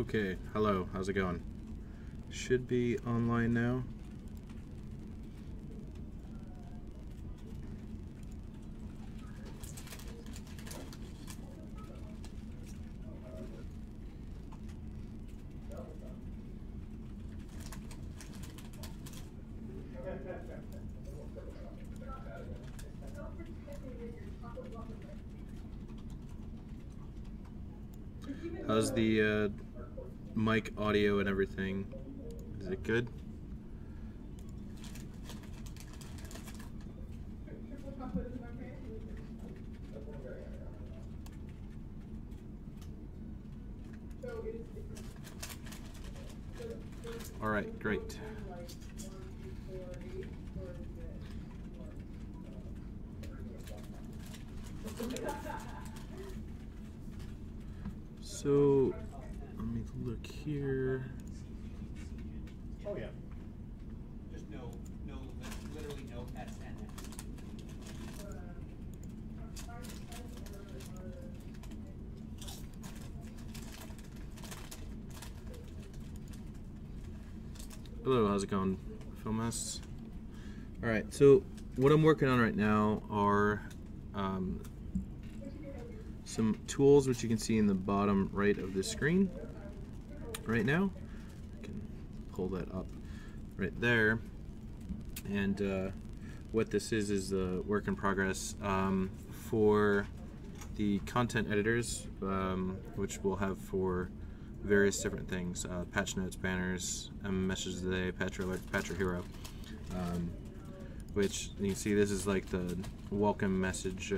Okay, hello, how's it going? Should be online now. How's the mic audio and everything? Is it good? All right, great. So, let me look here. Oh yeah. Just literally no S and F. Hello, how's it going, Filmas? All right, so what I'm working on right now are some tools which you can see in the bottom right of the screen right now. I can pull that up right there. And what this is the work in progress for the content editors, which we'll have for various different things, patch notes, banners, message of the day, patch alert, patcher hero, which you can see this is like the welcome message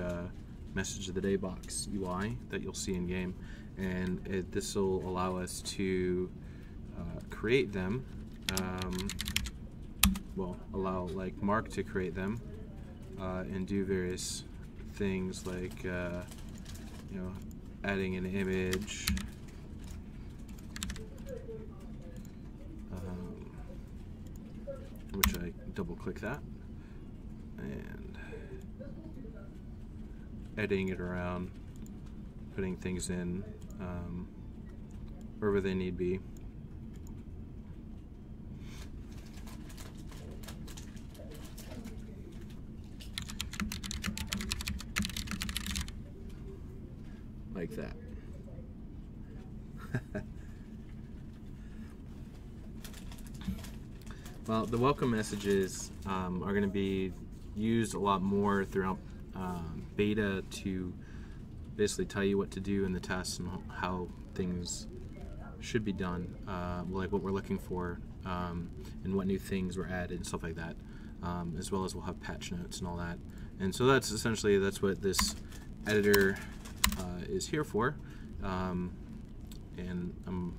message of the day box UI that you'll see in game, and this will allow us to create them, well, allow like Mark to create them and do various things like you know, adding an image, which I double click that, and editing it around, putting things in wherever they need be. Like that. Well, the welcome messages are going to be used a lot more throughout beta to basically tell you what to do in the tests and how things should be done, like what we're looking for and what new things were added and stuff like that, as well as we'll have patch notes and all that. And so that's essentially what this editor is here for, and I'm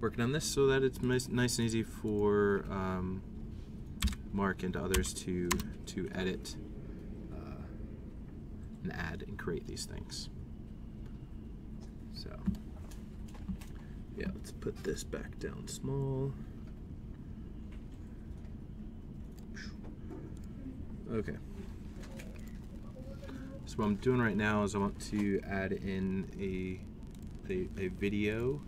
working on this so that it's nice and easy for Mark and others to edit and add and create these things. So yeah, let's put this back down small. Okay. So what I'm doing right now is I want to add in a video.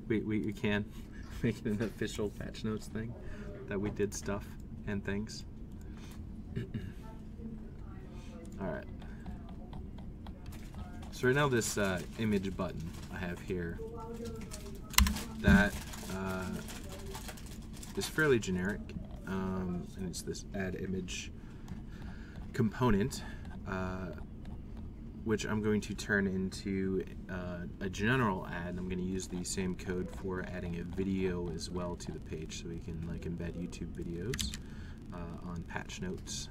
we can make it an official patch notes thing that we did stuff and things. Alright. So right now this image button I have here, that is fairly generic, and it's this add image component, which I'm going to turn into a general ad. I'm going to use the same code for adding a video as well to the page, so we can like embed YouTube videos on patch notes.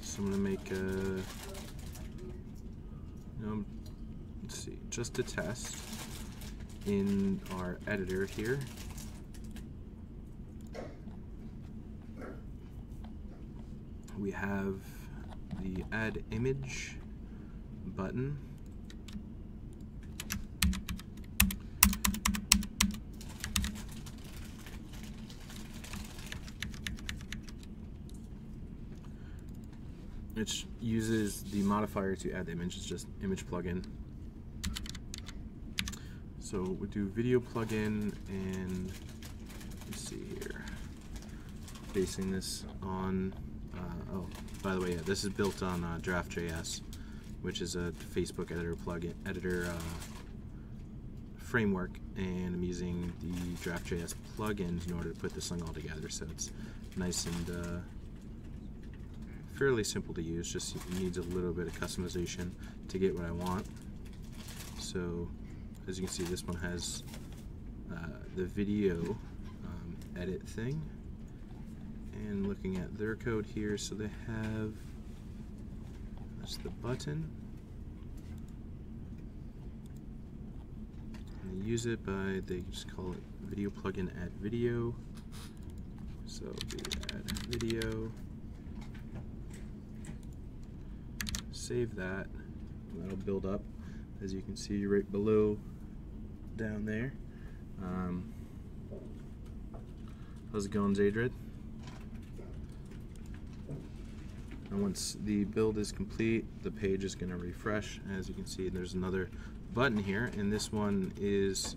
So I'm going to make a, let's see, just to test in our editor here. We have the add image button. Which uses the modifier to add the image. It's just image plugin. So we do video plugin, and let's see here. Basing this on, oh, by the way, yeah, this is built on Draft.js, which is a Facebook editor framework, and I'm using the Draft.js plugins in order to put this thing all together. So it's nice and fairly simple to use. Just needs a little bit of customization to get what I want. So as you can see, this one has the video edit thing. And looking at their code here, so they have, that's the button. And they use it by, they just call it video plugin add video. So do add video. Save that. That'll build up, as you can see right below down there. How's it going, Zadred? And once the build is complete, the page is going to refresh. As you can see, there's another button here, and this one is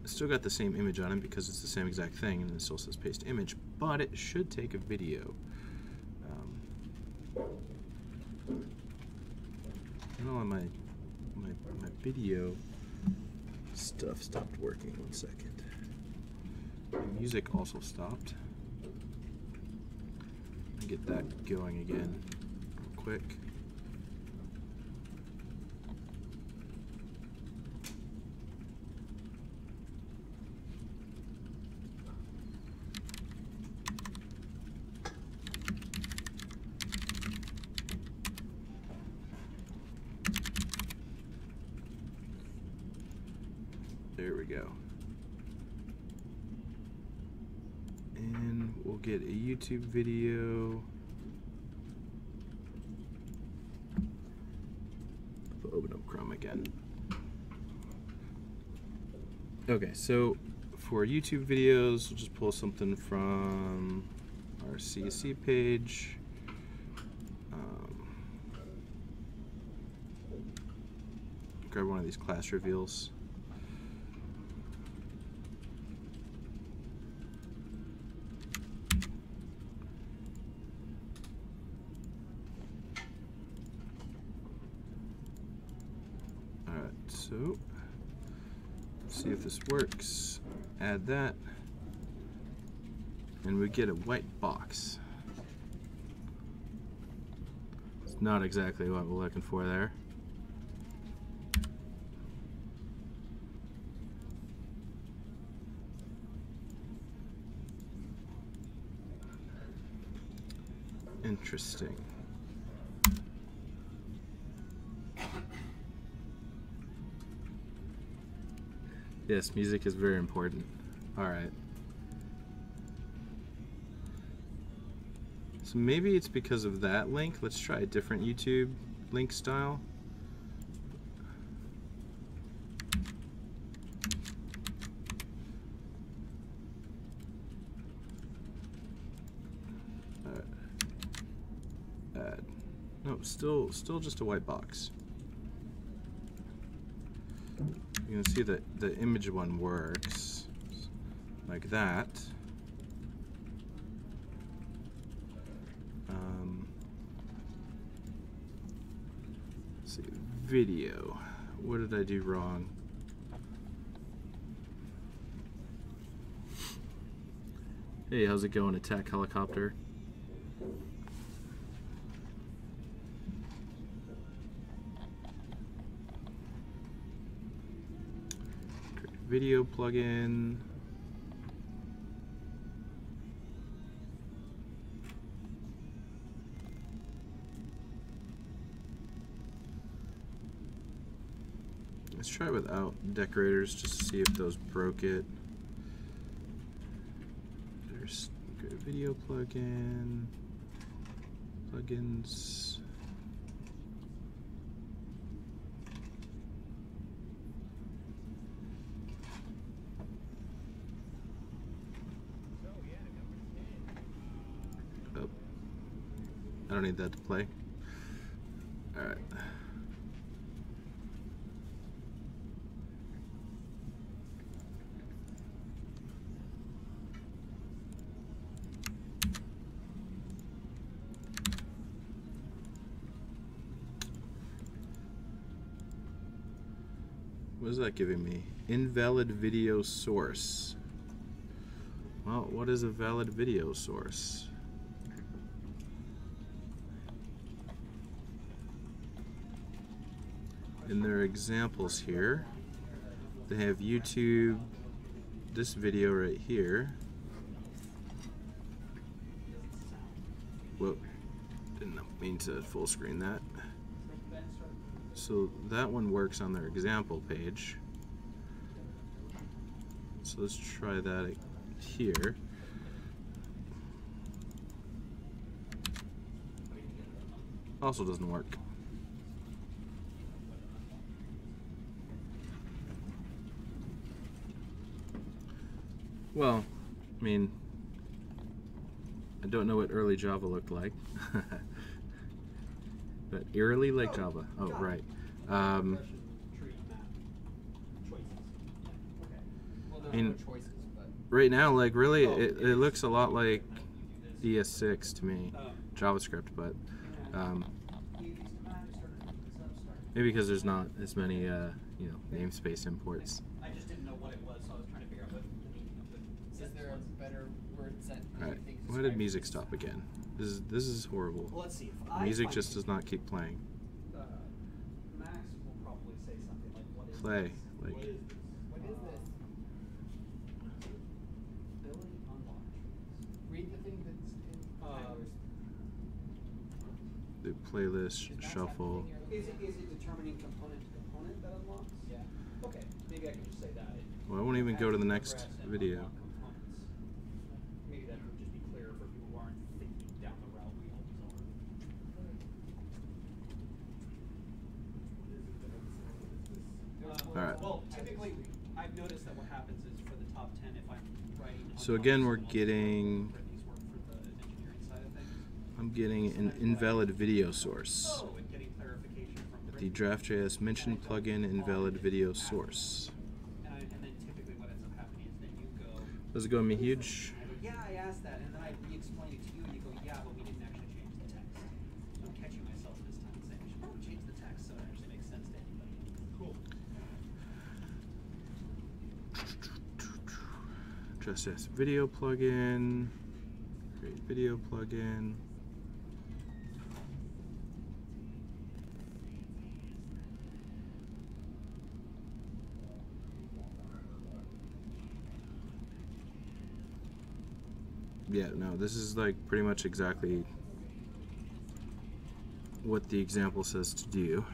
still got the same image on it because it's the same exact thing, and it still says paste image, but it should take a video. I don't know why my video stuff stopped working. 1 second. The music also stopped. Get that going again real quick. There we go. And we'll get a YouTube video. Open up Chrome again. Okay, so for YouTube videos, we'll just pull something from our CSC page. Grab one of these class reveals. So, let's see if this works. Add that, and we get a white box. It's not exactly what we're looking for there. Interesting. Yes, music is very important. Alright. So maybe it's because of that link. Let's try a different YouTube link style. Add. No, still just a white box. You can see that the image one works like that. Let's see, video. What did I do wrong? Hey, how's it going, Attack Helicopter? Video plugin. Let's try it without decorators just to see if those broke it. There's a video plugin. Plugins. don't need that to play. Alright. What is that giving me? Invalid video source. Well, what is a valid video source? In their examples here, they have YouTube, this video right here. Whoop, didn't mean to full screen that. So that one works on their example page. So let's try that here. Also doesn't work. Well, I mean, I don't know what early Java looked like. But eerily like Java. Oh, right. I mean, right now, like, really, it looks a lot like ES6 to me, JavaScript, but maybe because there's not as many, you know, namespace imports. I just didn't know what it was, so I was trying to figure out what the meaning of the. Is there a better word set? All right. Why did music stop again? This is horrible. Well, let's see. The music just does not keep playing. Max will probably say something like, "What is Play, this? like. What is this? What is this? Ability unlocked. Read the thing that's in. The playlist shuffle. Is it determining component to component that unlocks? Yeah. Okay. Maybe I can just say that. Well, I won't even go to the next video. Maybe that would just be clearer for people who aren't thinking down the route we always are. All right. Well, typically, I've noticed that what happens is for the top 10, if I'm writing. So again, we're getting. For the engineering side of things. I'm getting an invalid video source. Oh, and getting clarification from The Draft.js mention plugin invalid video source. And then typically what ends up happening is then you go. Does it go me huge? I go, yeah, I asked that, and then I re-explain it to you, and you go, yeah, but we didn't actually change the text. I'm catching myself this time saying we should probably change the text so it actually makes sense to anybody. Cool. JS video plugin. Create video plugin. Yeah, no, this is like pretty much exactly what the example says to do.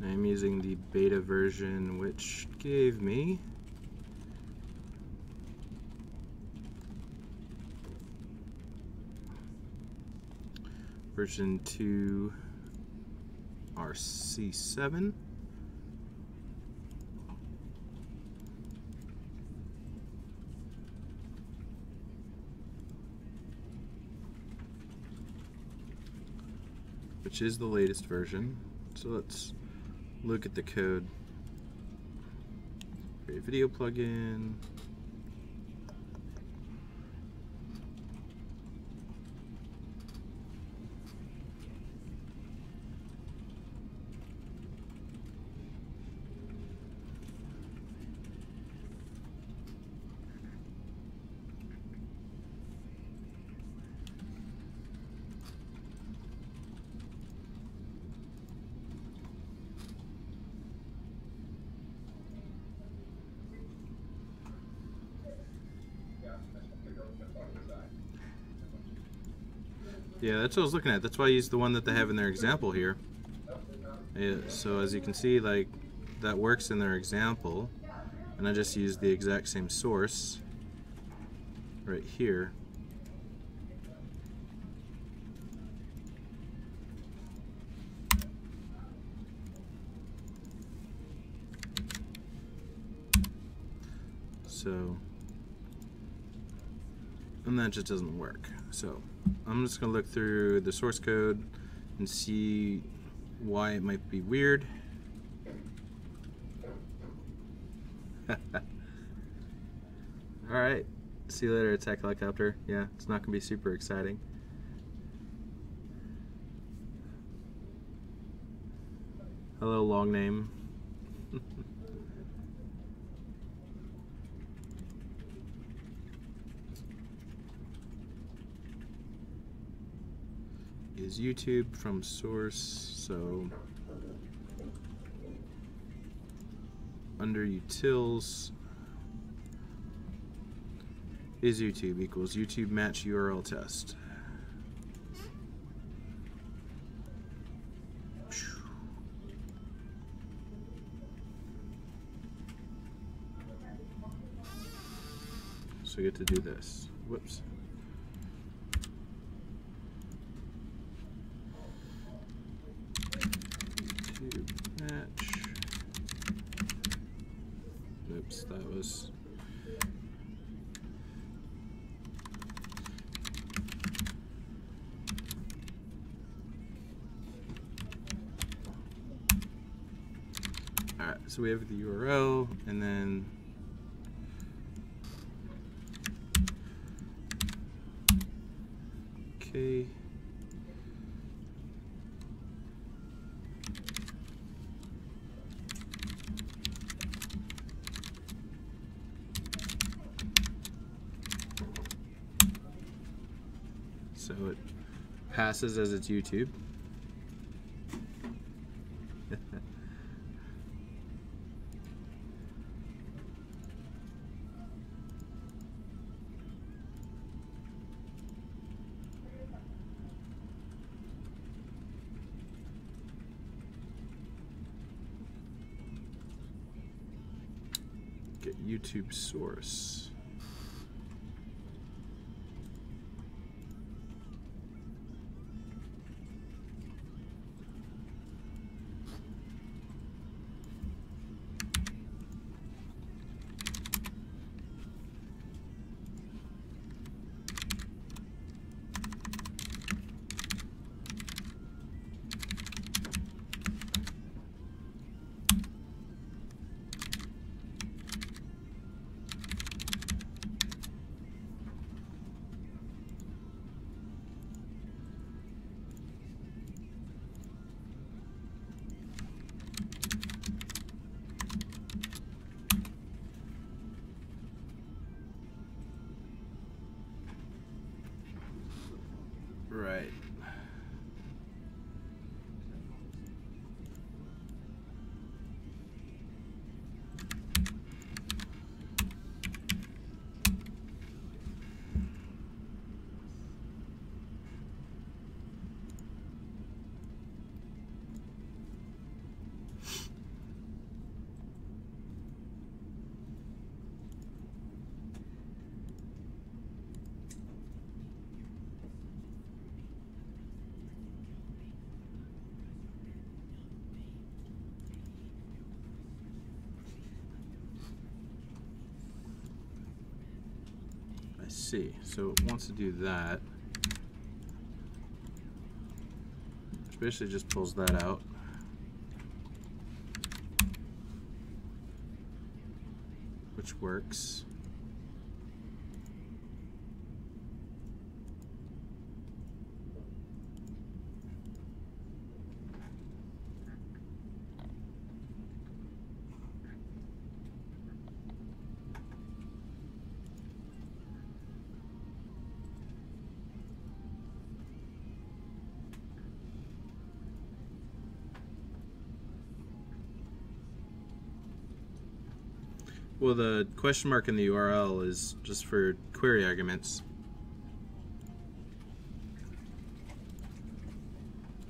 I'm using the beta version, which gave me version 2 RC7. Which is the latest version. So let's look at the code. Create video plugin. Yeah, that's what I was looking at. That's why I used the one that they have in their example here. Yeah, so as you can see, like, that works in their example, and I just used the exact same source right here. So, and that just doesn't work. So I'm just going to look through the source code and see why it might be weird. Alright, see you later, Attack Helicopter. Yeah, it's not going to be super exciting. Hello, long name. Is YouTube from source, so under utils is YouTube equals YouTube match URL test. So I get to do this. Whoops. YouTube match. Oops, that was. Alright, so we have the URL and then okay. So it passes as it's YouTube. Get YouTube source. Right. I see. So it wants to do that. Which basically just pulls that out. Which works. Well, the question mark in the URL is just for query arguments.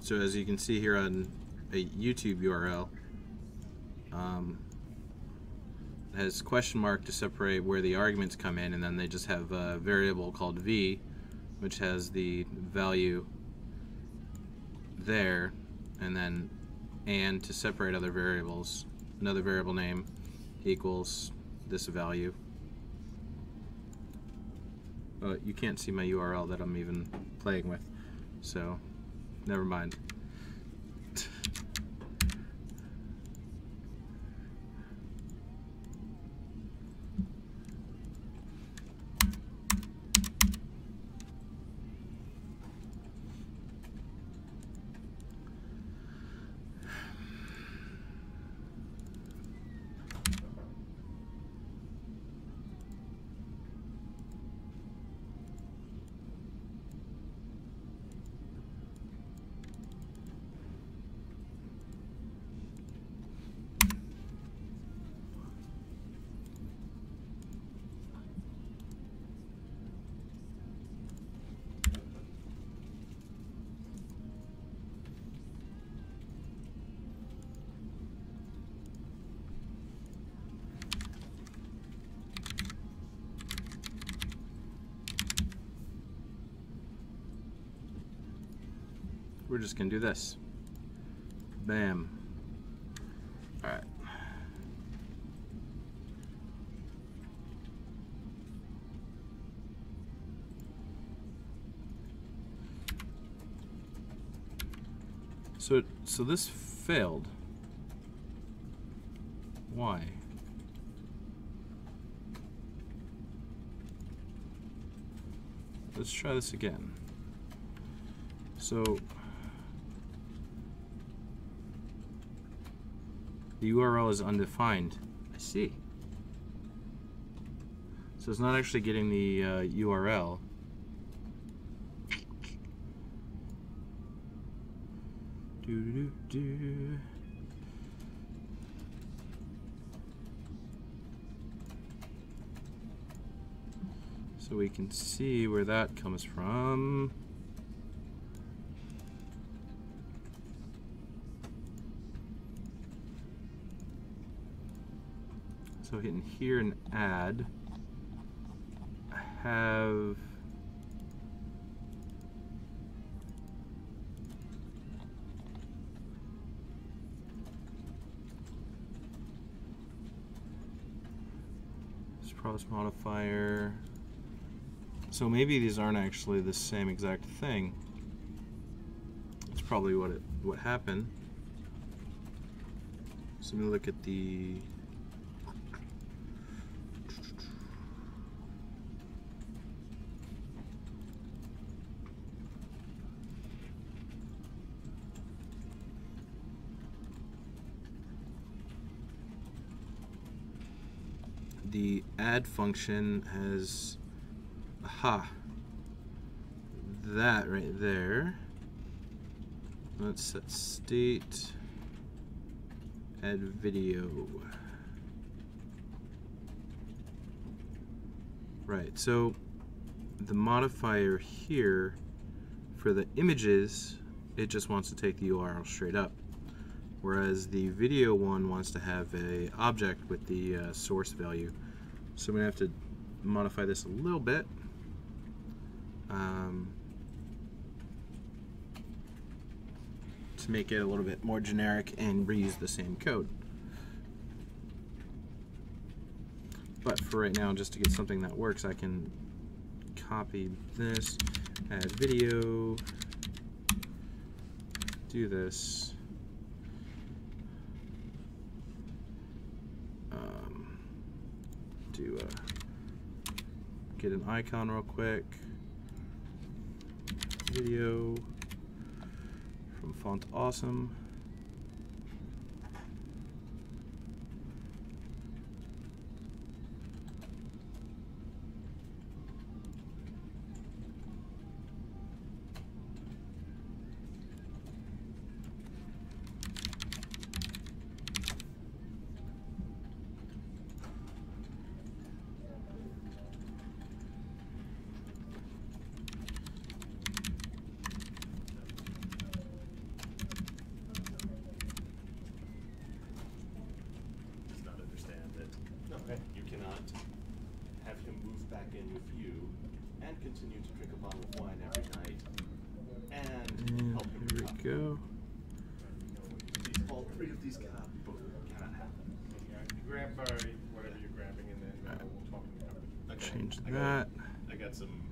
So as you can see here on a YouTube URL, it has question mark to separate where the arguments come in, and then they just have a variable called v, which has the value there, and then and to separate other variables, another variable name equals this value, You can't see my URL that I'm even playing with, so never mind. We're just gonna do this. Bam. All right. So this failed. Why? Let's try this again. So the URL is undefined. I see. So it's not actually getting the URL. So we can see where that comes from. So hitting here and add, I have this process modifier. So maybe these aren't actually the same exact thing. That's probably what happened. So let me look at the add function has, aha, that right there. Let's set state, add video. Right, so the modifier here for the images, it just wants to take the URL straight up. Whereas the video one wants to have a object with the source value. So I'm going to have to modify this a little bit. To make it a little bit more generic and reuse the same code. But for right now, just to get something that works, I can copy this, add video, do this. Get an icon real quick. Video from Font Awesome. You cannot have him move back in with you and continue to drink a bottle of wine every night and help him Here we go. All three of these cannot happen. Grab whatever you're grabbing and then we'll talk in the company. Change that. I got some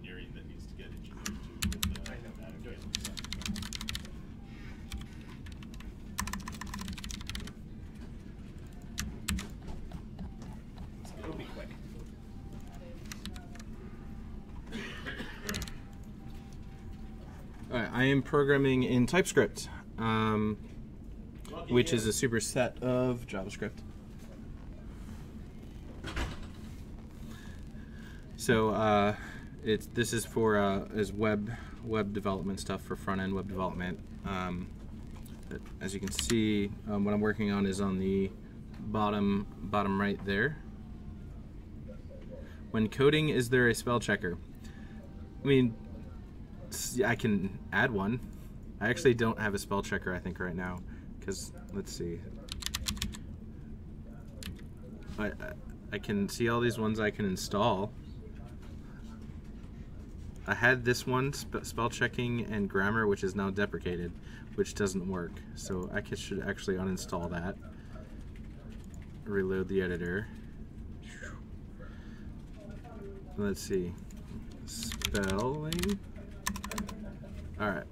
engineering that needs to get engineered to with that again. It'll be quick. All right, I am programming in TypeScript, which is a superset of JavaScript. So this is for is web development stuff for front end web development. As you can see, what I'm working on is on the bottom right there. When coding, is there a spell checker? I mean, I can add one. I actually don't have a spell checker, I think, right now, because let's see. I can see all these ones I can install. I had this one, spell checking and grammar, which is now deprecated, which doesn't work. So I should actually uninstall that. Reload the editor. Let's see. Spelling. All right.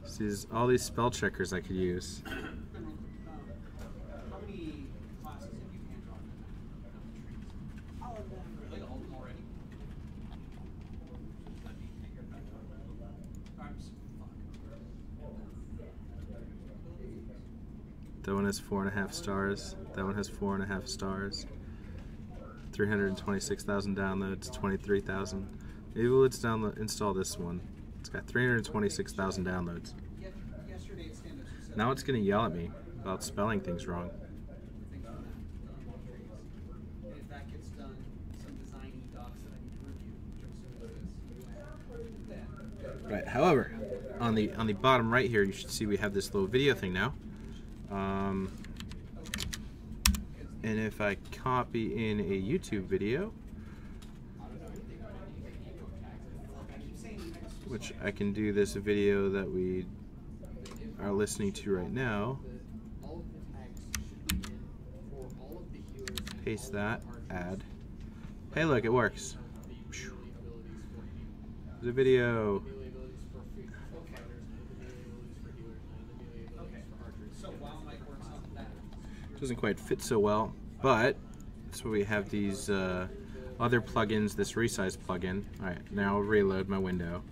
See, all these spell checkers I could use. How many classes have you hand drawn? All of them. Really, all of them already? That one has 4.5 stars. That one has 4.5 stars. 326,000 downloads, 23,000. Maybe let's install this one. It's got 326,000 downloads. Now it's going to yell at me about spelling things wrong. If that gets done, some design docs that I need to review. Right. However, on the bottom right here, you should see we have this little video thing now. And if I copy in a YouTube video, which I can do this video that we are listening to right now, paste that, add. Hey, look, it works. The video. Doesn't quite fit so well, but that's where we have these other plugins, this resize plugin. Alright, now I'll reload my window.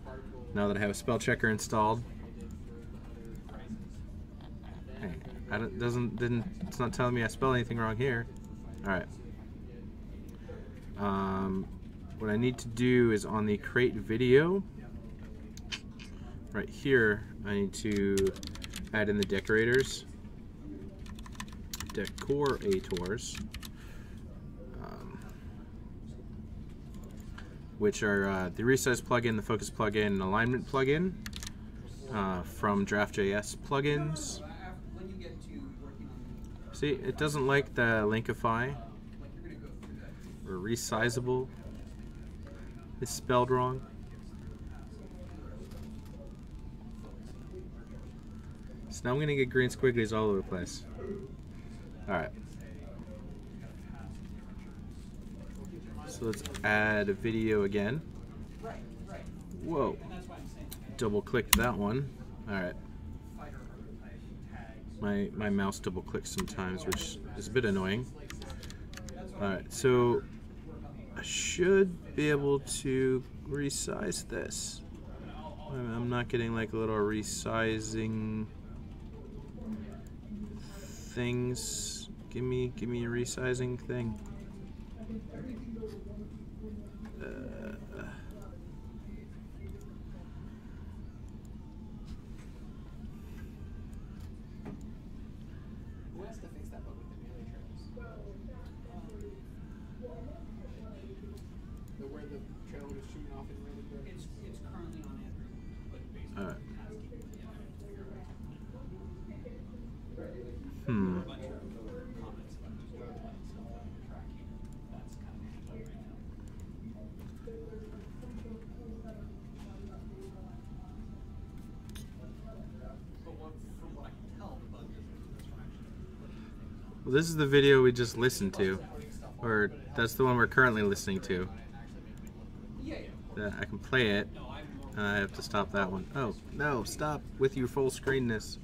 Now that I have a spell checker installed. Hey, it's not telling me I spelled anything wrong here. Alright. What I need to do is on the create video, right here, I need to add in the decorators. Decorators, which are the resize plugin, the focus plugin, and alignment plugin from Draft.js plugins. See, it doesn't like the linkify or resizable. It's spelled wrong. So now I'm going to get green squigglies all over the place. Alright. So let's add a video again. Whoa. Double clicked that one. Alright. My mouse double clicks sometimes, which is a bit annoying. Alright, so I should be able to resize this. I'm not getting like a little resizing things. Give me a resizing thing. Who has to fix that bug with the melee trails? Where the trail is shooting off in random directions? It's currently on Android, but basically Alright. Well, this is the video we just listened to, or that's the one we're currently listening to. I can play it. I have to stop that one. Oh, no, stop with your full screenness.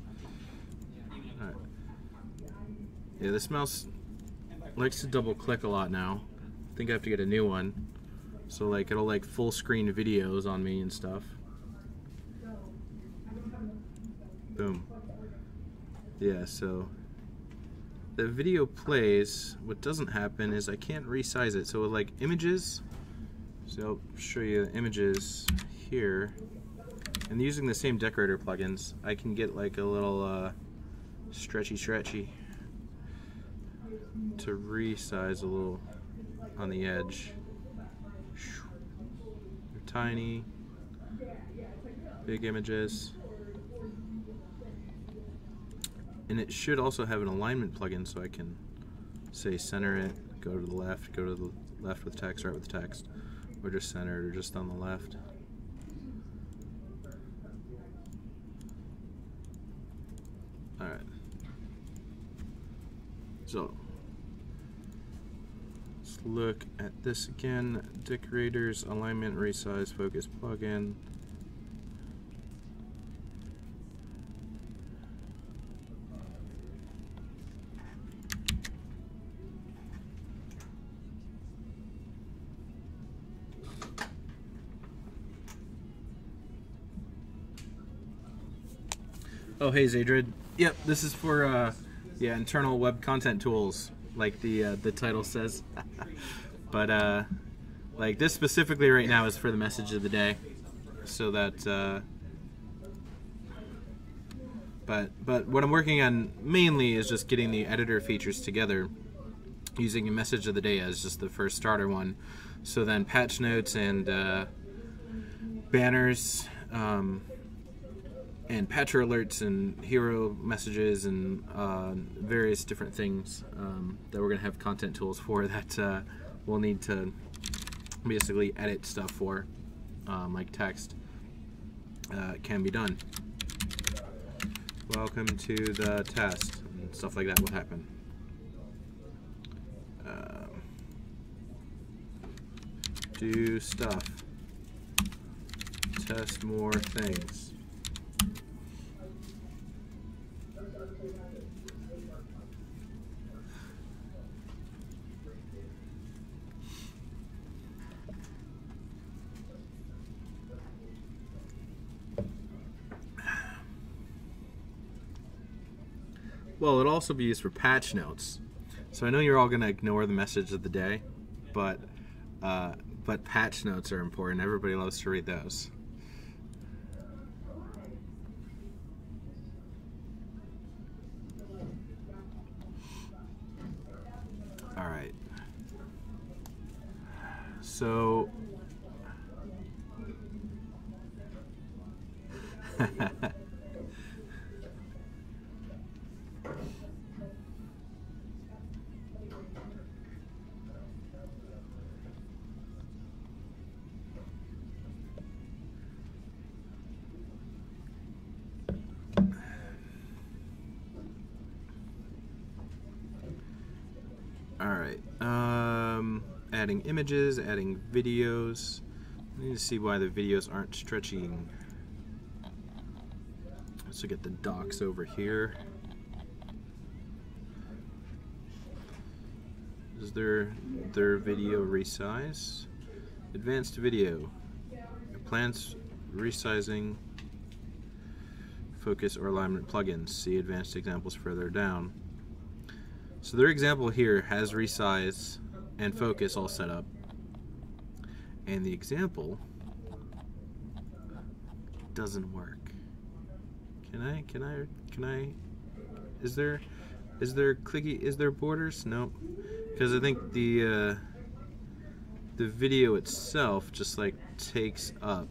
Alright. Yeah, this mouse likes to double click a lot now. I think I have to get a new one. So like it'll like full screen videos on me and stuff. Boom. Yeah, so the video plays. What doesn't happen is I can't resize it. So like images, so I'll show you images here. And using the same decorator plugins, I can get like a little stretchy to resize a little on the edge. They're tiny, big images. And it should also have an alignment plugin, so I can say center it, go to the left with text, right with text, or just center it, or just on the left. Alright. So, let's look at this again. Decorators, alignment, resize, focus plugin. Oh, hey Zadrid. Yep, this is for yeah, internal web content tools, like the title says. But like this specifically right now is for the message of the day, so that. But what I'm working on mainly is just getting the editor features together, using a message of the day as just the first starter one. So then patch notes and banners. And patcher alerts and hero messages and various different things that we're going to have content tools for that we'll need to basically edit stuff for, like text, can be done. Welcome to the test, and stuff like that will happen. Do stuff. Test more things. Well, it'll also be used for patch notes. So I know you're all going to ignore the message of the day, but patch notes are important. Everybody loves to read those. All right. So Alright, adding images, adding videos. I need to see why the videos aren't stretching. Let's look at the docs over here. Is there video resize? Advanced video. Plans resizing, focus or alignment plugins. See advanced examples further down. So their example here has resize and focus all set up, and the example doesn't work. Can I? Is there clicky? Is there borders? Nope. Because I think the video itself just like takes up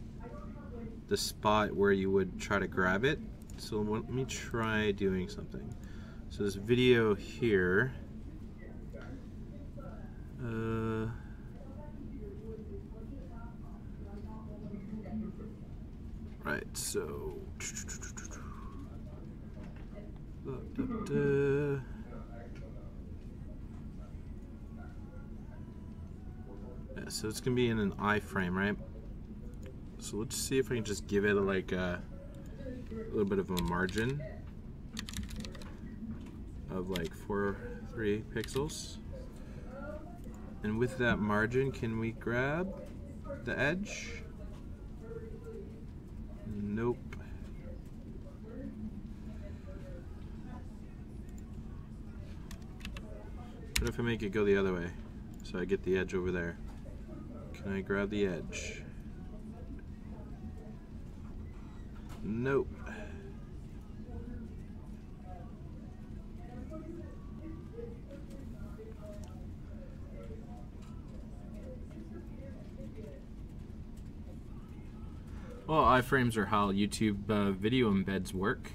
the spot where you would try to grab it. So let me try doing something. So this video here, right, so, So it's gonna be in an iframe, right? So let's see if I can just give it like a little bit of a margin of like 3 pixels. And with that margin, can we grab the edge? Nope. What if I make it go the other way? So I get the edge over there. Can I grab the edge? Nope. Well, iframes are how YouTube video embeds work.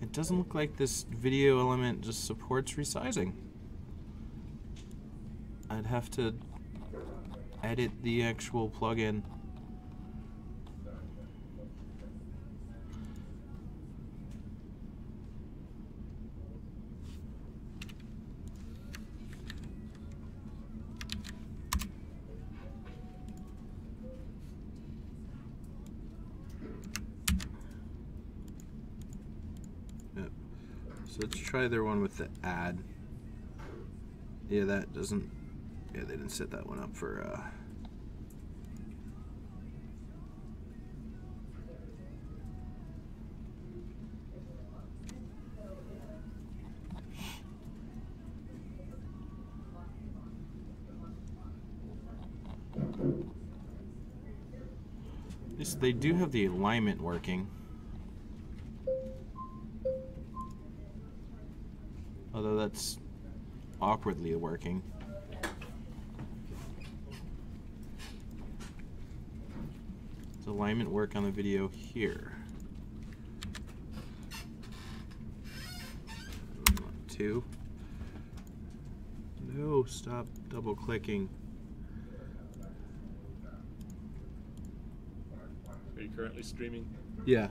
It doesn't look like this video element just supports resizing. I'd have to edit the actual plugin. So let's try their one with the add. Yeah, that doesn't. Yeah, they didn't set that one up for. Yes, they do have the alignment working. Although that's awkwardly working. Does alignment work on the video here? 2. No, stop double clicking. Are you currently streaming? Yeah.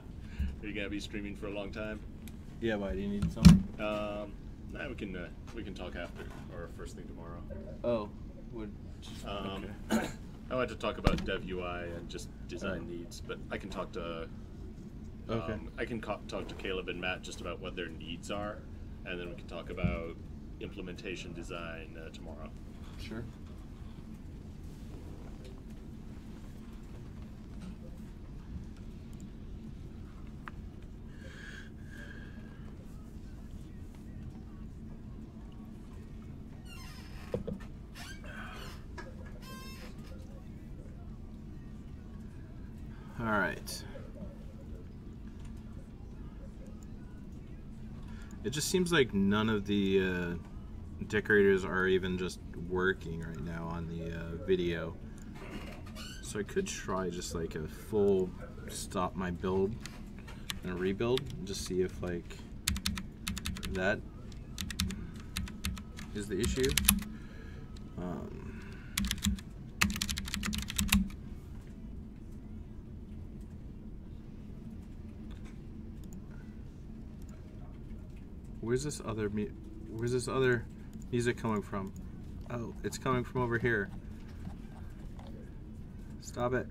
Are you gonna be streaming for a long time? Yeah, why? Do you need something? Nah, we can talk after or first thing tomorrow. Oh, would. Okay. I wanted to talk about Dev UI and just design needs, but I can talk to. I can talk to Caleb and Matt just about what their needs are, and then we can talk about implementation design tomorrow. Sure. All right. It just seems like none of the decorators are even just working right now on the video. So I could try just like a full stop my build and rebuild and just see if like that is the issue. Where's this other music coming from? Oh, it's coming from over here. Stop it.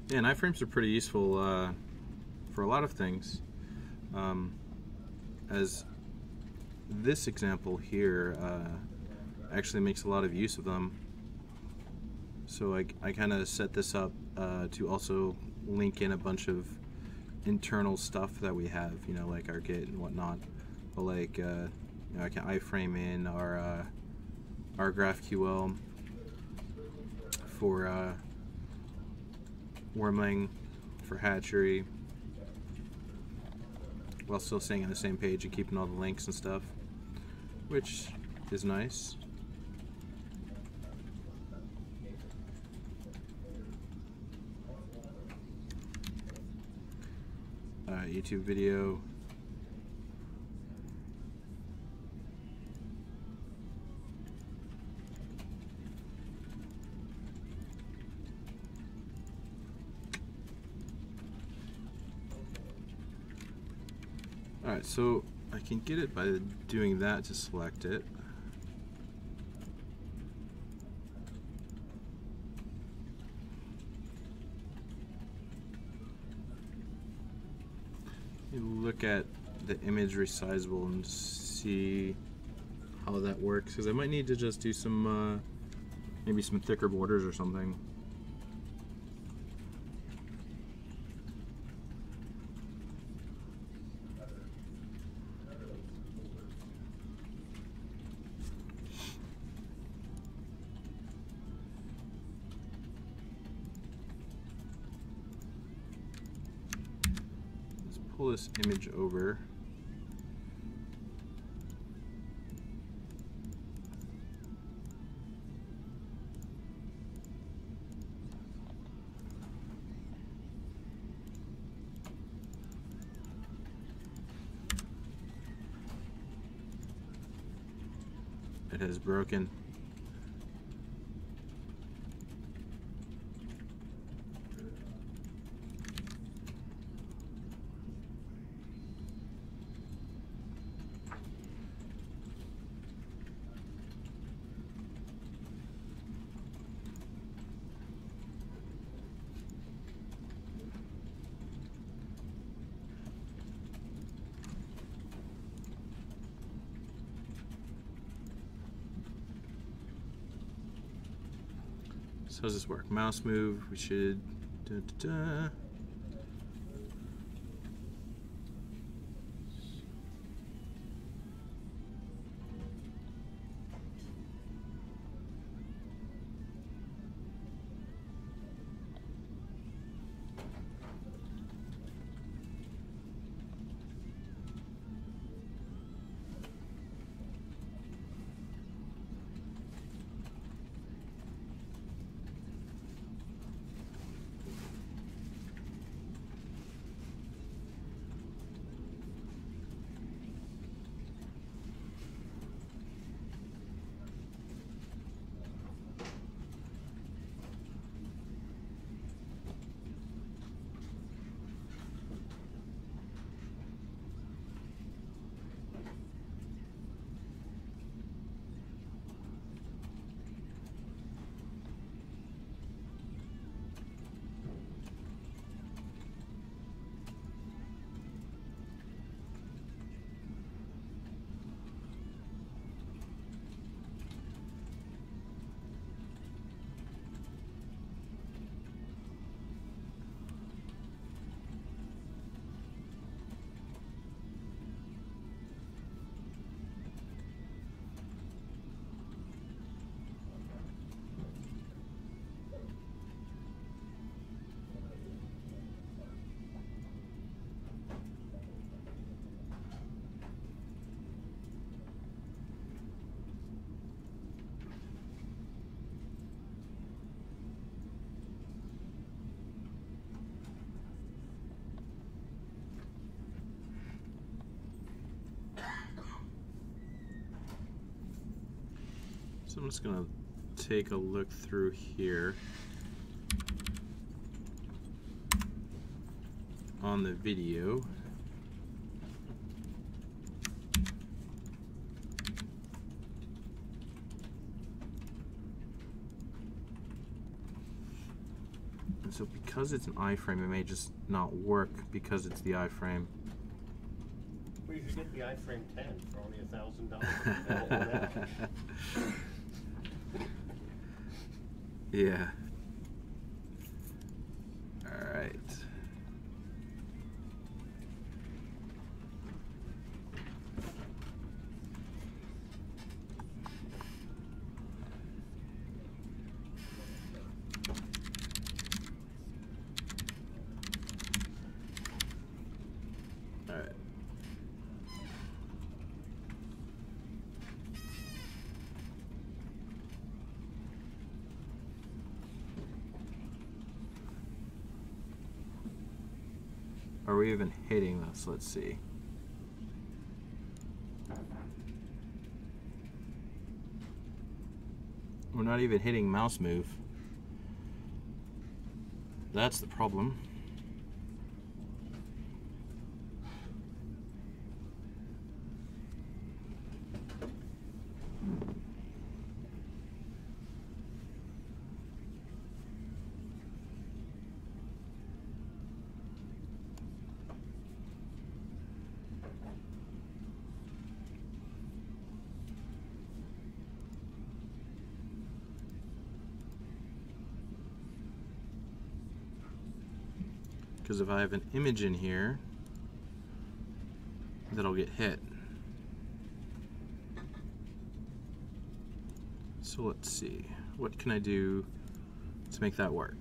Yeah, and iframes are pretty useful for a lot of things. As this example here actually makes a lot of use of them. So I kind of set this up to also link in a bunch of internal stuff that we have, you know, like our Git and whatnot. But like, you know, I can iframe in our GraphQL for wormling, for hatchery, while still staying on the same page and keeping all the links and stuff, which is nice. YouTube video. Alright, so I can get it by doing that to select it. You look at the image resizable and see how that works, because I might need to just do some maybe some thicker borders or something. Pull this image over. It has broken. So how does this work? Mouse move, we should So I'm just going to take a look through here on the video. And so because it's an iframe, it may just not work because it's the iframe. Well, you should get the iframe 10 for only $1,000. Yeah. All right. All right. are we even hitting this? Let's see. We're not even hitting mouse move. That's the problem. Because if I have an image in here, that'll get hit. So let's see, what can I do to make that work?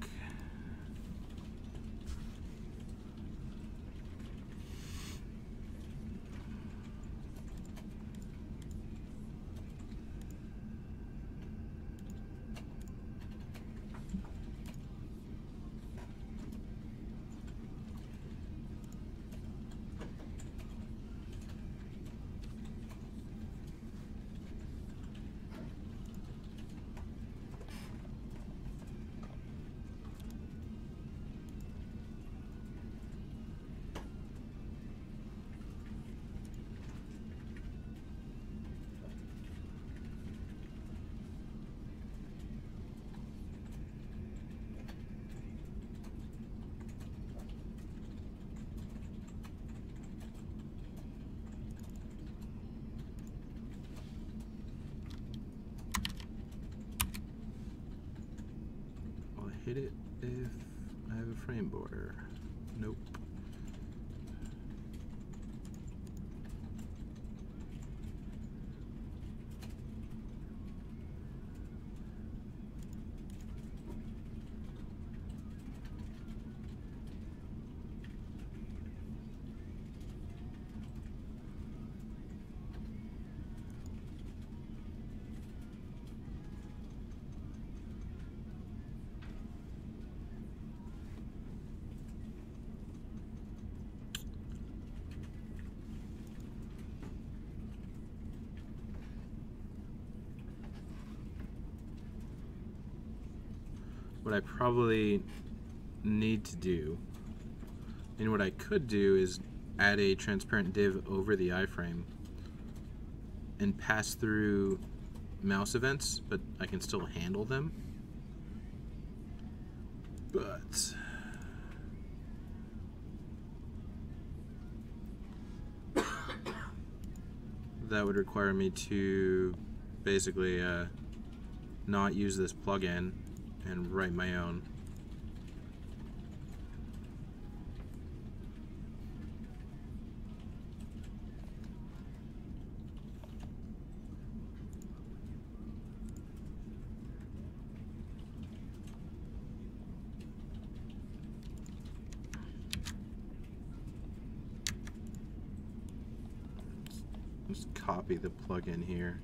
Hit it if I have a frame border. Nope. What I probably need to do, and what I could do, is add a transparent div over the iframe and pass through mouse events, but I can still handle them. But that would require me to basically not use this plugin and write my own. Just copy the plugin here.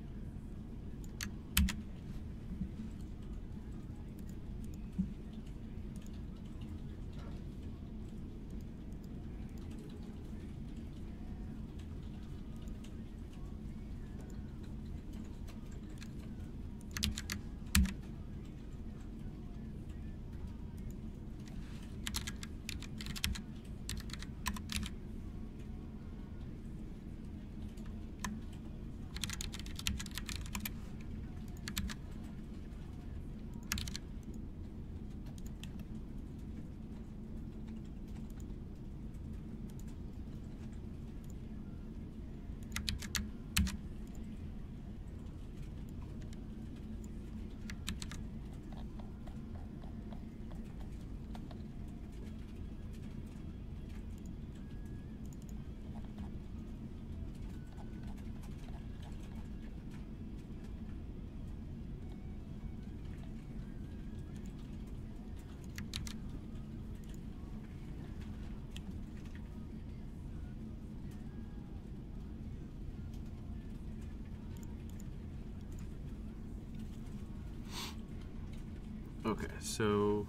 Okay, so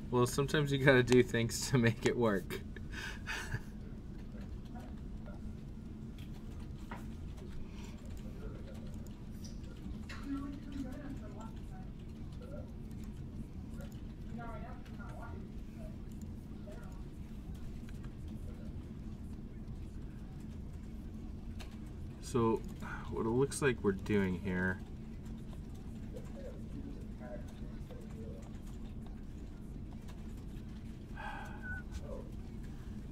Well, sometimes you gotta do things to make it work. So, what it looks like we're doing here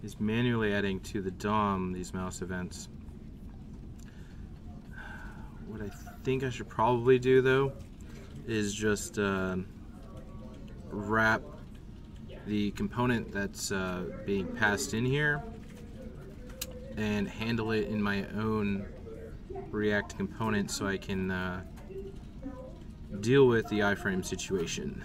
is manually adding to the DOM these mouse events. What I think I should probably do, though, is just wrap the component that's being passed in here and handle it in my own React component so I can deal with the iframe situation.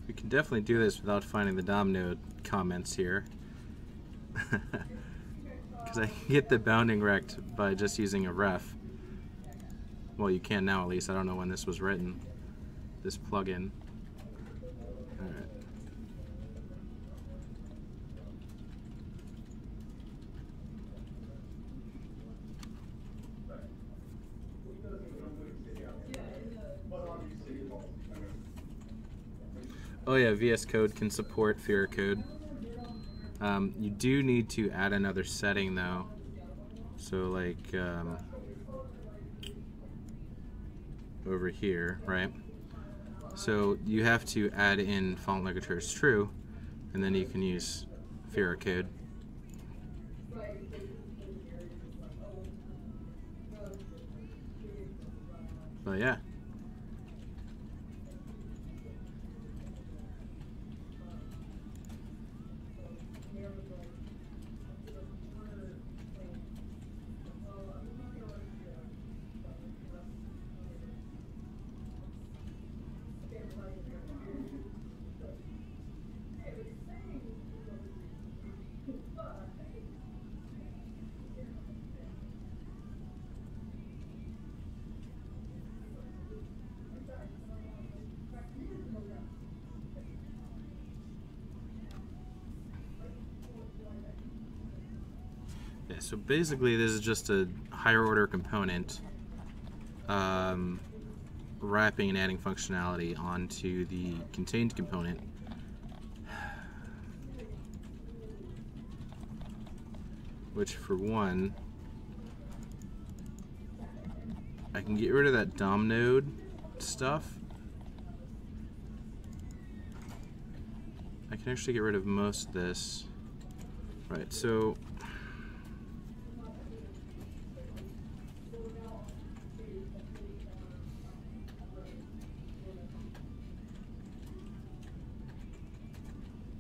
We can definitely do this without finding the DOM node comments here. Because I can get the bounding rect by just using a ref. Well, you can now at least. I don't know when this was written. This plugin. Alright. Oh yeah, VS Code can support Fear Code. You do need to add another setting though. So like over here, right? So you have to add in font ligature is true, and then you can use Fear Code. But yeah. Yeah, so basically this is just a higher order component wrapping and adding functionality onto the contained component. Which for one, I can get rid of that DOM node stuff. I can actually get rid of most of this. Right, so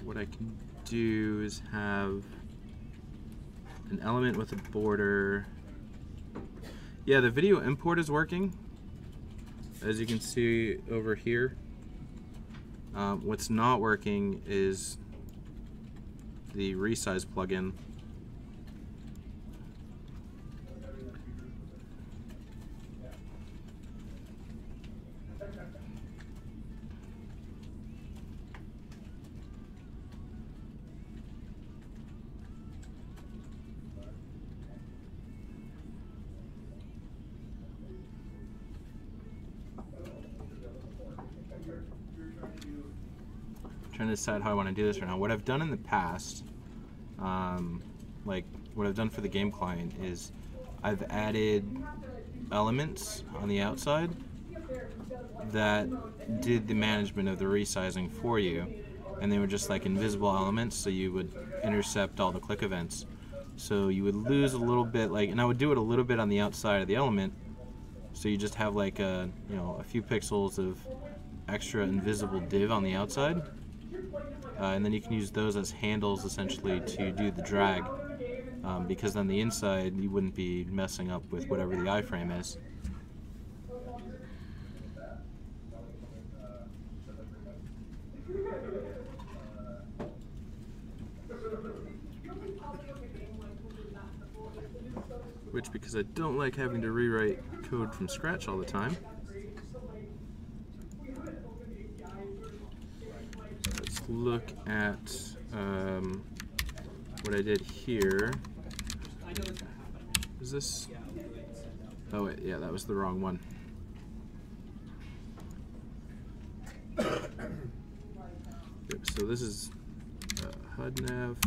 what I can do is have an element with a border. Yeah, the video import is working, as you can see over here. What's not working is the resize plugin. Trying to decide how I want to do this right now. What I've done in the past like what I've done for the game client is I've added elements on the outside that did the management of the resizing for you, and they were just like invisible elements, so you would intercept all the click events. So you would lose a little bit, like, and I would do it a little bit on the outside of the element, so you just have like a, you know, a few pixels of extra invisible div on the outside, and then you can use those as handles essentially to do the drag, because on the inside you wouldn't be messing up with whatever the iframe is. Which, because I don't like having to rewrite code from scratch all the time, let's look at what I did here. Is this? Oh wait, yeah, that was the wrong one. Yep, so this is HUD nav.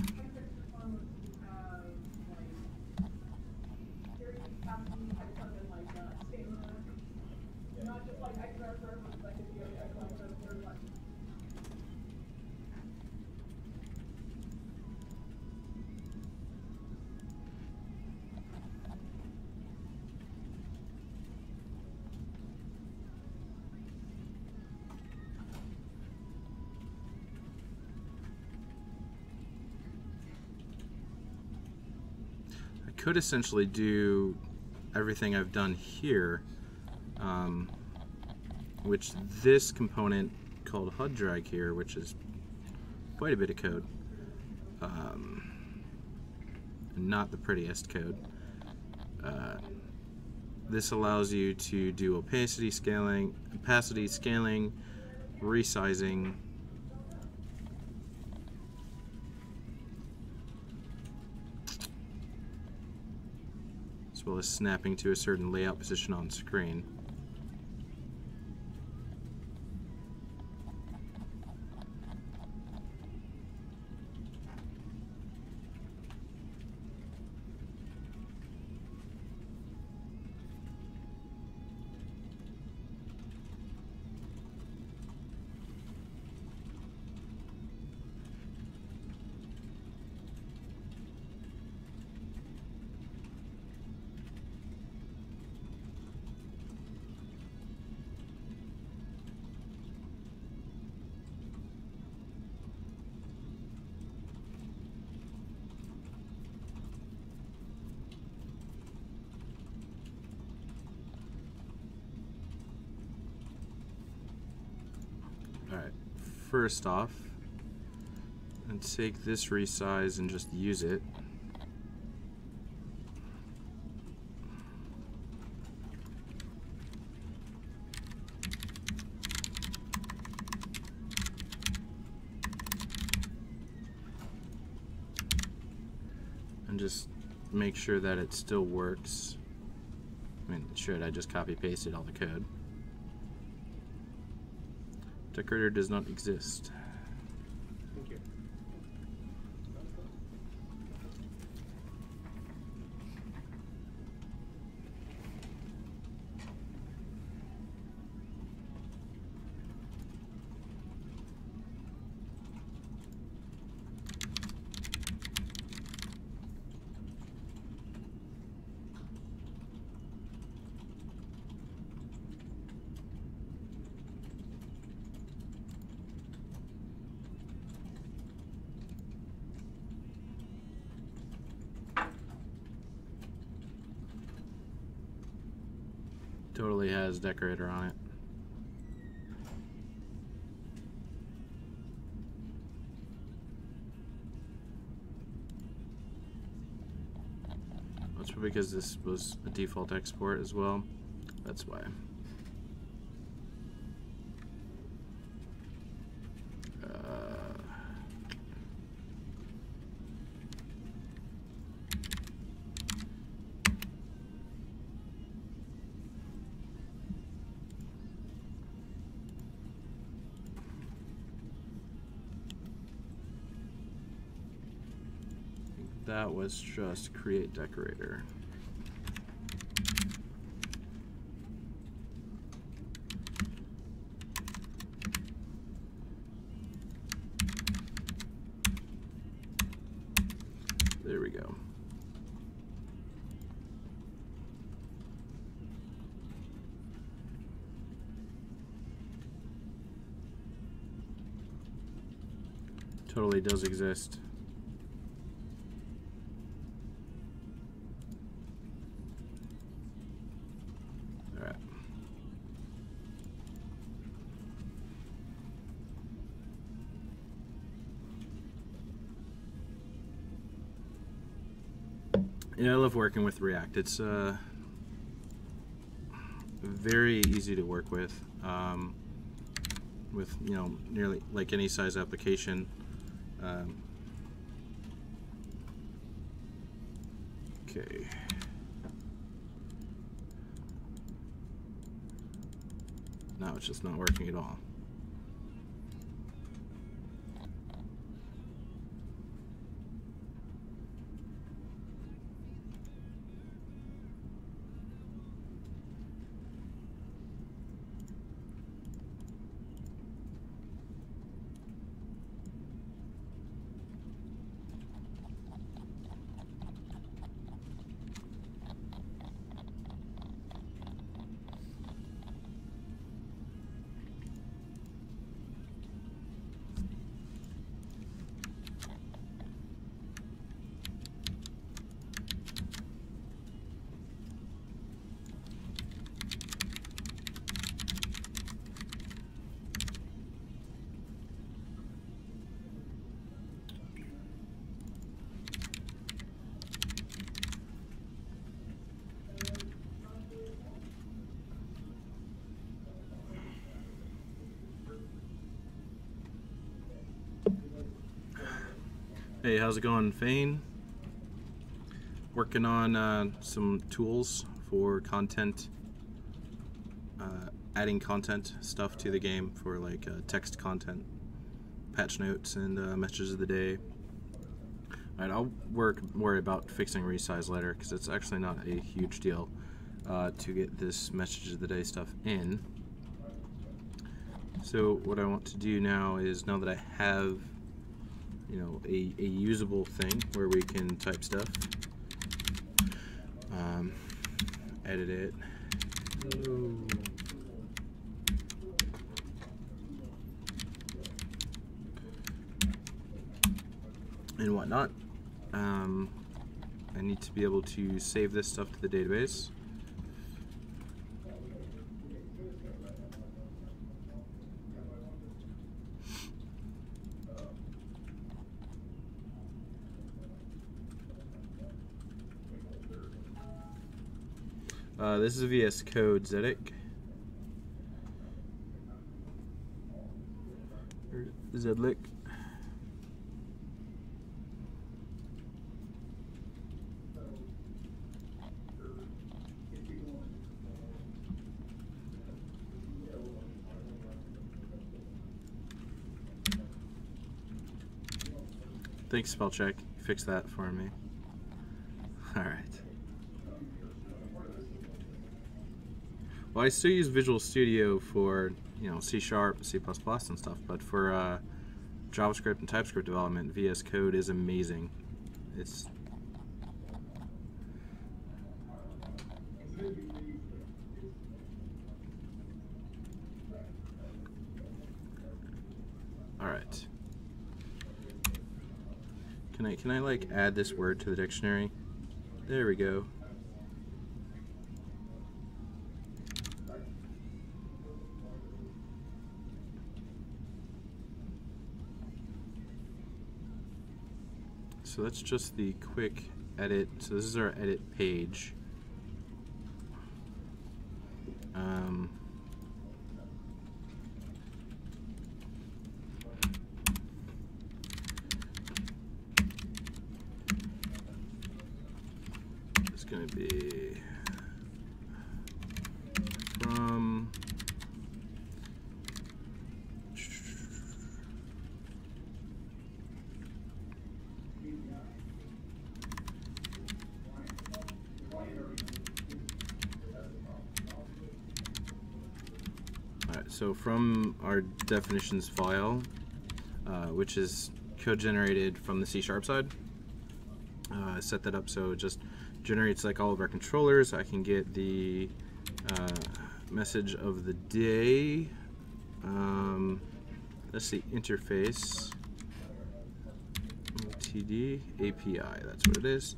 Could essentially do everything I've done here, which this component called HUD drag here, which is quite a bit of code, not the prettiest code. This allows you to do opacity scaling, resizing, as well as snapping to a certain layout position on screen. Alright, first off, and take this resize and just use it. And just make sure that it still works. I mean, it should. I just copy pasted all the code. Decorator does not exist. Thank you. Totally has decorator on it. That's probably because this was a default export as well. That's why. that was just create decorator. There we go. Totally does exist. All right. Yeah, I love working with React. It's very easy to work with. With, you know, nearly like any size application. Okay. Now it's just not working at all. Hey, how's it going, Fane? Working on some tools for content, adding content stuff to the game for like text content, patch notes, and messages of the day. Alright, I'll worry about fixing resize later because it's actually not a huge deal to get this messages of the day stuff in. So what I want to do now is, now that I have, you know, a usable thing where we can type stuff, edit it, and whatnot. I need to be able to save this stuff to the database. This is VS Code Zedic. Zedlic. Thanks, spellcheck. Fix that for me. All right. Well, I still use Visual Studio for, you know, C#, C++ and stuff, but for JavaScript and TypeScript development, VS Code is amazing. It's all right. Can I like add this word to the dictionary? There we go. So that's just the quick edit. So this is our edit page. It's going to be from So from our definitions file, which is code generated from the C# side, set that up so it just generates like all of our controllers. I can get the message of the day. That's the interface. MOTD API, that's what it is.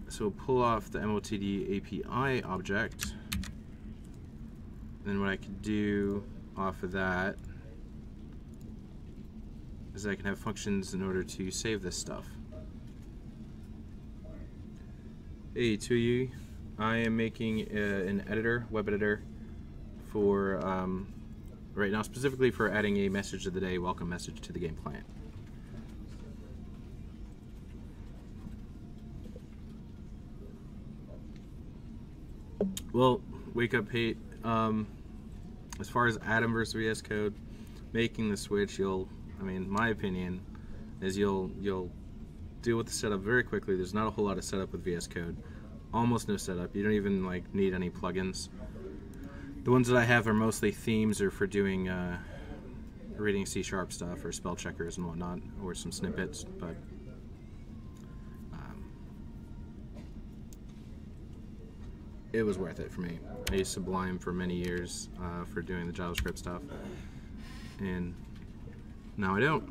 So we'll pull off the MOTD API object. Then what I could do off of that is I can have functions in order to save this stuff. Hey, Tuyi, I am making an editor, web editor, for right now, specifically for adding a message of the day, welcome message to the game client. Well, wake up, Pete. As far as Atom versus VS Code, making the switch, my opinion is you'll deal with the setup very quickly. There's not a whole lot of setup with VS Code. Almost no setup. You don't even need any plugins. The ones that I have are mostly themes or for doing reading C# stuff or spell checkers and whatnot, or some snippets, but it was worth it for me. I used Sublime for many years for doing the JavaScript stuff, and now I don't.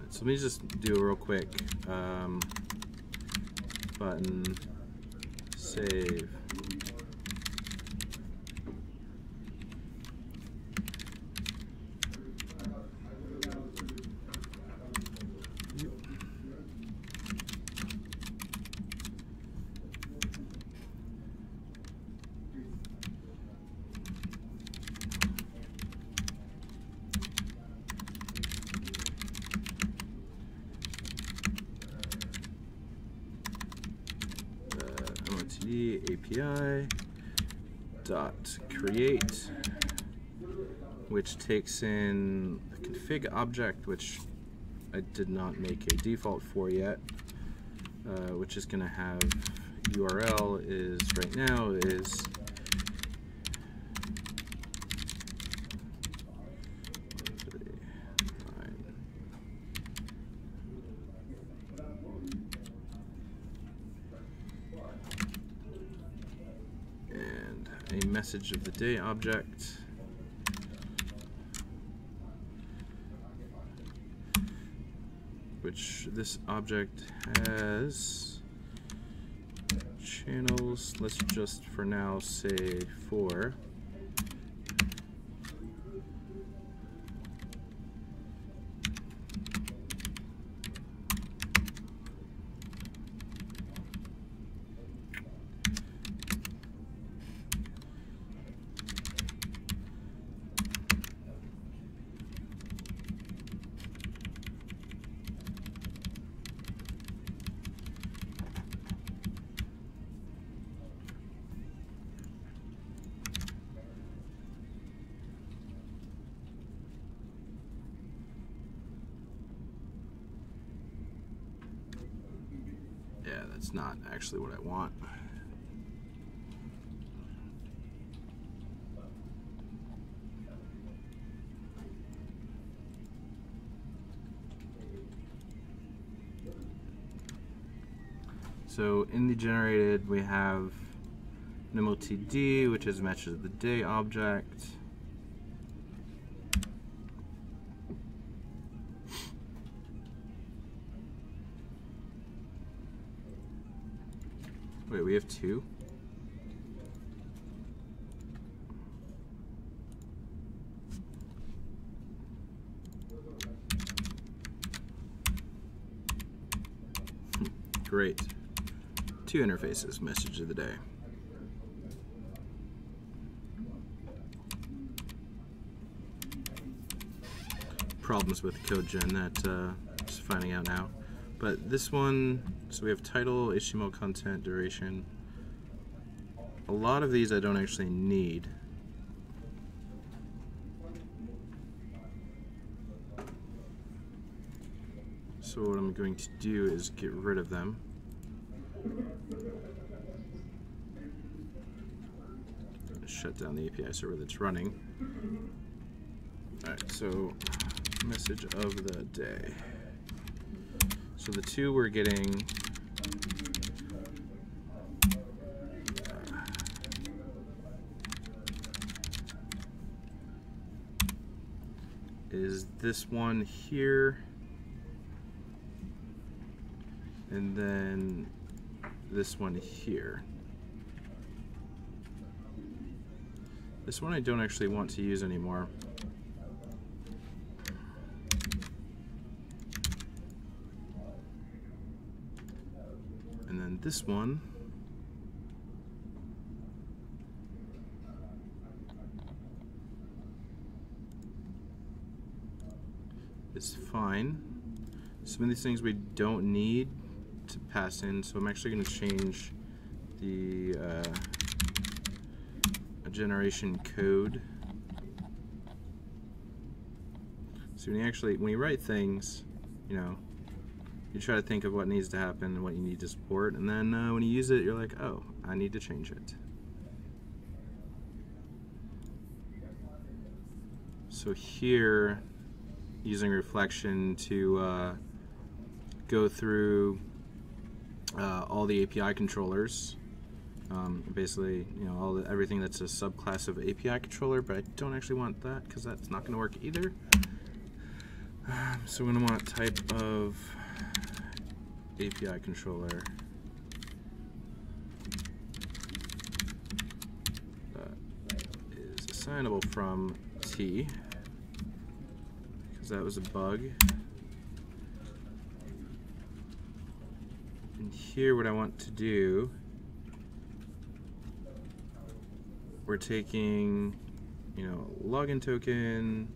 So let me just do a real quick button save. API dot create, which takes in a config object, which I did not make a default for yet, which is going to have URL is right now is a message of the day object, which this object has channels. Let's just for now say 4. Yeah, that's not actually what I want. So in the generated, we have an MOTD, which is matches of the day object. Wait, we have 2? Great. 2 interfaces, message of the day. Problems with code gen that just finding out now. But this one, so we have title, HTML content, duration. A lot of these I don't actually need. So what I'm going to do is get rid of them. shut down the API server that's running. Alright, so message of the day. So the two we're getting is this one here, and then this one here. This one I don't actually want to use anymore. And then this one is fine. Some of these things we don't need to pass in, so I'm actually going to change the generation code. So when you write things, you know, you try to think of what needs to happen and what you need to support, and then when you use it, you're like, oh, I need to change it. So here, using reflection to go through all the API controllers. Basically, you know, everything that's a subclass of API controller, but I don't actually want that because that's not going to work either. So we're going to want type of API controller is assignable from T, because that was a bug. And here what I want to do, we're taking, you know, login token,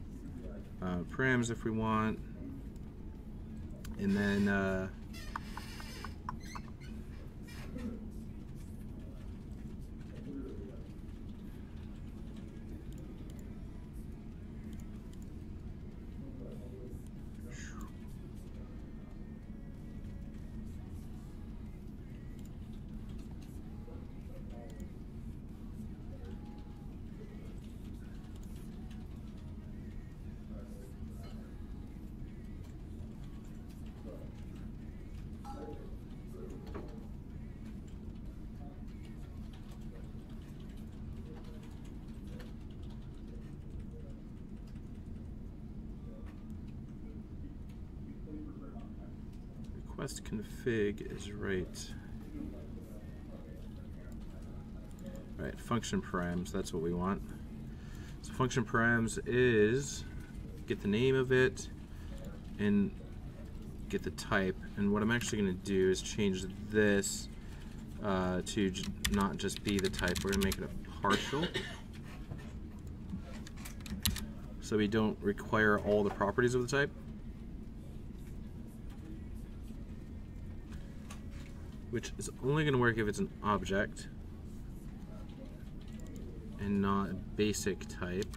params if we want, and then request config is right. Right, function params, that's what we want. So function params is get the name of it and get the type. And what I'm actually going to do is change this to not just be the type. We're going to make it a partial, so we don't require all the properties of the type. Which is only going to work if it's an object and not a basic type.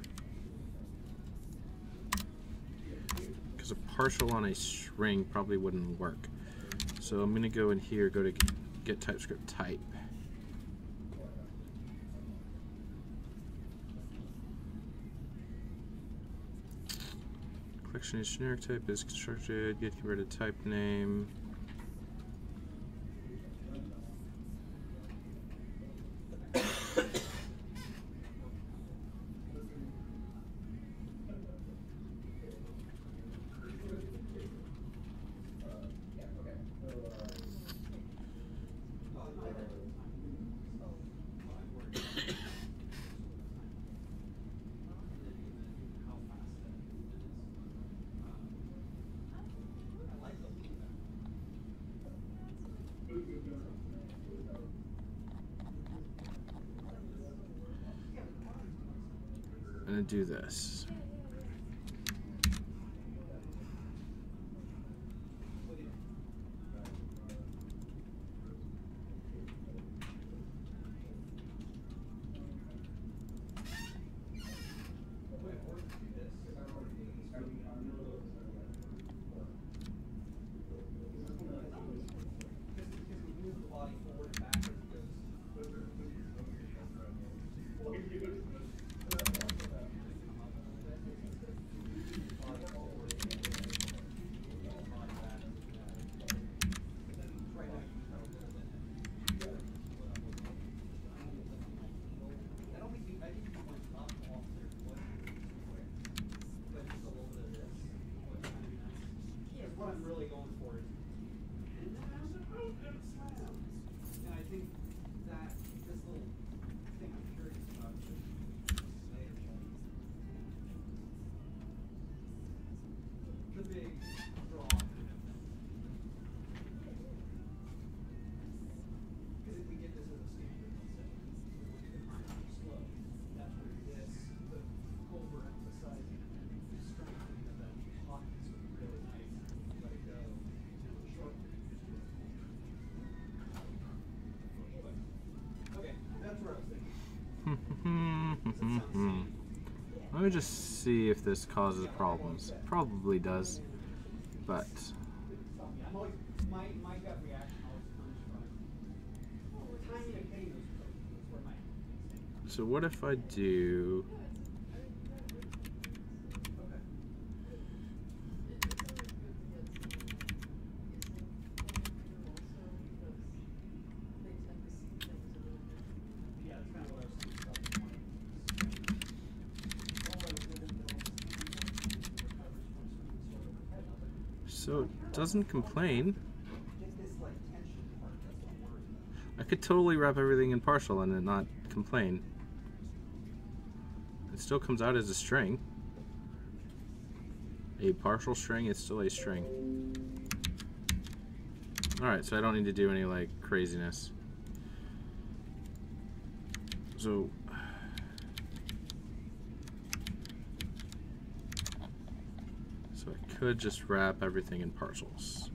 Because a partial on a string probably wouldn't work. So I'm going to go in here, go to get TypeScript type. Collection is generic type is constructed, get converted type name. I'm going to do this. what I'm really going for. And I think that this little thing I'm curious about should say the big draw. Because if we get this as a standard, let's say, we'll do the primary slow. That's where this, the overemphasizing and strengthening of that hot is really nice. Let it go. And with short, you just do it. Okay, that's where I was thinking. Let me just see if this causes problems. Probably does, but I'm always, my gut reaction always comes from timing and getting those codes. That's where my so what if I do? okay. Yeah, that's kind of what I was thinking about. So it doesn't complain. Just this like tension part, that's what I'm worried about. I could totally wrap everything in partial and it not complain. It still comes out as a string. A partial string is still a string. Alright, so I don't need to do any like craziness. So I could just wrap everything in partials.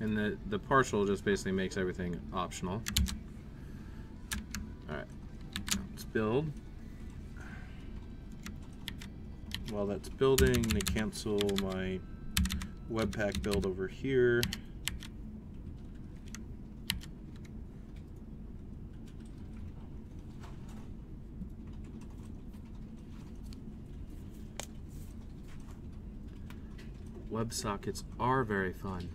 And the partial just basically makes everything optional. Alright, let's build. While that's building, I'm going to cancel my Webpack build over here. WebSockets are very fun.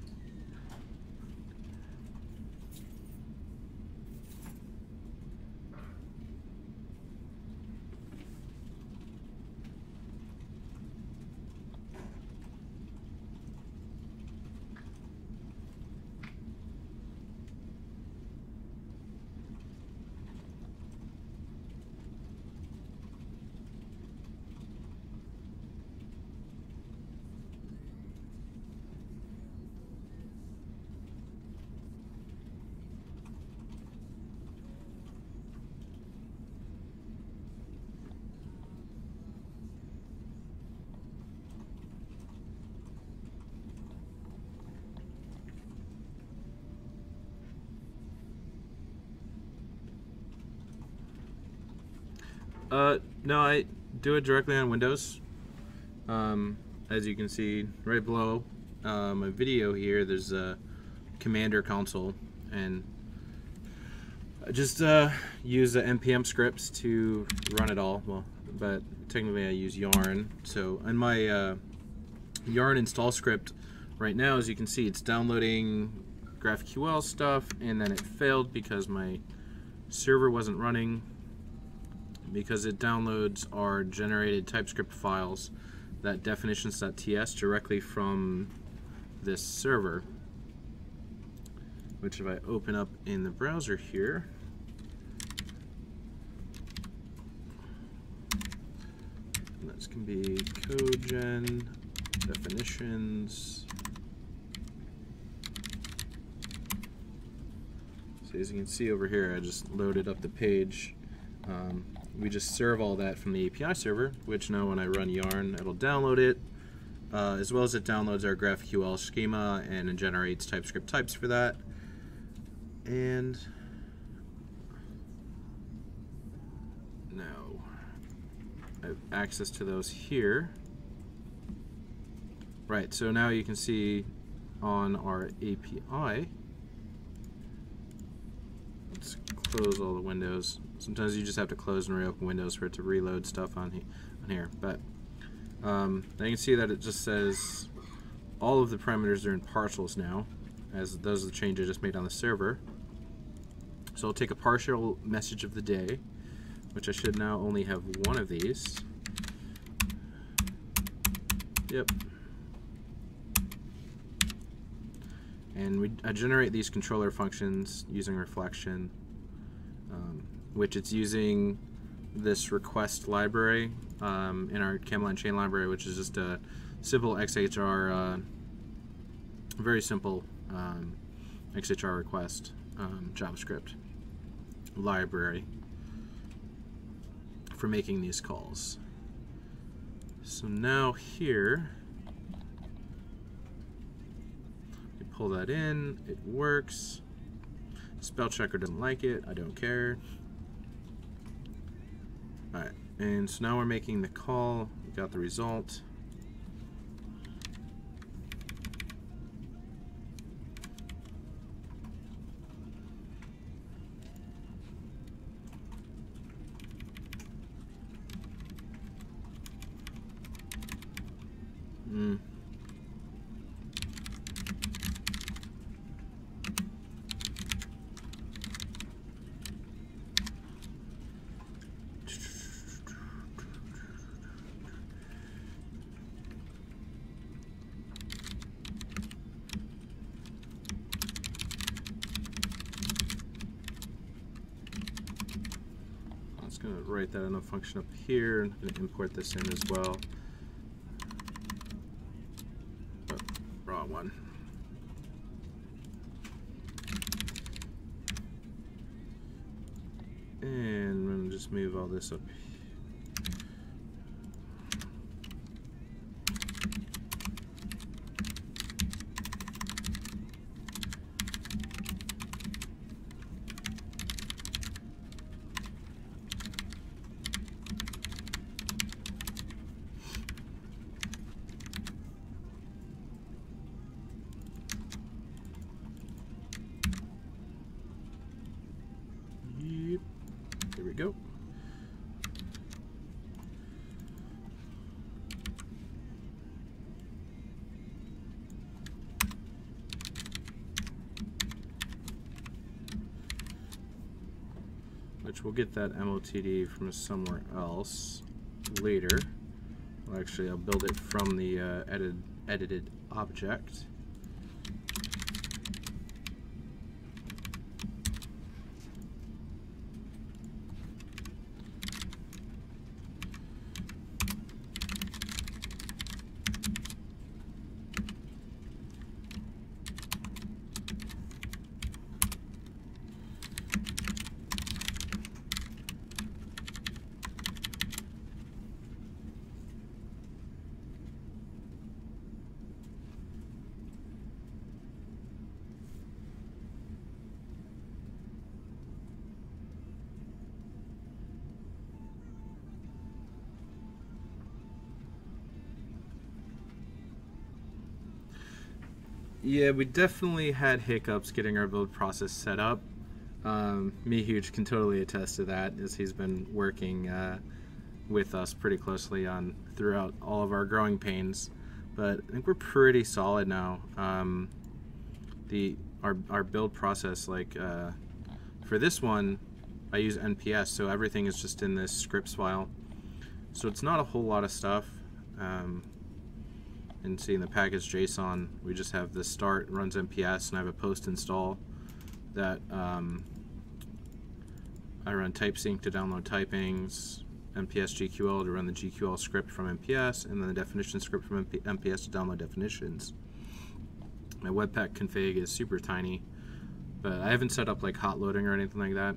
No, I do it directly on Windows. As you can see right below my video here, there's a Commander console, and I just use the npm scripts to run it all. Well, but technically I use yarn. So in my yarn install script right now, as you can see, it's downloading GraphQL stuff, and then it failed because my server wasn't running, because it downloads our generated TypeScript files, that definitions.ts, directly from this server, which if I open up in the browser here, this can be codegen definitions. So as you can see over here, I just loaded up the page. We just serve all that from the API server, which now when I run yarn, it'll download it, as well as it downloads our GraphQL schema and it generates TypeScript types for that. And now I have access to those here. Right, so now you can see on our API, let's close all the windows. Sometimes you just have to close and reopen windows for it to reload stuff on here. But now you can see that it just says all of the parameters are in partials now, as those are the changes I just made on the server. So I'll take a partial message of the day, which I should now only have one of these. Yep. And I generate these controller functions using reflection, which it's using this request library in our Camelot Unchained library, which is just a simple XHR, very simple XHR request JavaScript library for making these calls. So now here, you pull that in, it works. Spell checker doesn't like it, I don't care. Alright, and so now we're making the call, we got the result. Going to write that in a function up here. I'm going to import this in as well. Oh, wrong one. And I'm going to just move all this up. There we go. Which we'll get that MOTD from somewhere else later. Well, actually, I'll build it from the edited object. Yeah, we definitely had hiccups getting our build process set up. Huge can totally attest to that, as he's been working with us pretty closely on throughout all of our growing pains. But I think we're pretty solid now. Our build process, like for this one, I use NPS, so everything is just in this scripts file. So it's not a whole lot of stuff. And see in the package JSON, we just have the start runs NPS, and I have a post install that I run typesync to download typings, NPS GQL to run the GQL script from NPS, and then the definition script from NPS to download definitions. My Webpack config is super tiny, but I haven't set up like hot loading or anything like that.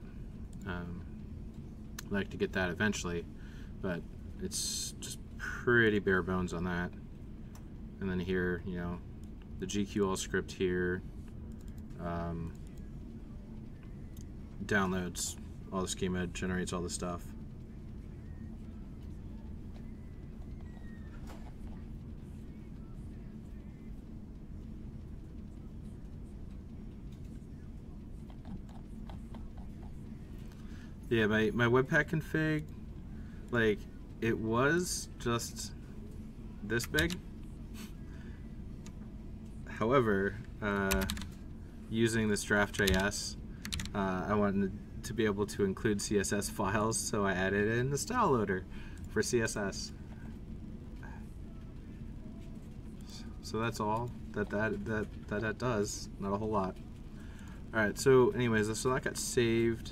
I'd like to get that eventually, but it's just pretty bare bones on that. And then here, you know, the GQL script here downloads all the schema, generates all the stuff. Yeah, my Webpack config, like, it was just this big. However, using this draft.js, I wanted to be able to include CSS files, so I added in the style loader for CSS. So that's all that does. Not a whole lot. All right. So, anyways, so that got saved.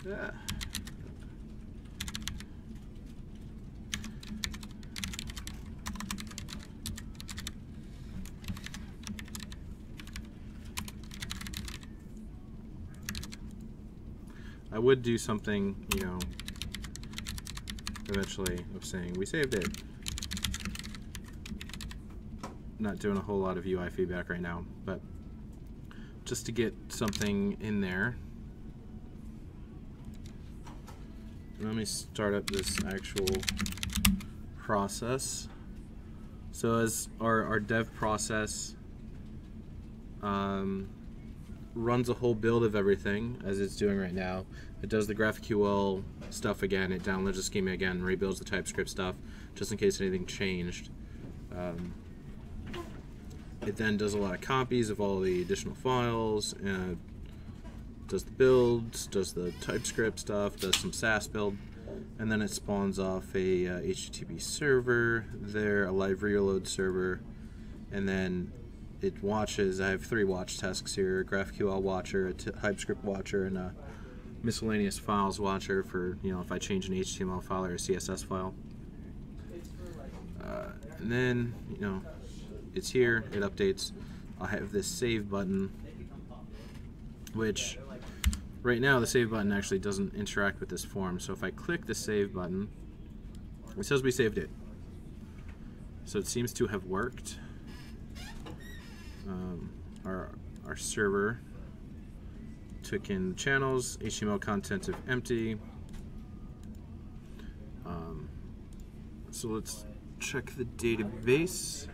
Yeah. I would do something, you know, eventually of saying we saved it. Not doing a whole lot of UI feedback right now, but just to get something in there. Let me start up this actual process. So as our dev process runs a whole build of everything, as it's doing right now. It does the GraphQL stuff again, it downloads the schema again, rebuilds the TypeScript stuff, just in case anything changed. It then does a lot of copies of all the additional files, does the builds, does the TypeScript stuff, does some Sass build, and then it spawns off a HTTP server, there a live reload server, and then it watches. I have 3 watch tasks here: a GraphQL watcher, a TypeScript watcher, and a miscellaneous files watcher for, you know, if I change an HTML file or a CSS file. And then, you know, it's here, it updates. I'll have this save button, which right now the save button actually doesn't interact with this form. So if I click the save button, it says we saved it. So it seems to have worked. Our server took in channels, HTML content of empty. So let's check the database.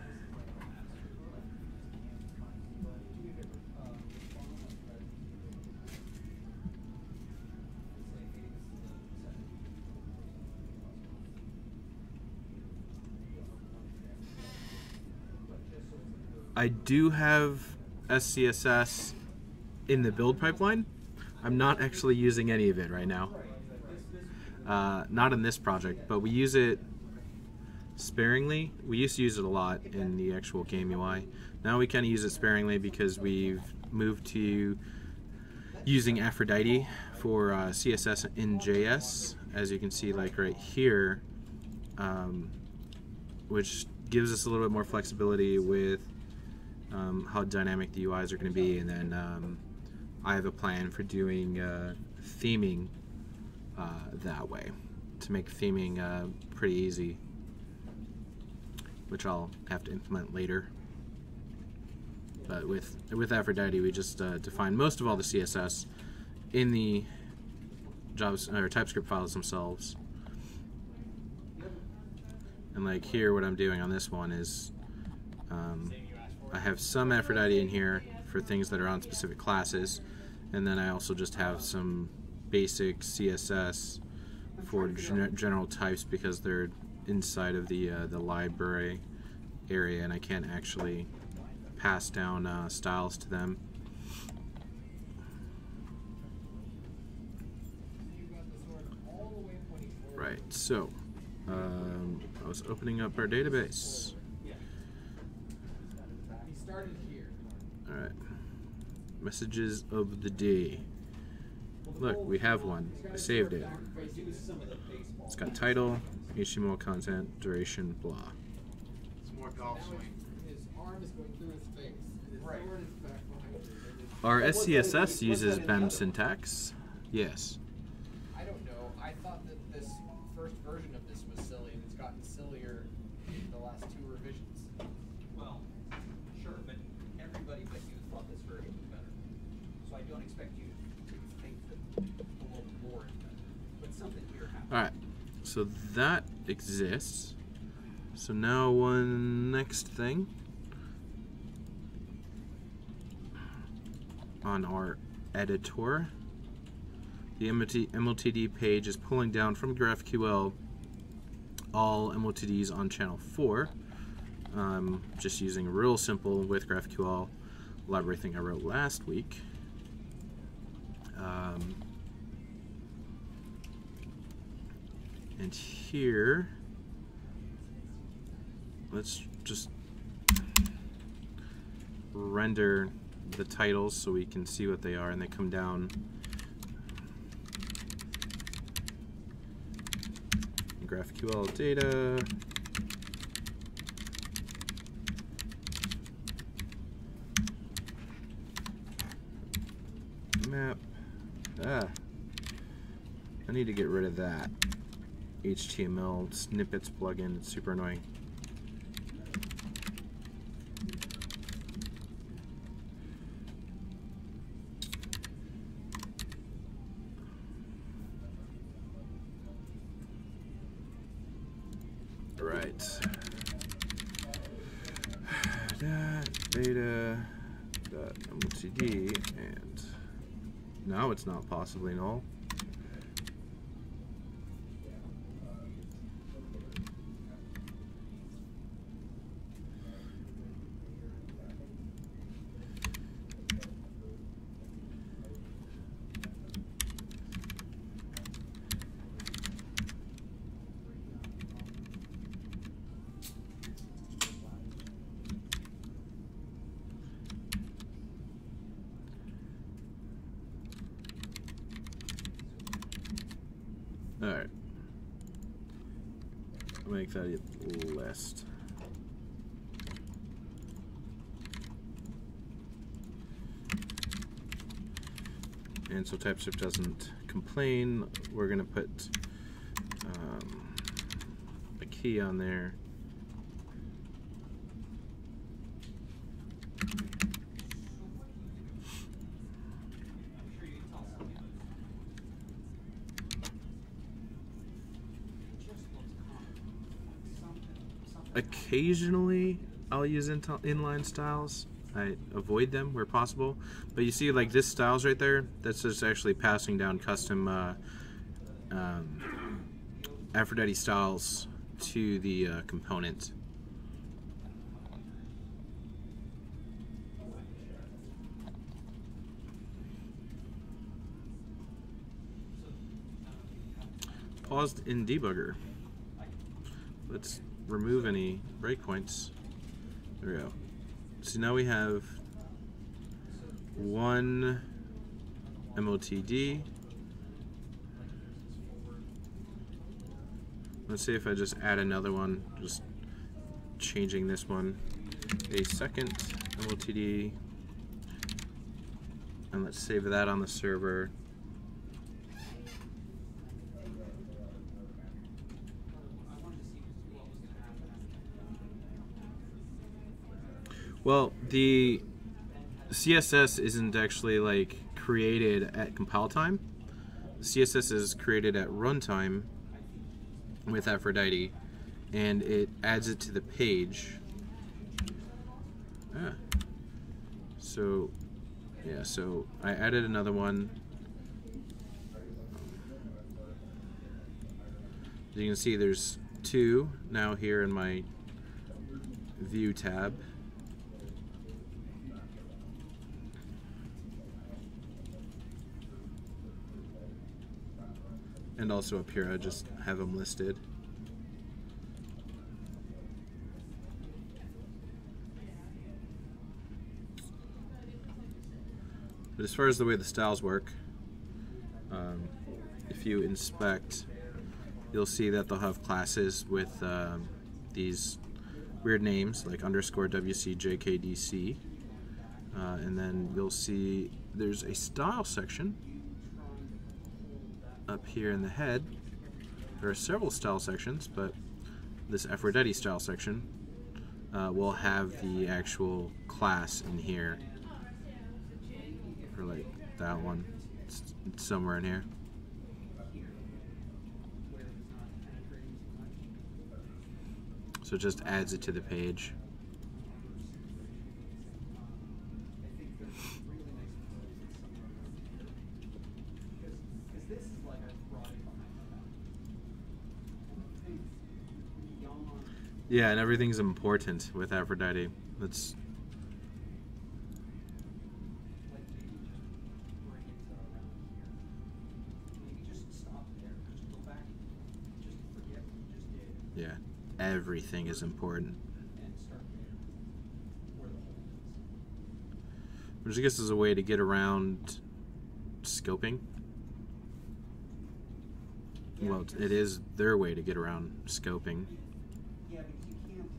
I do have SCSS in the build pipeline. I'm not actually using any of it right now. Not in this project, but we use it sparingly. We used to use it a lot in the actual game UI. Now we kind of use it sparingly because we've moved to using Aphrodite for CSS in JS, as you can see, like right here, which gives us a little bit more flexibility with how dynamic the UIs are going to be, and then I have a plan for doing theming that way, to make theming pretty easy, which I'll have to implement later. But with Aphrodite, we just define most of all the CSS in the or TypeScript files themselves. And like here, what I'm doing on this one is I have some Aphrodite in here for things that are on specific classes, and then I also just have some basic CSS for general types because they're inside of the library area, and I can't actually pass down styles to them. Right, so I was opening up our database. Alright, messages of the day. Look, we have one. I saved it. It's got title, HTML content, duration, blah. It's more golf swing. His arm is going through his face. His sword is back behind him. Our SCSS uses BEM syntax. Yes. I don't know. I thought that this first version of this was silly, and it's gotten sillier in the last 2 revisions. Well, sure, but everybody but you thought this version was better. So I don't expect you to think that a little more is better. But something here happened. Alright, so that exists. So now one next thing. on our editor. The MLTD page is pulling down from GraphQL all MLTDs on channel 4. Just using real simple with GraphQL library thing I wrote last week. And here, let's just render the titles so we can see what they are, and they come down in GraphQL data. Map. I need to get rid of that HTML snippets plugin. It's super annoying. Right. Beta .mltd, and now it's not possibly null. Alright. I'll make that a list. And so TypeScript doesn't complain. We're going to put a key on there. Occasionally, I'll use inline styles. I avoid them where possible. But you see, like this styles right there, that's just actually passing down custom Aphrodite styles to the component. Paused in debugger. Let's remove any breakpoints. There we go. So now we have one MOTD. Let's see if I just add another one, just changing this one. A second MOTD. And let's save that on the server. Well, the CSS isn't actually like created at compile time. CSS is created at runtime with Aphrodite, and it adds it to the page. So, yeah, so I added another one. As you can see, there's two now here in my view tab. And also up here, I just have them listed. But as far as the way the styles work, if you inspect, you'll see that they'll have classes with these weird names like underscore WC JKDC. And then you'll see there's a style section up here in the head. There are several style sections, but this Aphrodite style section will have the actual class in here. Or like that one, it's somewhere in here. So it just adds it to the page. Yeah, and everything's important with Aphrodite. That's Like maybe just bring it to around here. Maybe just stop there. Just go back. Just forget what you just did yeah. Everything is important. and start there. Where the hole is. Which I guess is a way to get around scoping. Yeah, Well, because- it is their way to get around scoping. Yeah, because you can't.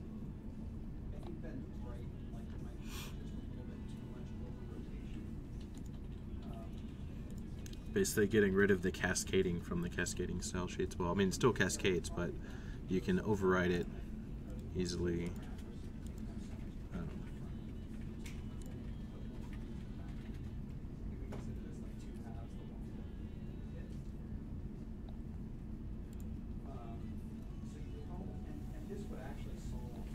I think Ben's right. Like it might be just a little bit too much over rotation. Basically getting rid of the cascading from the cascading style sheets. Well, I mean, it still cascades, but you can override it easily. So you go, and this would actually solve.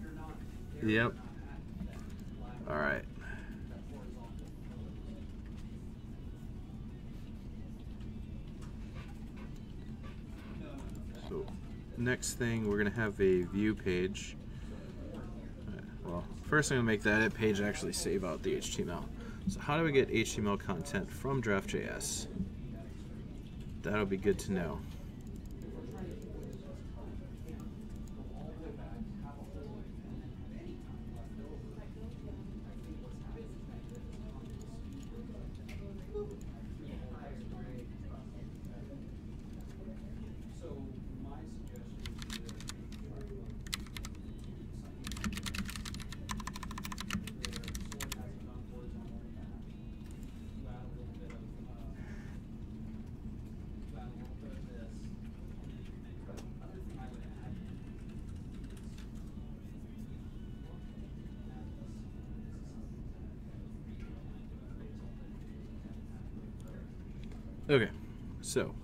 You're not there, Yep. you're not at that black, All right. that horizontal. So next thing, we're gonna have a view page. Well, first I'm gonna make the edit page actually save out the HTML. So how do we get HTML content from Draft.js? That'll be good to know. So my suggestion is to maybe try to look the sort has it on horizontal path. You add a little bit of this. And the other thing I would add is Okay, so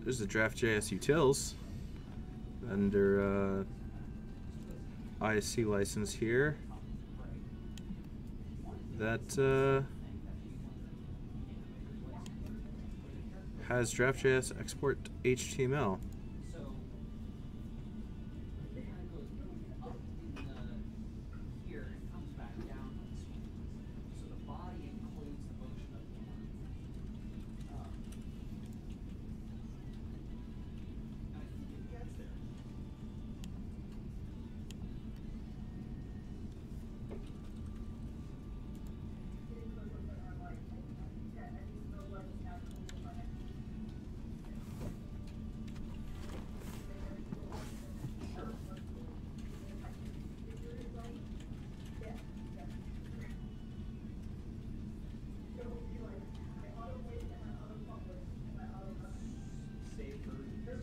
there's the Draft.js utils under ISC license here. That has Draft.js export HTML. So it kind of goes up in the here and comes back down on the swing. So the body includes the motion of the arm. And I think it gets there. Sure. Save versions.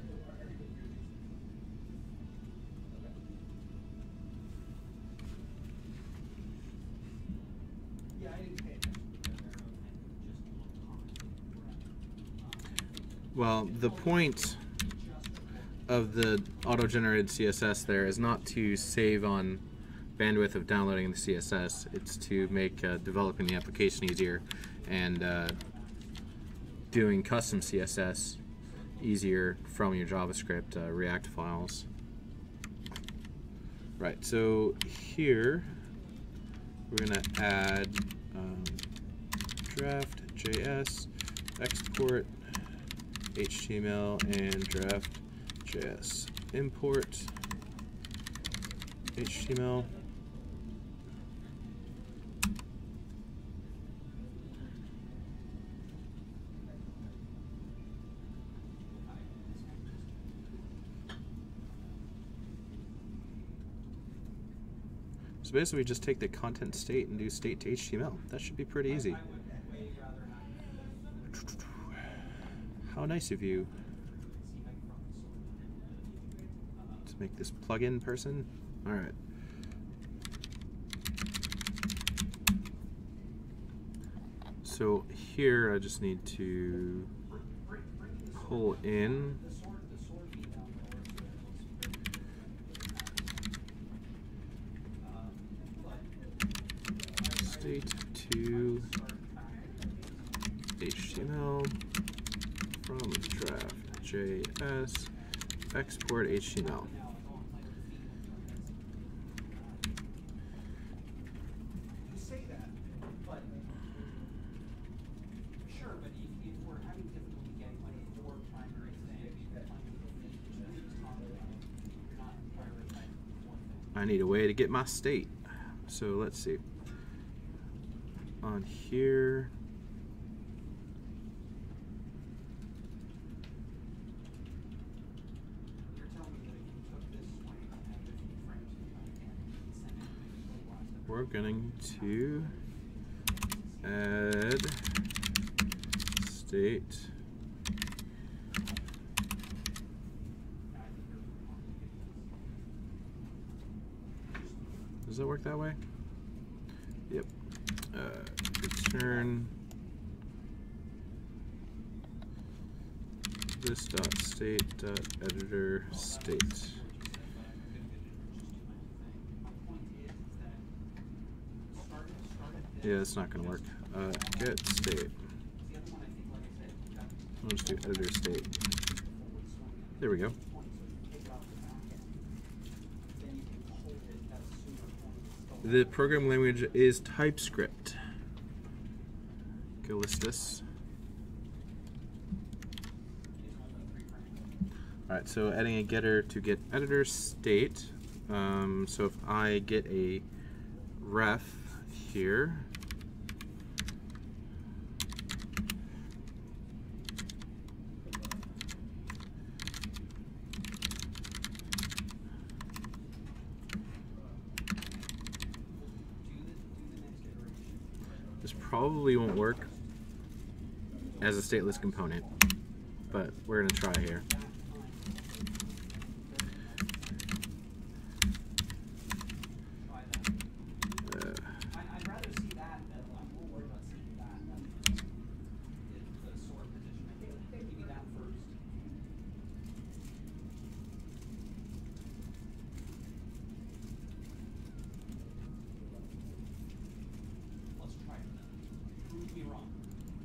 Yeah, I didn't pay attention to that arrow and just one comment. Well, the point of the auto-generated CSS there is not to save on bandwidth of downloading the CSS. It's to make developing the application easier and doing custom CSS easier from your JavaScript React files. Right, so here we're going to add Draft.js export HTML and Draft.js import HTML. So basically we just take the content state and do state to HTML. That should be pretty easy. I would way rather have How nice of you see how you probably sort to make this plugin person. All right. So here I just need to pull in the sword beat down lower so that it looks very but state to HTML. from draft JS, export HTML. You say that, but sure, but if we're having difficulty getting like four primary things, you're not prioritizing one thing. I need a way to get my state. So let's see. On here, You're telling me that if you took this swing and 50 frames and send it to the last we're going to add state. Does that work that way? Yep. Return this dot state dot editor state. Yeah, it's not going to work. Get state. I'll just do editor state. There we go. The program language is TypeScript. Go list this. Alright, so adding a getter to get editor state. So if I get a ref here, this probably won't work as a stateless component, but we're going to try here. I'd rather see that. I'm more worried about seeing that than the sort position. I think maybe that first. Let's try it then. Prove me wrong.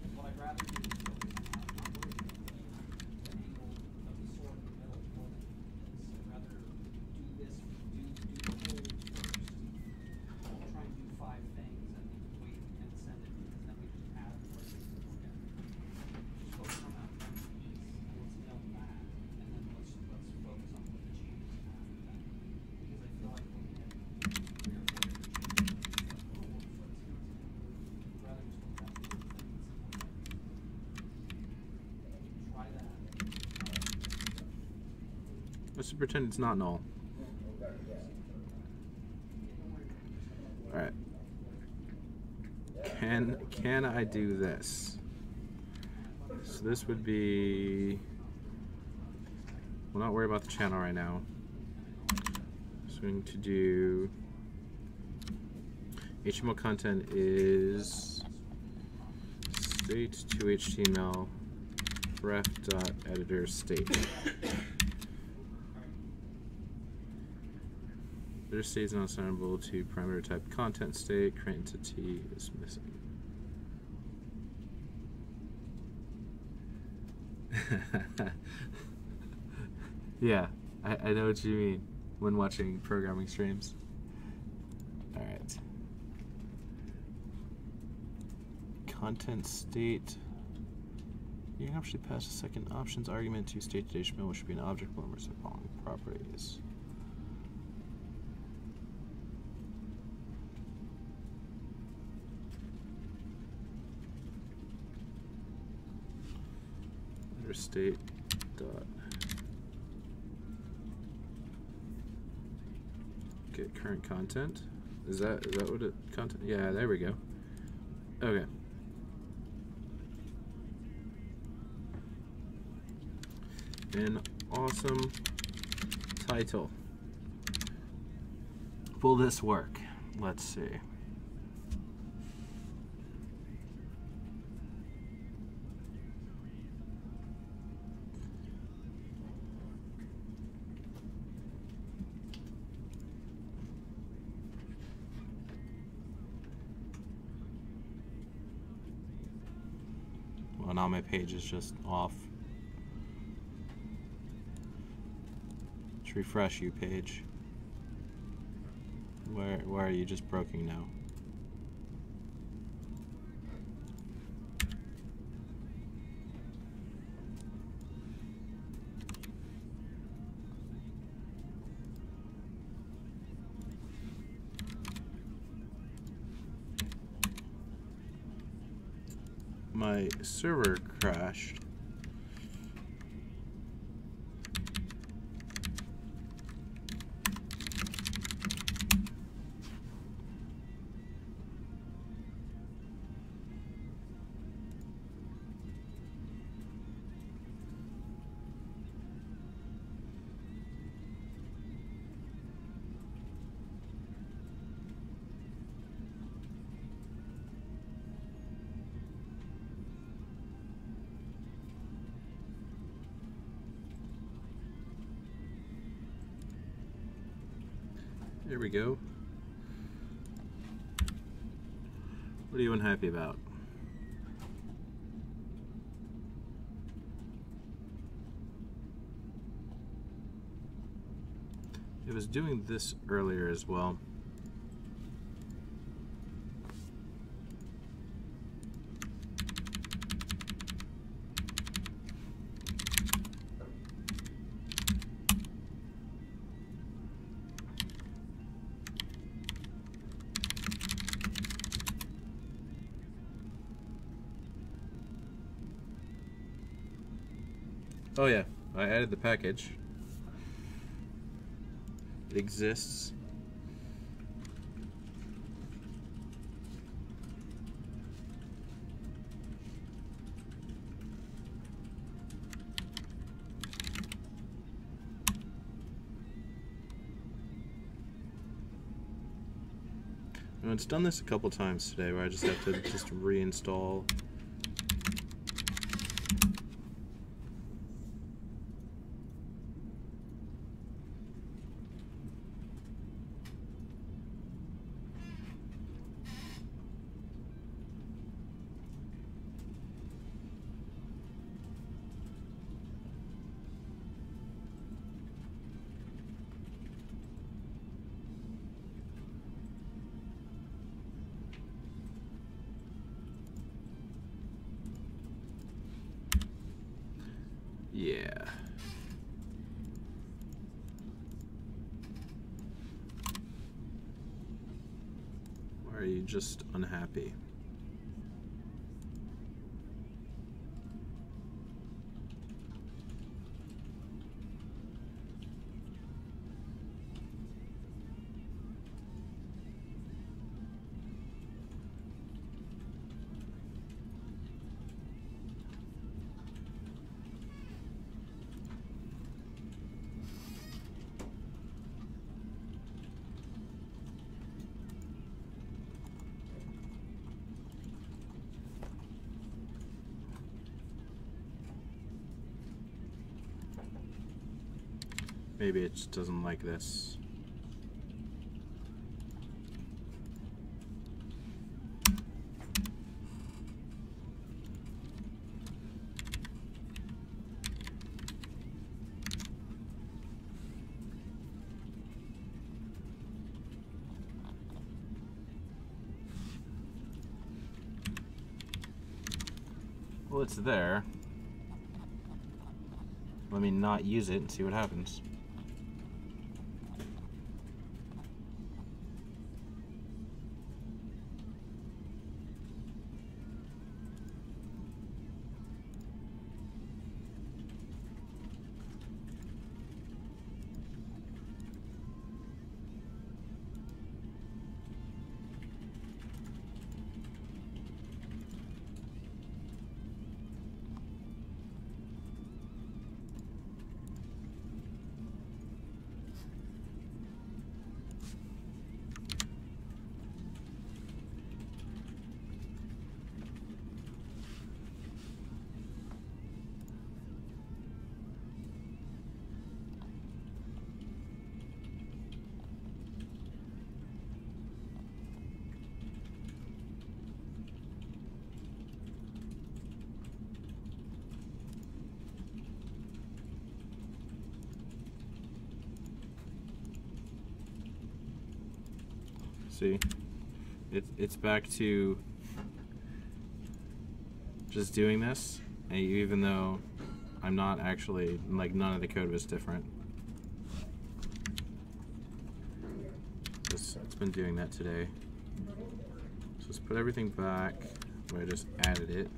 Because what I'd rather do is focus on that. I'm not worried about the angle of the sort in the middle more than this. I'd rather do this, do the whole first. Try and do 5 things and wait and send it, because then we just add more things that we're getting. Just focus on that one piece and let's nail that, and then let's focus on what the changes after that. Because I feel like looking at 3 or 4 different changes, it's like, oh, well, let's do it. Rather just look at the things and try that. Let's just pretend it's not null. Alright. Can I do this? So this would be, we'll not worry about the channel right now. So we're going to do HTML content is state to HTML ref.editor state. Editor state is not assignable to parameter type content state. Current entity is missing. Yeah, I know what you mean when watching programming streams. Alright. Content state. You can actually pass a second options argument to state.html, which should be an object with numbers of following properties. State dot get current content. Is that what it content? Yeah, there we go. Okay. An awesome title. Will this work? Let's see. Well, now my page is just off. Let's refresh you, Paige. Where are you just broken now? My server crashed. There we go. What are you unhappy about? It was doing this earlier as well. Oh yeah, I added the package. It exists. Now it's done this a couple times today where I just have to just reinstall. Yeah. Why are you just unhappy? Maybe it just doesn't like this. Well, it's there. Let me not use it and see what happens. See, it's back to just doing this, and even though I'm not actually, like, none of the code was different. It's been doing that today. So let's put everything back where I just added it.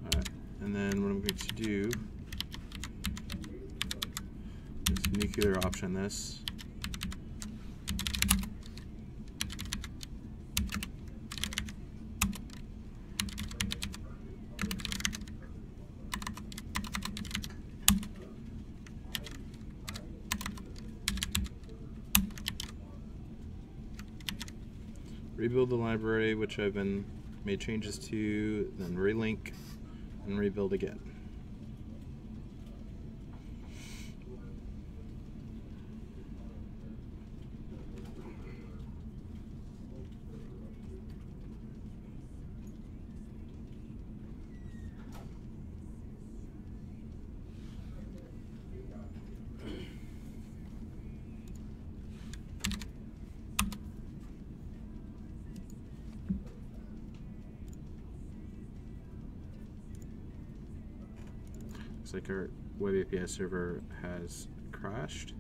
Alright, and then what I'm going to do is nuclear option this. Rebuild the library, which I've been made changes to, then relink and rebuild again. Looks like our web API server has crashed.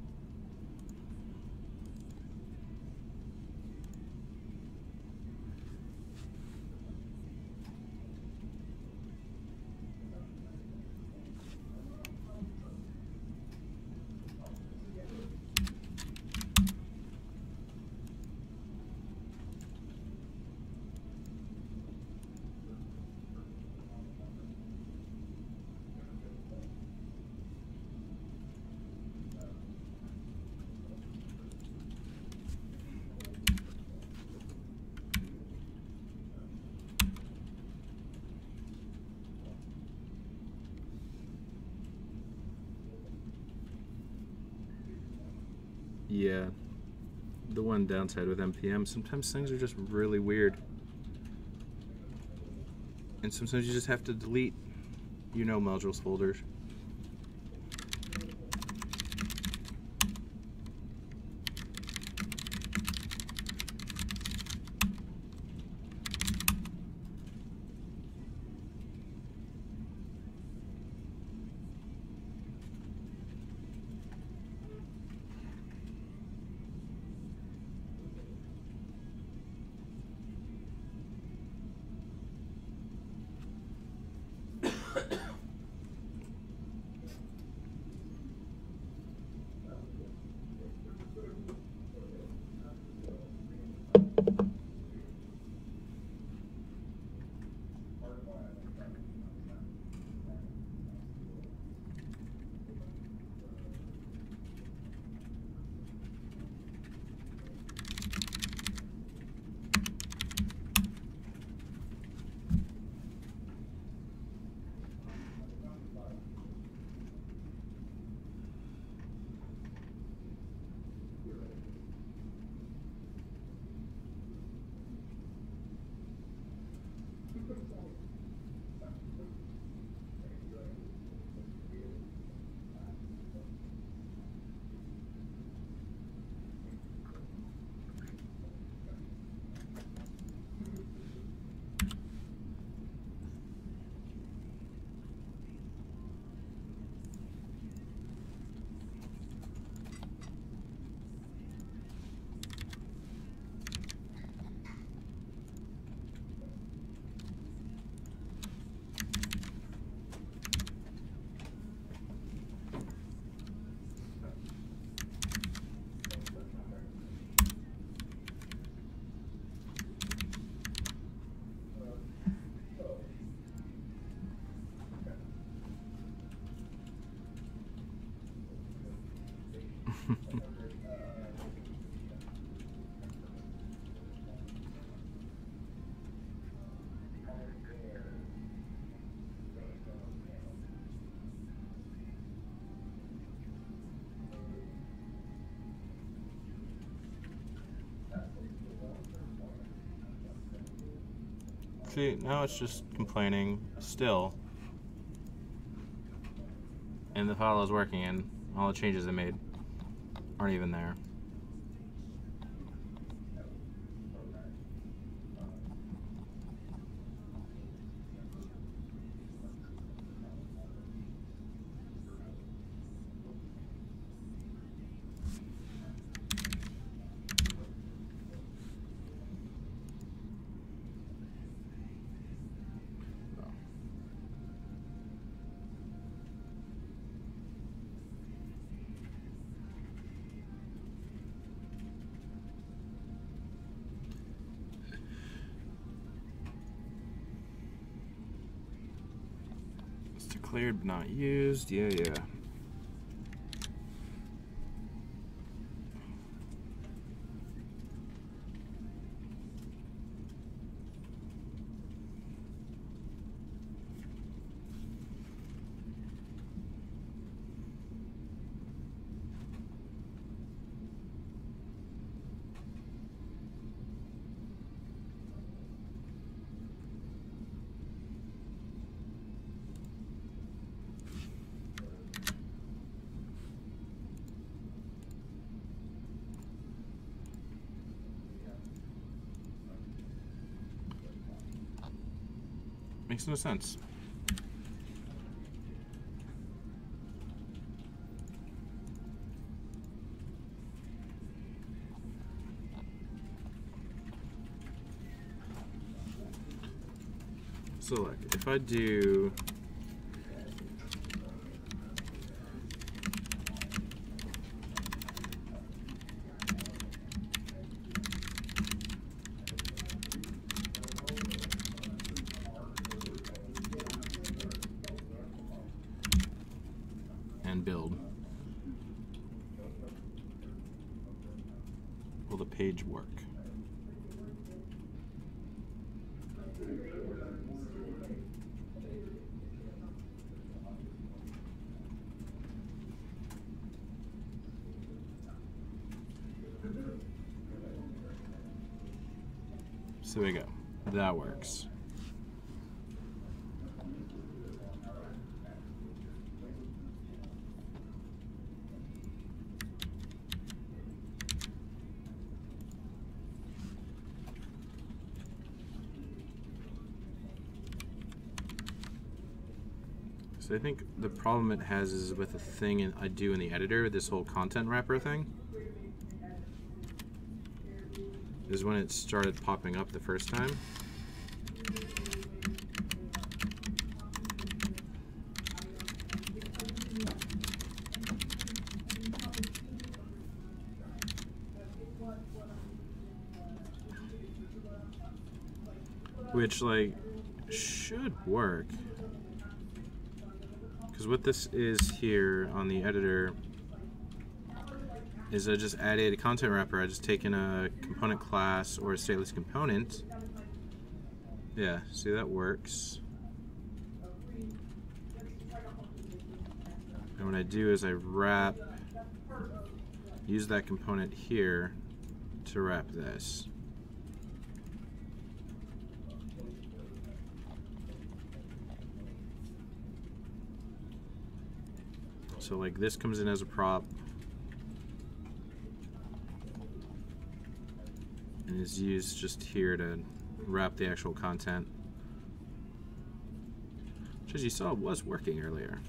Yeah, the one downside with NPM, sometimes things are just really weird. And sometimes you just have to delete, modules folders. See, now it's just complaining still. in the file I was working in, all the changes I made aren't even there. Declared but not used. Yeah. Makes no sense. So look, if I do and build, will the page work? So there we go. That works. So I think the problem it has is with the thing I do in the editor, this whole content wrapper thing, is when it started popping up the first time. Which, like, should work. Because what this is here on the editor is I just added a content wrapper. I just taken a component class or a stateless component. Yeah, see, that works. And what I do is I wrap, use that component here to wrap this. So like this comes in as a prop and is used just here to wrap the actual content, which, as you saw, was working earlier.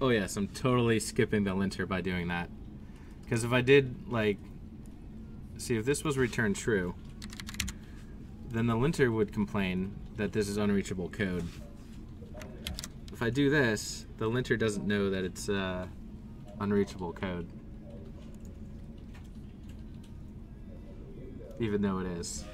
Oh yes, I'm totally skipping the linter by doing that. Because if I did, like, see, if this was returned true, then the linter would complain that this is unreachable code. If I do this, the linter doesn't know that it's unreachable code, even though it is.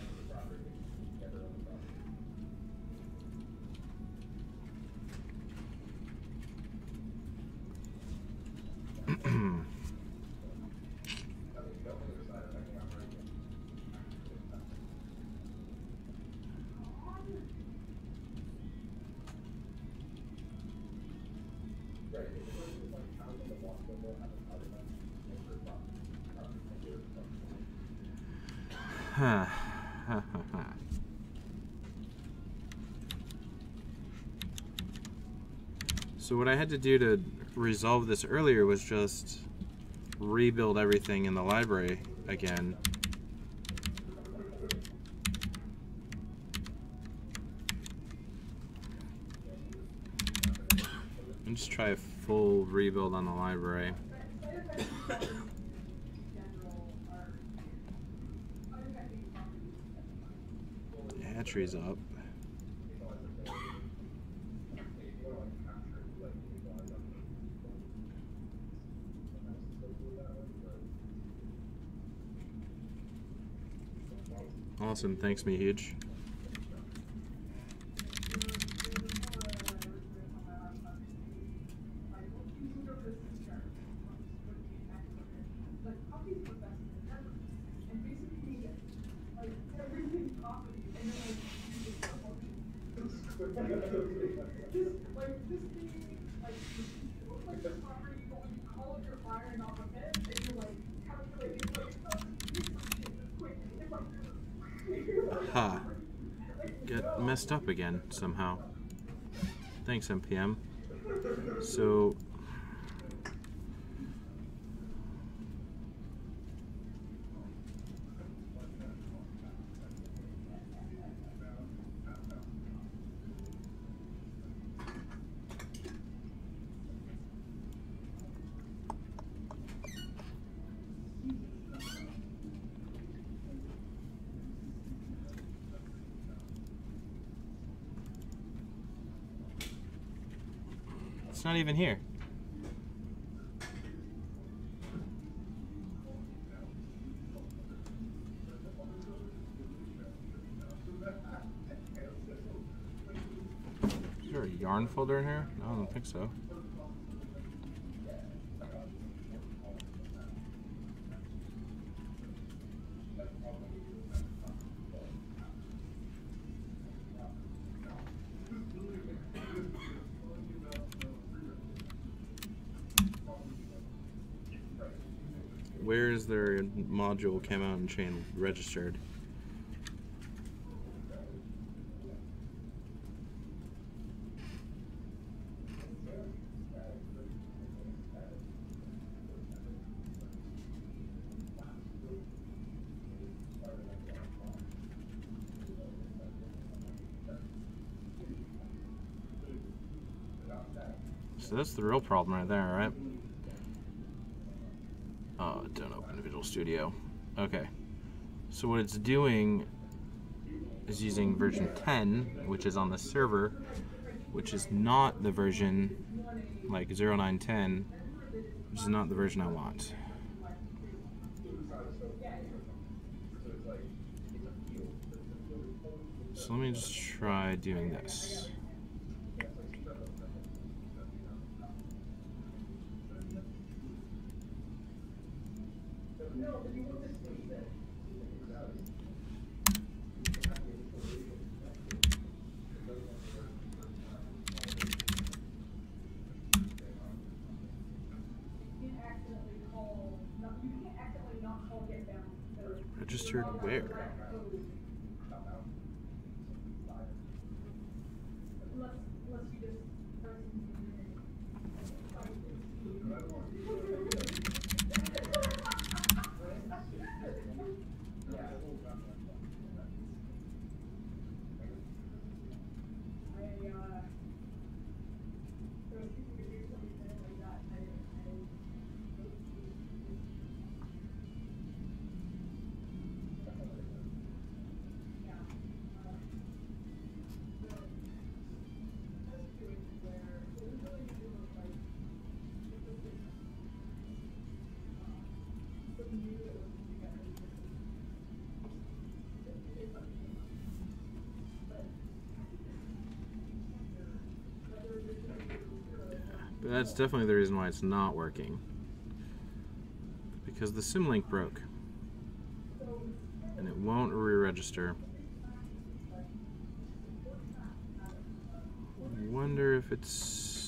So what I had to do to resolve this earlier was just rebuild everything in the library again. And just try a full rebuild on the library. Hatchery's up. Awesome, thanks me huge. Aha. Got messed up again somehow. Thanks, NPM. So it's not even here. Is there a yarn folder in here? No, I don't think so. Where is their module Camelot and Unchained registered? So that's the real problem right there, right? Don't open Visual Studio. Okay. So what it's doing is using version 10, which is on the server, which is not the version like 0910, which is not the version I want. So let me just try doing this. Registered where? But that's definitely the reason why it's not working. Because the symlink broke. And it won't re-register. I wonder if it's...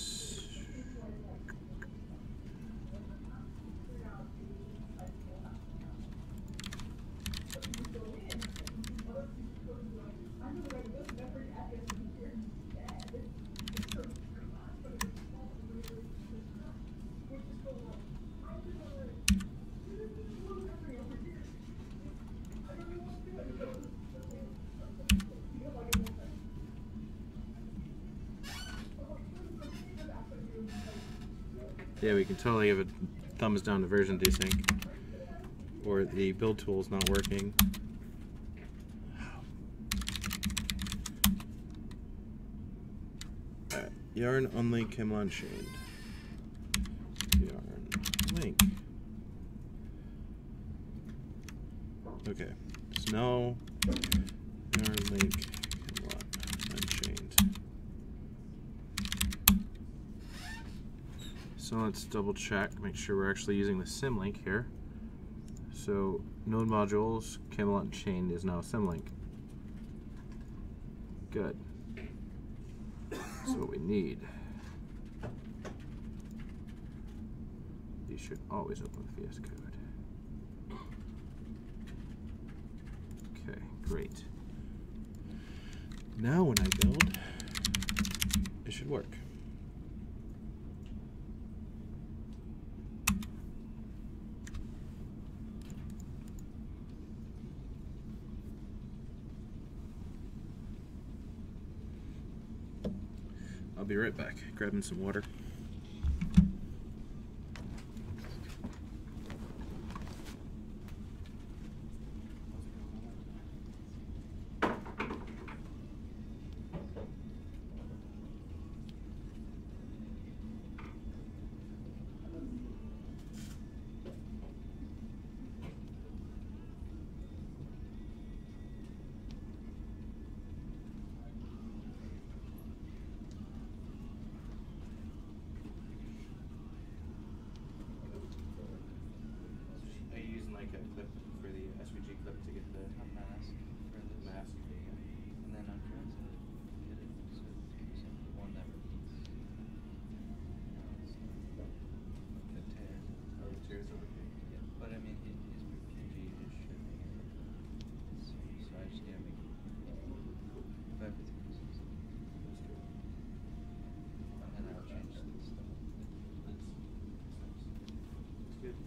Yeah, we can totally give a thumbs down to version desync, or the build tool is not working. Alright, yarn unlink Camelot Unchained. Yarn link. Okay, so now yarn link Camelot Unchained. So let's double check, make sure we're actually using the symlink here. So node modules, Camelot Unchained is now symlink. Good. That's what we need. These should always open with VS Code. Okay, great. Now when I build, it should work. I'll be right back, grabbing some water. Are you using like a clip for the SVG clip to get the mask for this. mask? And then I'm trying to get it so it's one that repeats. The tear. Oh, the tears over here. Yeah, but I mean, his PG is shipping it. So I just need to make if everything is That's good. and then I'll change this stuff. That's good.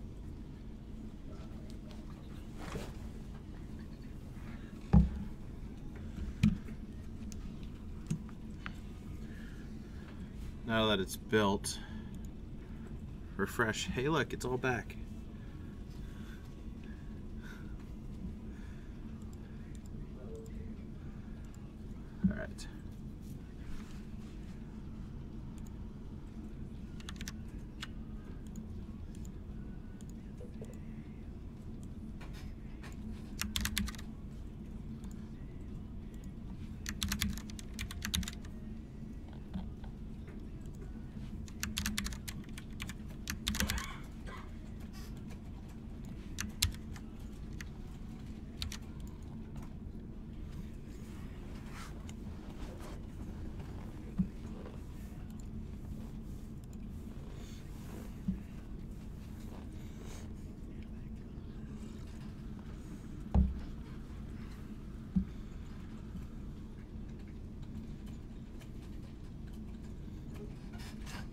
Now that it's built, refresh. Hey, look, it's all back. All right.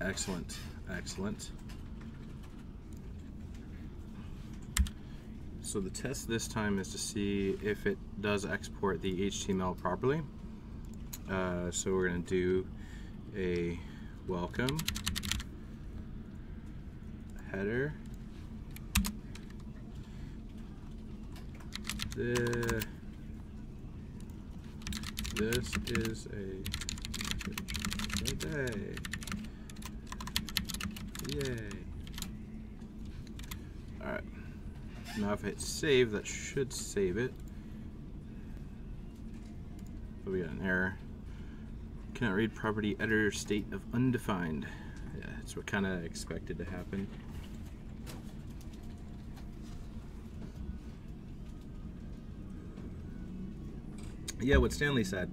Excellent, excellent. So the test this time is to see if it does export the HTML properly. So we're going to do a welcome, header, this is a today. Yay. Alright. Now if I hit save, that should save it. But we got an error. Cannot read property editor state of undefined. Yeah, that's what kind of expected to happen. Yeah, what Stanley said.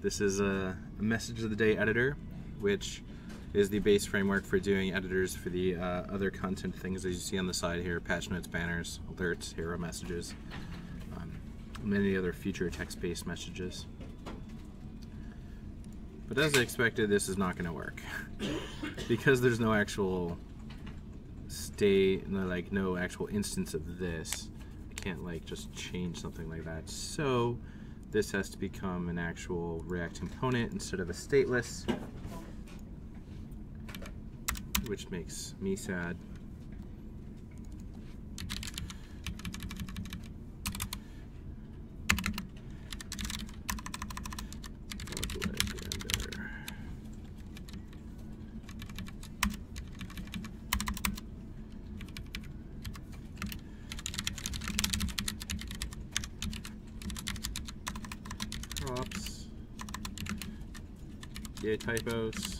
This is a message of the day editor, which is the base framework for doing editors for the other content things as you see on the side here: patch notes, banners, alerts, hero messages, many other future text-based messages. But as I expected, this is not going to work because there's no actual no actual instance of this. I can't like just change something like that. So this has to become an actual React component instead of a stateless. which makes me sad. Props. Yeah, typos.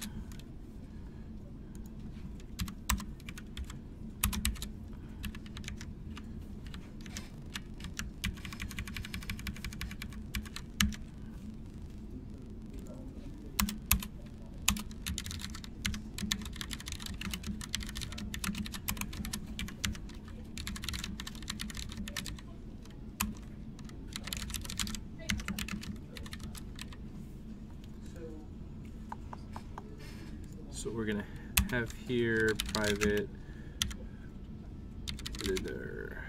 So we're gonna have here private editor.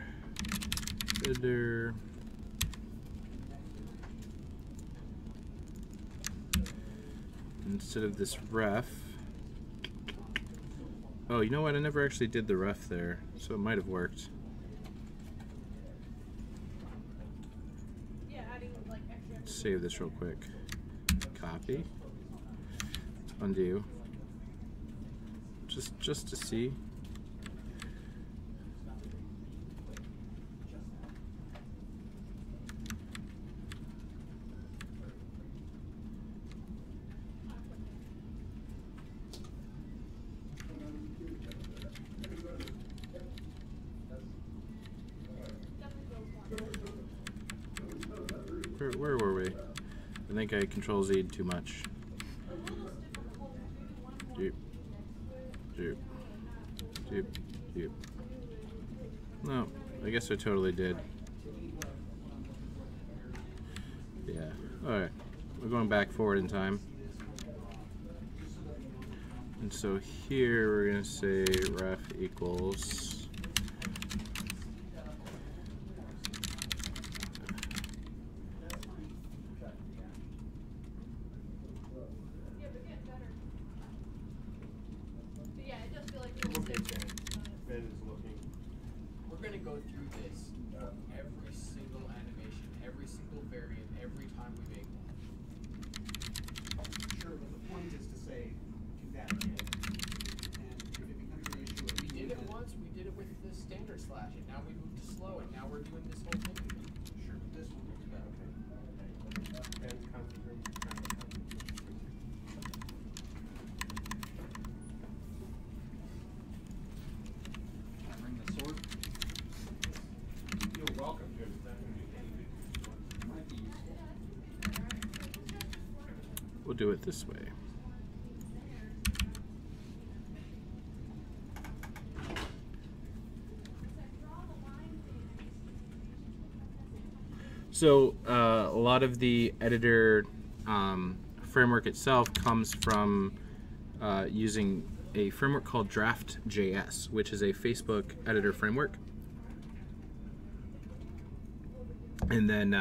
Instead of this ref. Oh, you know what? I never actually did the ref there, so it might have worked. Let's save this real quick. Copy. Undo. Just to see. Where were we? I think I Control Z'd too much. Doop. No, I guess I totally did. Yeah. Alright. We're going back forward in time. And so here we're going to say ref equals We're going to go through this every single animation, every single variant, every time we make one. Sure, but the point is to say, do that again. And if it becomes an issue, We did it once, we did it with the standard slash, and now we moved to slow, and now we're doing this whole thing again. Sure, but this one looks better. Bring the sword. You're welcome to. Might be useful. we'll do it this way. So a lot of the editor framework itself comes from using a framework called Draft.js, which is a Facebook editor framework. And then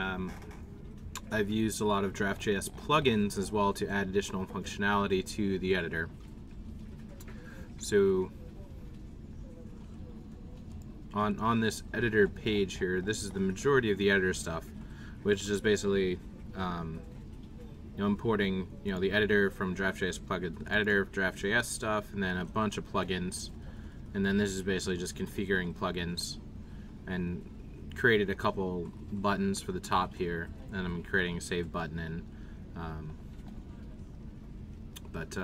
I've used a lot of Draft.js plugins as well to add additional functionality to the editor. So on this editor page here, this is the majority of the editor stuff, which is basically importing the editor from Draft.js plugin, editor of Draft.js stuff, and then a bunch of plugins. And then this is basically just configuring plugins, and created a couple buttons for the top here, and I'm creating a save button in. But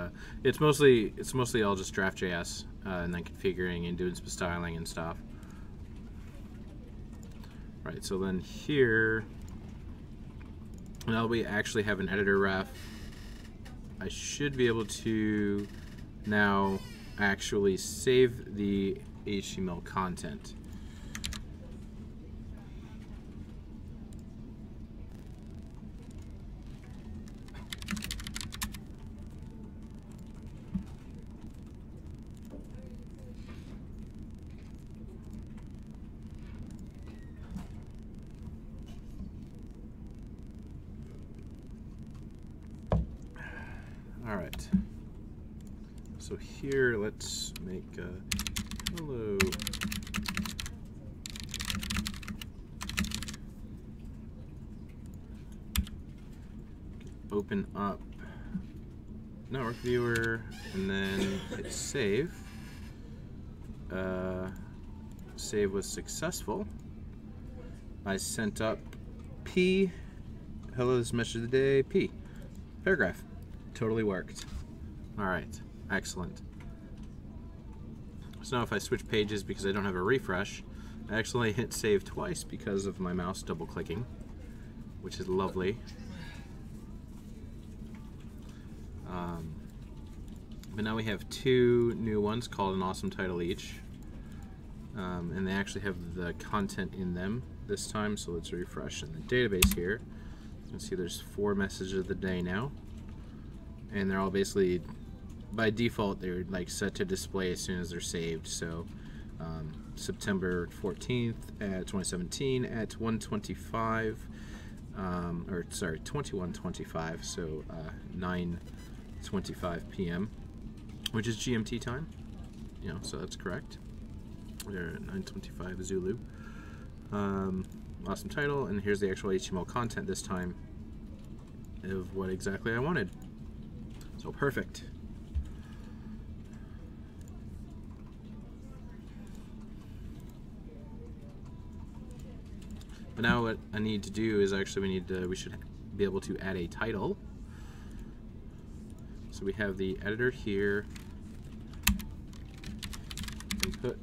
it's mostly all just Draft.js, and then configuring and doing some styling and stuff. Right, so then here, now we actually have an editor ref. I should be able to now actually save the HTML content. All right, so here let's make hello. Open up network viewer and then hit save. Save was successful. I sent up P. Hello, this message of the day. P. Paragraph. Totally worked. All right. Excellent. So now if I switch pages because I don't have a refresh, I actually hit save twice because of my mouse double clicking, which is lovely. But now we have two new ones called an awesome title each. And they actually have the content in them this time, so let's refresh in the database here. You can see there's 4 messages of the day now, and they're all basically, by default, they're like set to display as soon as they're saved. So September 14th at 2017 at 1:25, or sorry, 21:25, so 9:25 p.m., which is GMT time. So that's correct. We're at 9:25 Zulu. Awesome title, and here's the actual HTML content this time of what exactly I wanted. So perfect. But now what I need to do is actually we should be able to add a title. So we have the editor here. Input.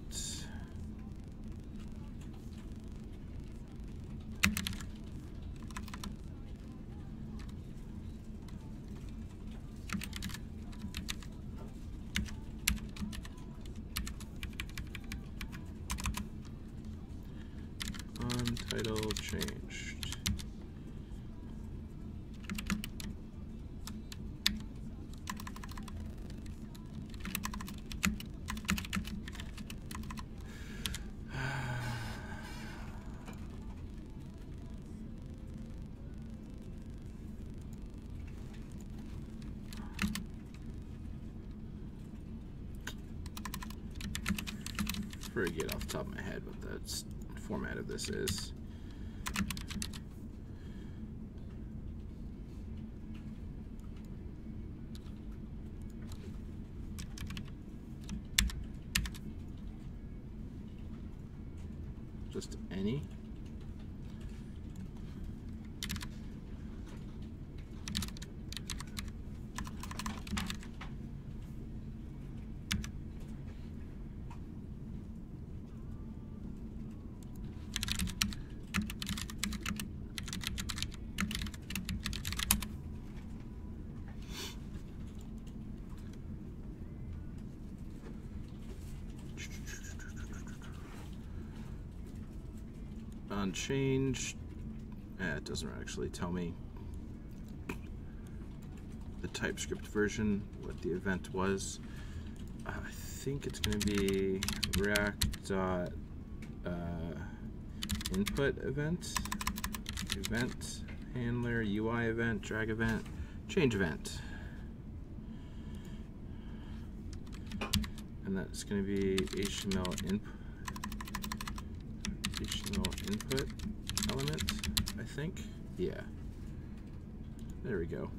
Title changed. Forget off the top of my head what the format of this is. Just any. Unchained. It doesn't actually tell me the TypeScript version, what the event was. I think it's going to be React input event, event handler, UI event, drag event, change event. And that's going to be HTML input element, I think. Yeah. There we go.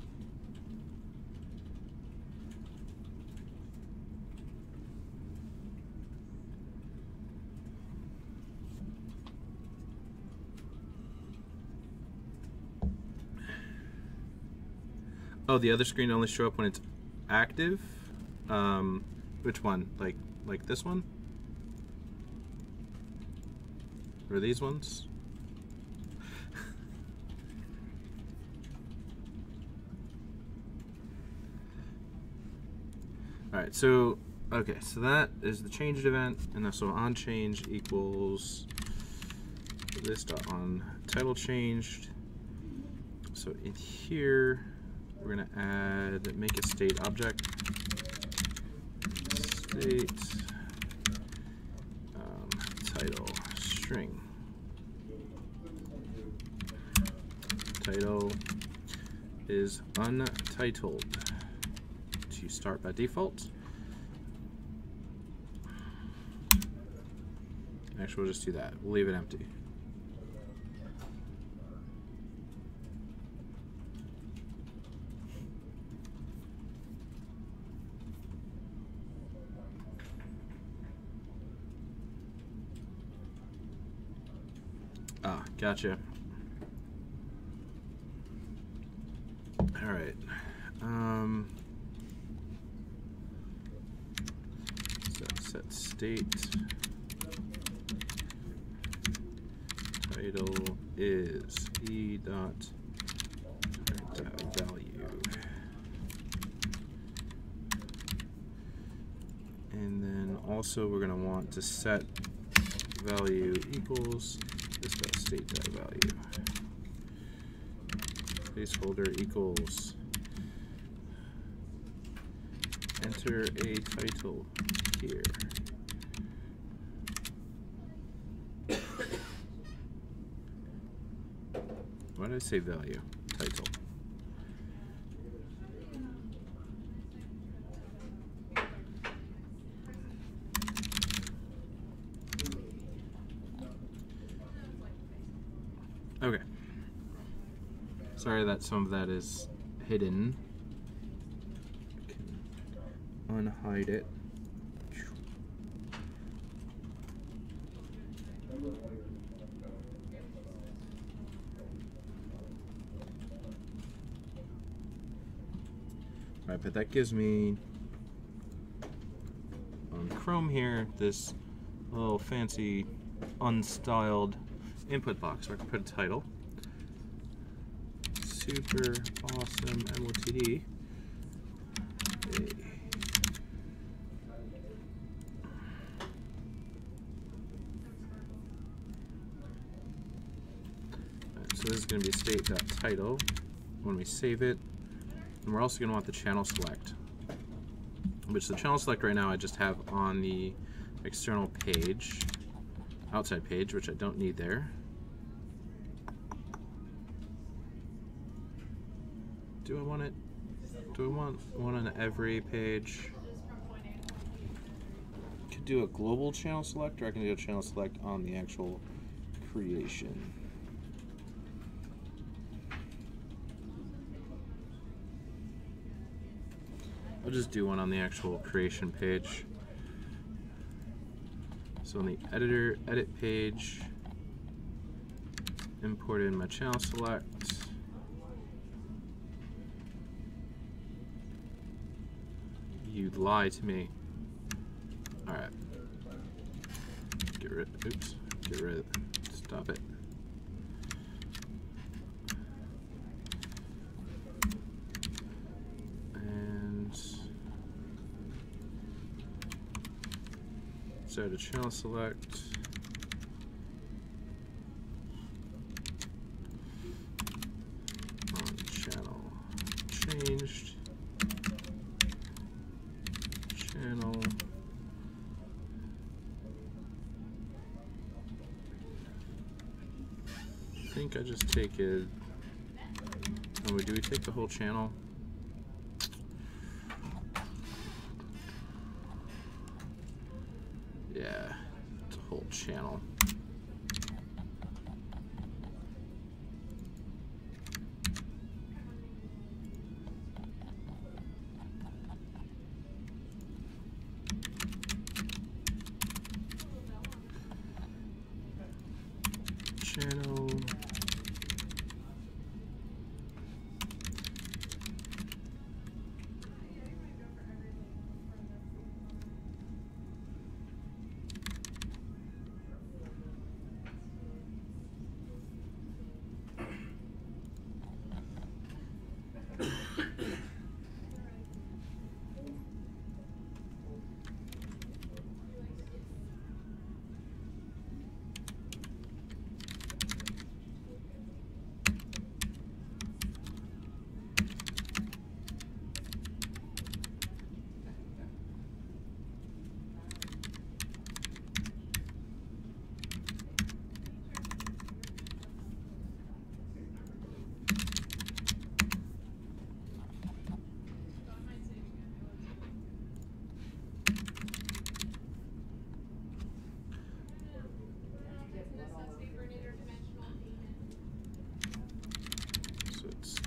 Oh, the other screen only show up when it's active. Which one? Like this one? Or these ones? Alright, so, okay, so that is the changed event, and so on change equals this dot on title changed. So in here, we're going to add, make a state object, state title string. Title is untitled to start by default. Actually, we'll just do that. We'll leave it empty. Ah, gotcha. All right. Set state. Title is e.value. And then also we're going to want to set value equals this.state.value. Placeholder equals enter a title here. Why did I say value? Title. Okay. Sorry that some of that is hidden. Can unhide it. Alright, but that gives me on Chrome here this little fancy unstyled input box where I can put a title. Super awesome MOTD. So this is going to be state.title when we save it. And we're also going to want the channel select, which the channel select right now I just have on the external page, outside page, which I don't need there. Do I want it? Do I want one on every page? Could do a global channel select, or I can do a channel select on the actual creation. I'll just do one on the actual creation page. So on the editor, edit page, import in my channel select. You lie to me. All right. Get rid of it. Stop it. Start a channel select. On channel changed. Channel. I think I just take it. Oh, do we take the whole channel? Yeah, it's a whole channel. Channel.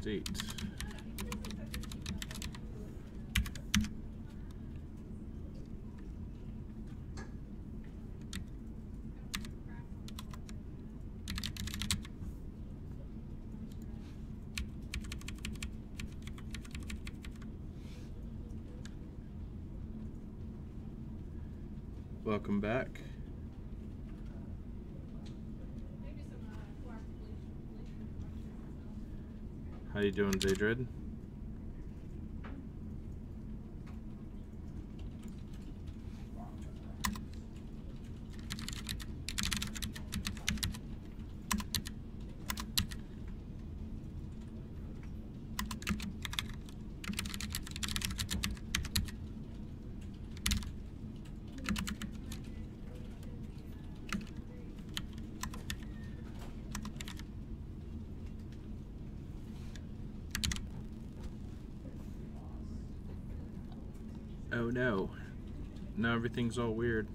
state. Welcome back. How you doing, Daydred? Oh no. Now everything's all weird.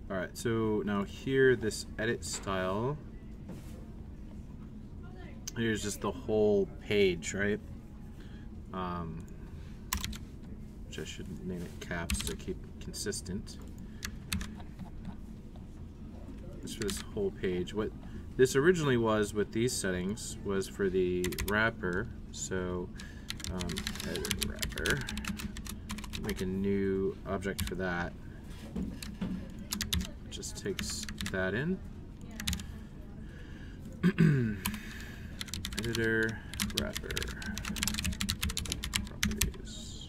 Alright, so now here, this edit style. Here's just the whole page, right? Which I should name it caps to keep consistent. For this whole page. What this originally was with these settings was for the wrapper. So edit wrapper. Make a new object for that. Just takes that in. Editor wrapper properties.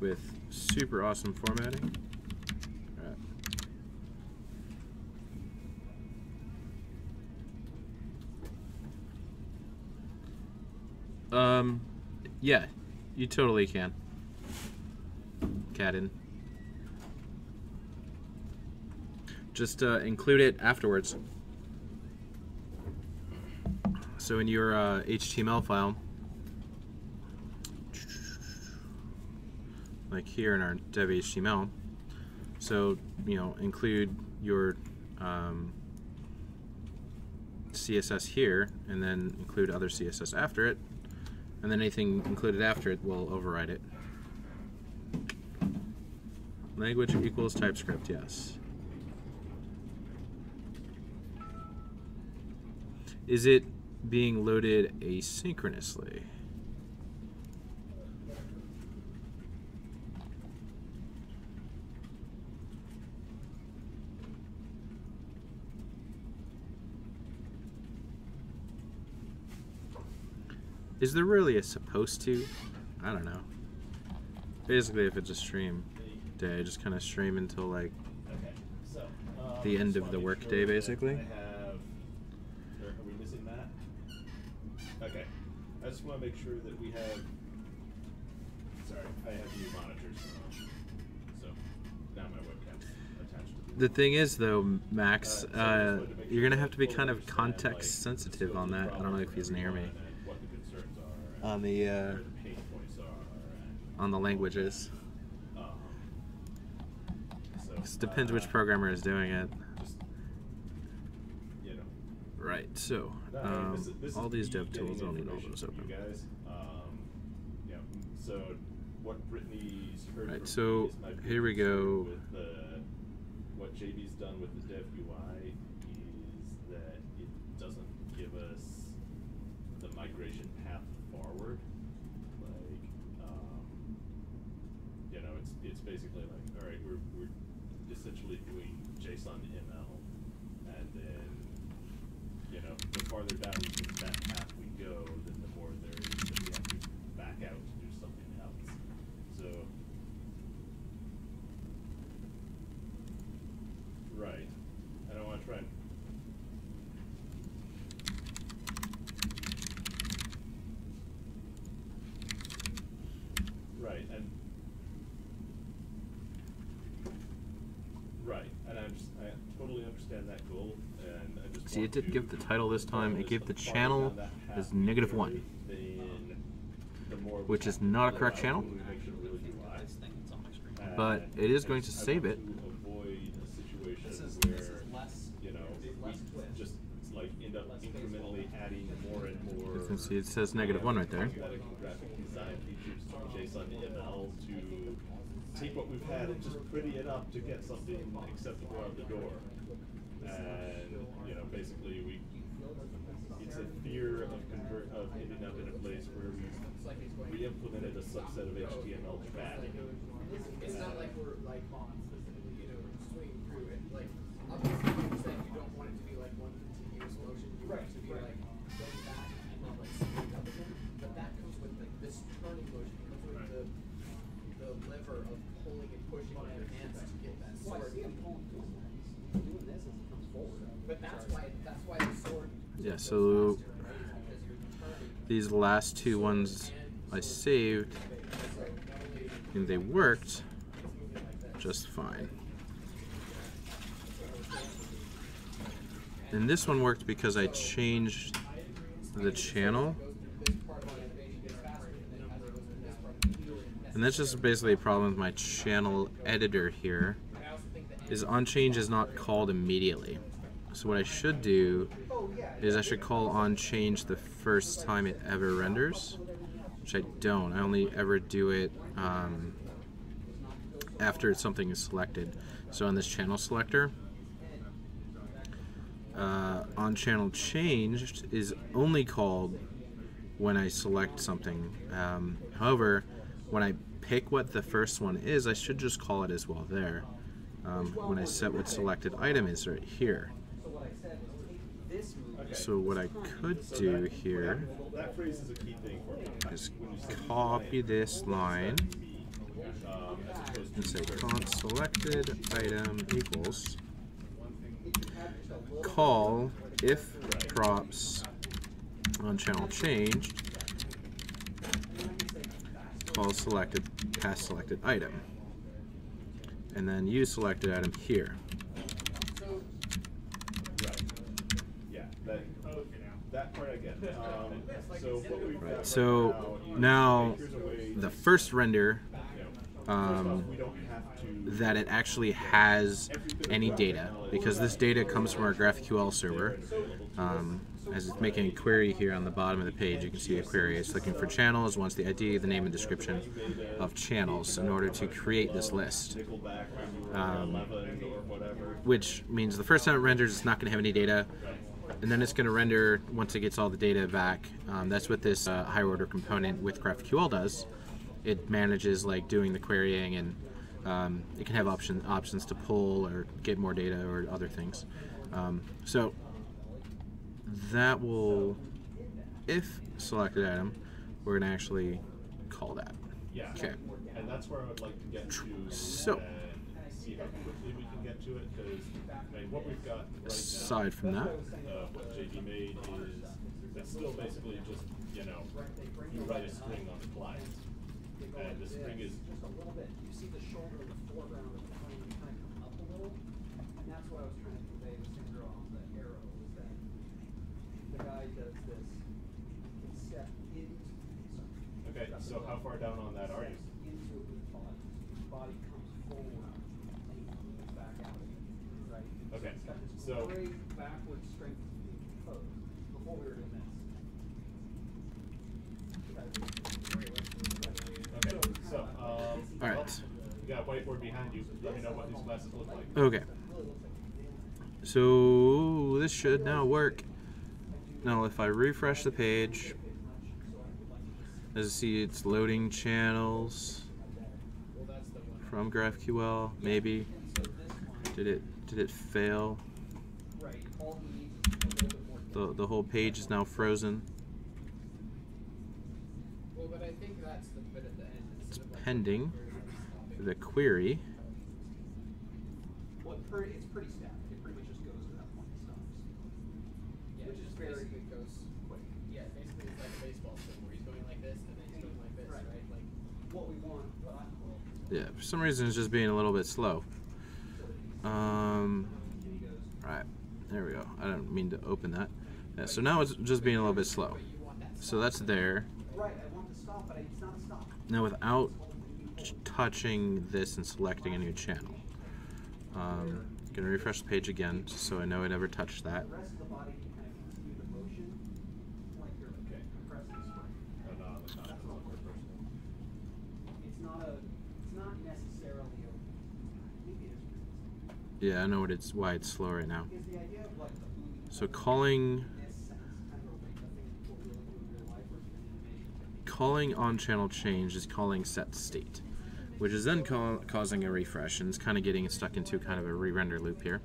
With super awesome formatting. All right. Yeah, you totally can. Cat in. Just include it afterwards. So in your HTML file, like here in our dev HTML, so include your CSS here, and then include other CSS after it, and then anything included after it will override it. Language equals TypeScript, yes. Is it being loaded asynchronously? Is there really a supposed to? I don't know. Basically, if it's a stream day, just kind of stream until like the end of the work day, basically. Are we missing that? Okay. I just want to make sure that we have. Sorry, I have new monitors. So now my webcam's attached to The thing is, though, Max, you're gonna have to be kind of context sensitive on that. I don't know if he's near me. what the concerns are. On the Where the pain points are. on the languages. So It depends which programmer is doing it. just, Right. So this is all these me dev tools, getting I'll need all information those from open. you guys. Yeah. So what Brittany's heard Right, from so me is my here we big concern go. With what JB's done with the dev UI is that it doesn't give us the migration path forward. Like, it's basically like, all right, we're essentially doing JSON ML, and then the farther down that path we go, then the more there is that we have to back out to do something else. So Right. Right, and I totally understand that goal, and I just See, want it didn't to give the title this time. It gave the farther channel down that path as we -1, go, then the more we which is have to not a fill correct out channel, when we make sure we really UI. but And it is going to I save want it. to avoid a situation This is where, less. you know, we just like end up incrementally adding more and more. You can see it says -1 right there. Graphic design features to JSON to ML to take what we've had and just pretty it up to get something acceptable out the door. And you know, basically it's a fear of ending up in a place where we implemented a subset of HTML bad. It's not like we're like swinging through it. Like obviously you're saying you don't want it to be like one continuous motion. You want it to be like going back and then like speeding up again. But that comes with like this turning motion. It comes with the lever of pulling and pushing on your hands to get that sword. But that's why the sword. Yeah, so these last two ones I saved, and they worked just fine. And this one worked because I changed the channel. And that's just basically a problem with my channel editor here, is Unchained is not called immediately. So what I should do is I should call Unchained the first time it ever renders, which I don't. I only ever do it after something is selected. So on this channel selector, on channel changed is only called when I select something. However, when I pick what the first one is, I should just call it as well there. When I set what selected item is right here. So what I could do here is copy this line and say const selected item equals call if props on channel changed call selected past selected item, and then use selected item here. That part I get. So what we've got So now the first render that it actually has any data, because this data comes from our GraphQL server. As it's making a query here on the bottom of the page, you can see a query. It's looking for channels, wants the ID, the name and description of channels in order to create this list. Which means the first time it renders, it's not going to have any data. And then it's going to render once it gets all the data back. That's what this higher order component with GraphQL does. It manages like doing the querying, and it can have options to pull or get more data or other things. So that will, if selected item, we're going to actually call that. Yeah. Okay. And that's where I would like to get to. So See how quickly we can get to it, because I mean, what we've got right now. Aside from that, What JD made is it's still basically just, you know, you write a string on the client, and the string is just a little bit. You see the shoulder in the foreground of the plane kind of come up a little, and that's what I was trying to convey to Sandra on the arrow, is that the guy does this, he can step into okay. So how far down on that are you? into it with the body. His body comes forward and he moves back out again, right? Okay, It's got this so- great backward strength pose before we were doing this. Okay. So all right. you got a whiteboard behind you. Let me know what these classes look like. Okay. So this should now work. Now if I refresh the page, as you see, it's loading channels from GraphQL. Maybe did it fail? The whole page is now frozen. Well, but I think that's the bit at the end. It's pending the query. Well, it's pretty static. It pretty much just goes to that point. basically goes quick. Yeah, basically it's like a baseball swing where he's going like this and then he's going like this, right? Like what we want. Yeah, for some reason it's just being a little bit slow. Right, there we go. I didn't mean to open that. Yeah, so now it's just being a little bit slow. So that's there. Right, I want to stop, but it's not a stop. Now without touching this and selecting a new channel. Gonna refresh the page again, just so I know I never touched that. The rest of the body can kind of continue the motion, like you're compressing the spring. It's not necessarily a, maybe it is. Yeah, I know why it's slow right now. Because the idea of like the movie. So calling In this sense, kind of a thing people really do in real life, or it's an animation technique. calling on channel change is calling set state, which is then causing a refresh, and it's kind of getting stuck into kind of a re-render loop here.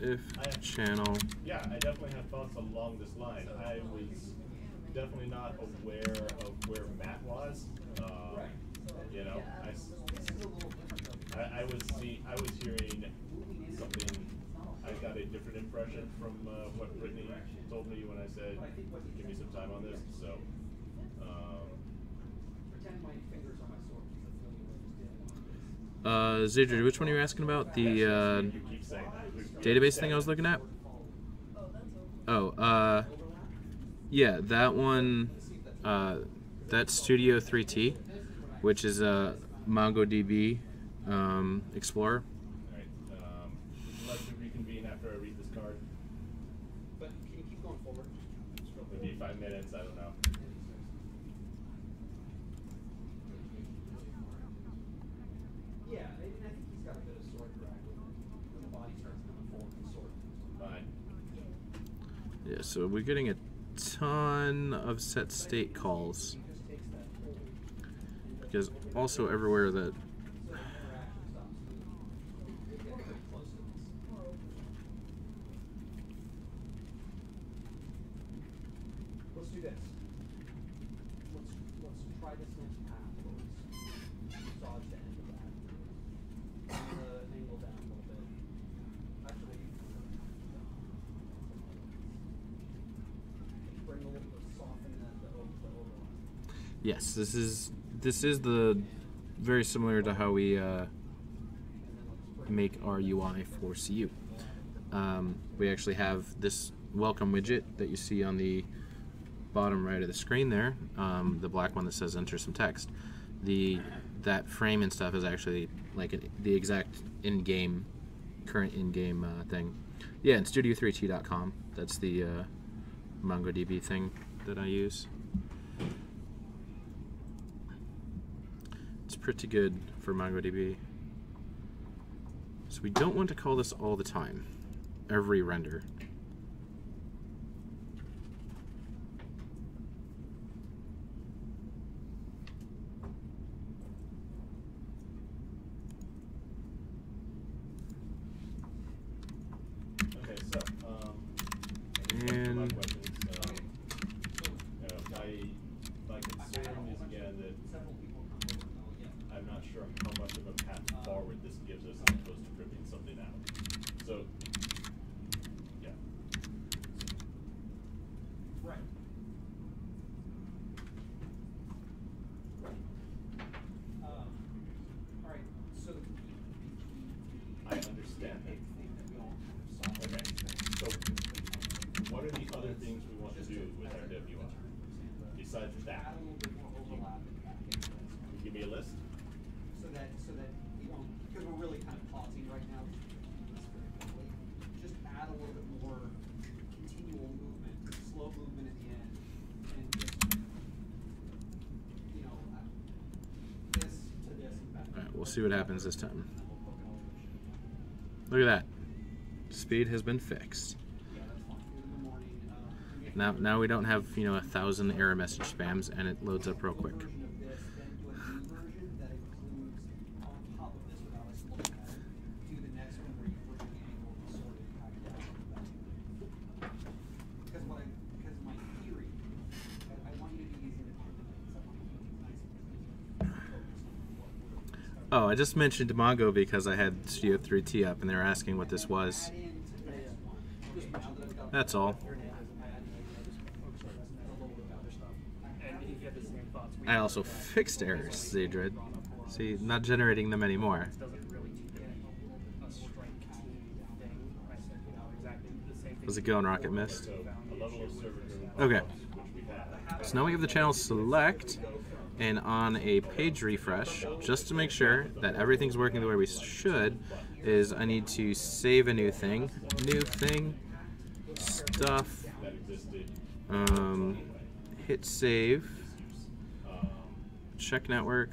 If channel, Yeah, I definitely have thoughts along this line. I was definitely not aware of where Matt was. You know, I was hearing something. I got a different impression from what Brittany told me when I said, "Give me some time on this." So, Pretend my fingers are my sword, because that's really what I was doing. Zadrid, which one are you asking about? The you keep saying that. database thing I was looking at? Oh, yeah, that one, that's Studio 3T, which is a MongoDB Explorer. Alright, would you like to reconvene after I read this card? But can you keep going forward? Maybe 5 minutes, I don't know. Yeah, I think he's got a bit of sword drag when the body starts coming forward from sword. Fine. Yeah, so we're getting a ton of set state calls. Because also everywhere that Let's do this. Let's try this next path. Let's dodge the end of that. Bring the angle down a little bit. Actually, bring a little bit, soften the overlap. yes, this is the very similar to how we make our UI for CU. We actually have this welcome widget that you see on the bottom right of the screen there, the black one that says enter some text. That frame and stuff is actually like the exact current in-game thing. Yeah, and Studio3T.com. That's the MongoDB thing that I use. It's pretty good for MongoDB. So we don't want to call this all the time, every render. Okay, so, And- my questions. My concern is again that I'm not sure how much of a path forward this gives us as opposed to ripping something out. So, yeah. Right. All right. So I understand that. thing that we all kind of saw. Okay, so what are the other things we want to do with our WI? Besides that, Add a little bit more overlap in the back end. can you give me a list? So that you know, because we're really kind of pausing right now, just add a little bit more continual movement, slow movement at the end, and just this to this and back. All right, we'll see what happens this time. Look at that. Speed has been fixed. Yeah, that's fine. In the morning, Now we don't have 1,000 error message spams, and it loads up real quick. version of this, then do a new version that includes on top of this without us looking at it. Do the next one where you bring the angle of the sword impact down to the back. Because my theory, I want you to be as independent as I want you to be Oh, I just mentioned Mongo because I had Studio 3T up and they were asking what this was. That's all. I also fixed errors, Zadred. See, not generating them anymore. How's it going, Rocket Mist? Okay. So now we have the channel select, and on a page refresh, just to make sure that everything's working the way we should, is I need to save a new thing, stuff, hit save, check network,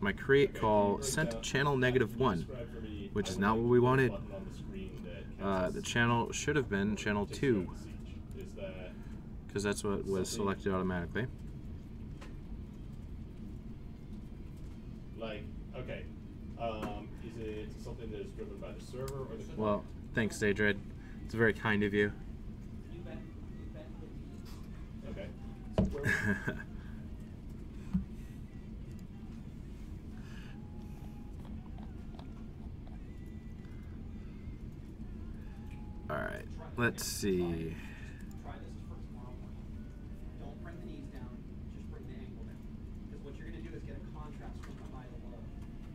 my create call sent channel -1, which is not what we wanted. The channel should have been channel 2, because that's what was selected automatically. Like, okay, is it something that is driven by the server or the client? Well, thanks, Zadred. It's very kind of you. Okay. All right, let's see. Try this for tomorrow morning. Don't bring the knees down, just bring the ankle down. Because what you're going to do is get a contrast from the high to low.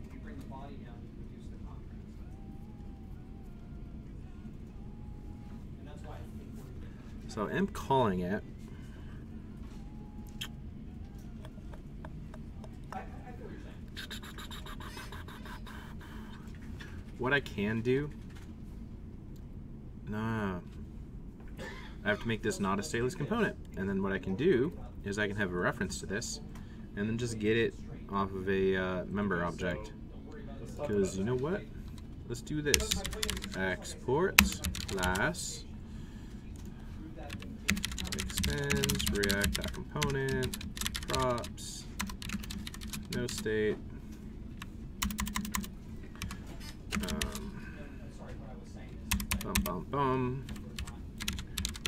If you bring the body down, you reduce the contrast. And that's why I think we're So I'm calling it. I feel what you're saying. What I can do. No. I have to make this not a stateless component. And then what I can do is I can have a reference to this and then just get it off of a member object. Because you know what? Let's do this. Export class extends react component props no state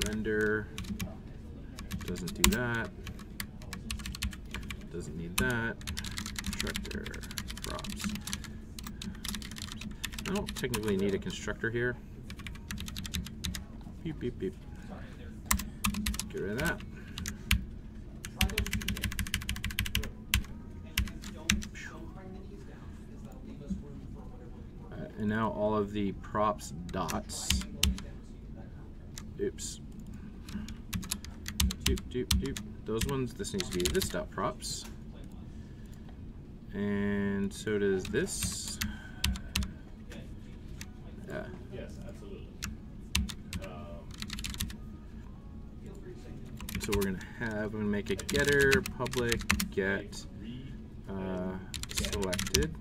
render doesn't do that, doesn't need that, constructor props. I don't technically need a constructor here. Beep beep beep. Get rid of that. And now all of the props dots. Oops. Doop, doop, doop. Those ones, this needs to be this dot props. And so does this. Yeah. Yes, absolutely. So we're gonna have, I'm gonna make a getter public get selected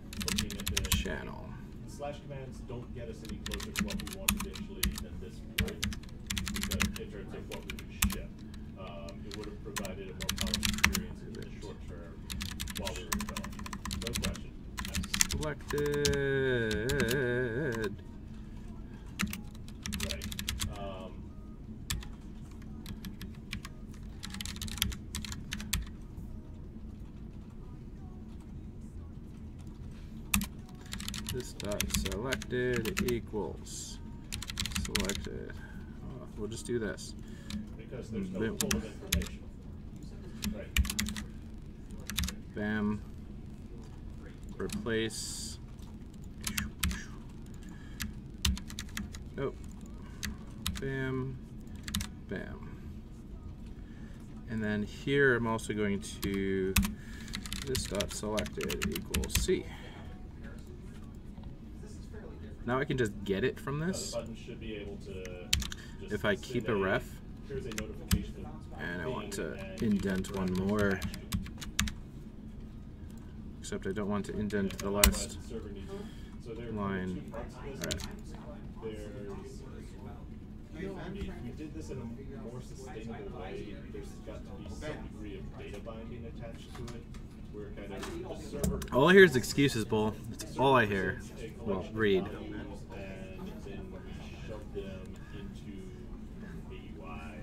channel. Slash commands don't get us any closer to what we want eventually than this would, because in terms of what we would ship, it would have provided a more polished experience in the short term while we were developing. No question. Selected. Right. This dot selected equals selected. We'll just do this. Because there's no full of information. Right. Bam. Replace. Nope. Bam. Bam. And then here I'm also going to this dot selected equals C. Now I can just get it from this. The button should be able to just if I keep a ref. Here's a notification And I want to indent one more. Except I don't want to indent the last line. Alright. If we did this in a more sustainable way, there's got to be some degree of data binding attached to it. Where kind of the server All I hear is excuses, Bull. That's all I hear. Well, read. and then we shove them into a UI.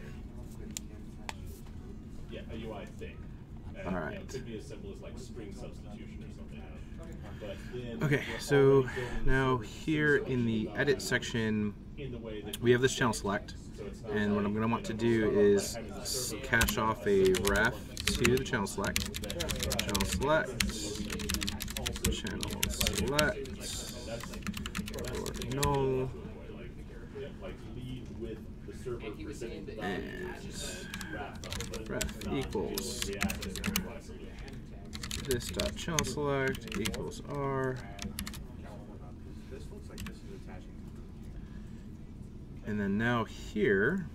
Yeah, a UI thing. And Alright. Alright. It could be as simple as like string substitution or something. But then Okay, so now here in the edit section, we have this channel select, and what I'm going to want to do is cache off a ref to the channel select, channel select, or null, and ref equals this dot channel select equals R, and then now here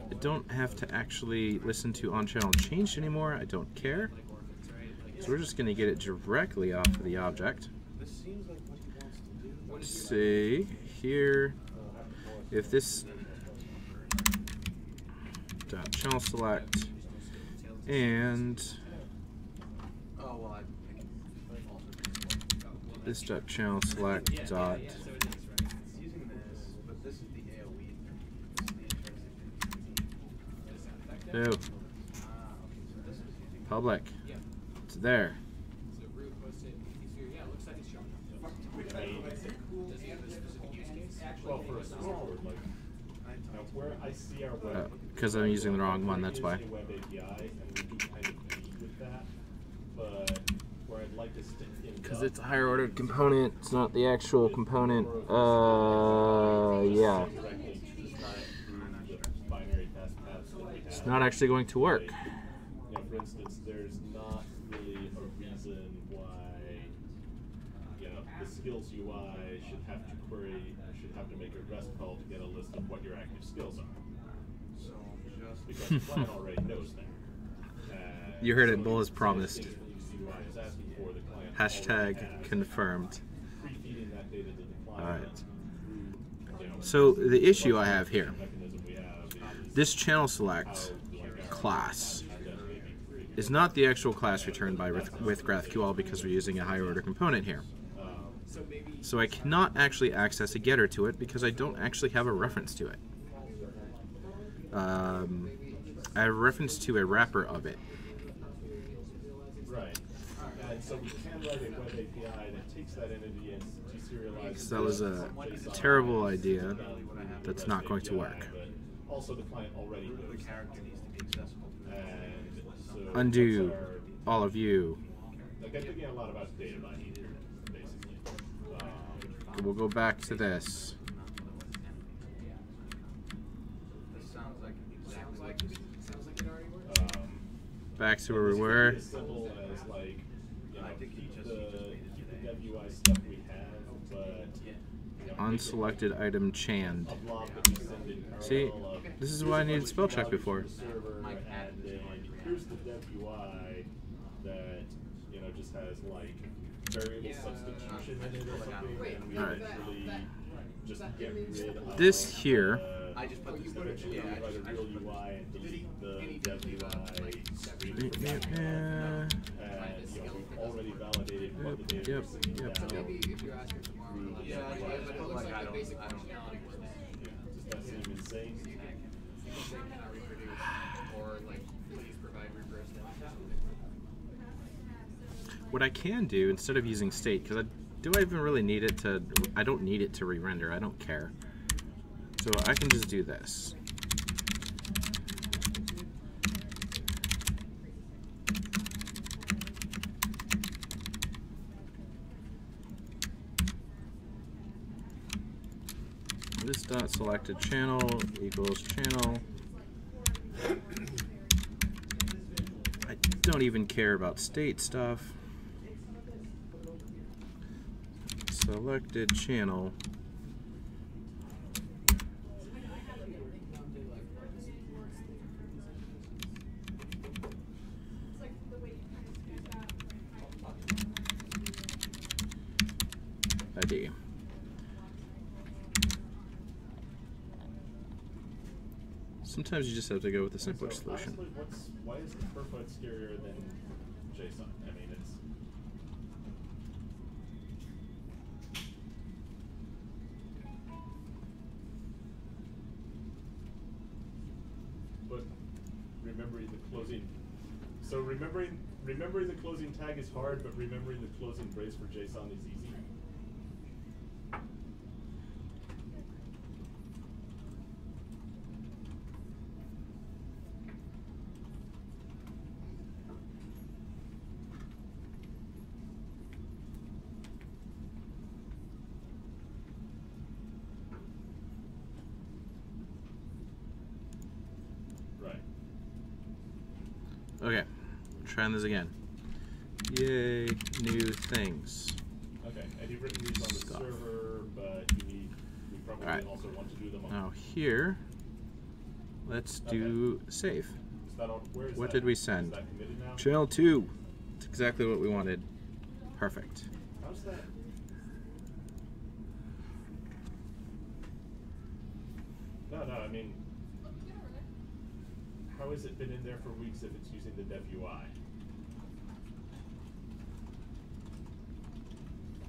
I don't have to actually listen to on channel changed anymore. I don't care. So we're just going to get it directly off of the object. See here, if this dot channel select and this dot channel select dot oh, public. It's there. Because I'm using the wrong one, that's why. Because it's a higher order component, it's not the actual component. Yeah. It's not actually going to work. For instance, there's not really a reason why, the skills UI should have to make a REST call to get a list of what your active skills are. So just because the client already knows that. You heard it, Bull as promised. Hashtag confirmed. Alright. So the issue I have here, this channel select class is not the actual class returned by with GraphQL because we're using a higher order component here. So I cannot actually access a getter to it because I don't actually have a reference to it. I have a reference to a wrapper of it. Right. And so we can write a web API that takes that entity and deserializes. So that was a terrible idea that's not going to work. Also, the client already knows the character needs to be accessible. And so undo all of you. Like I'm thinking a lot about data mining here, basically. We'll go back to this. Back to where we were. As simple as like, keep the WI stuff we have, but Unselected item Chand. See, this is why I needed spell check before. Here's the WI that just has like variable substitution in it or something, and we really just get rid of this here. I just put this eventually write a real UI and delete the WI stream from Yeah. and we've already validated what the data is. Maybe if you're asking tomorrow, but it looks like the basic functionality was Does that seem insane? cannot reproduce or like please provide reverse data. What I can do instead of using state, because do I even really need it to? I don't need it to re-render. I don't care. So I can just do this. This dot selected channel equals channel. I don't even care about state stuff. Selected channel. ID. Sometimes you just have to go with the simpler solution. Why is the per foot scarier than JSON? I mean, it's. But remembering the closing. So remembering the closing tag is hard, but remembering the closing brace for JSON is easy. Right. Okay, trying this again. Yay, new things. Okay, and you've written these on the Stuff. server, but we probably Alright. also want to do them on. Now here, let's do save. Is that all, where is What that? did we Is send? that committed now? Channel 2. It's exactly what we wanted. Perfect. How's that? No, I mean, how has it been in there for weeks if it's using the dev UI?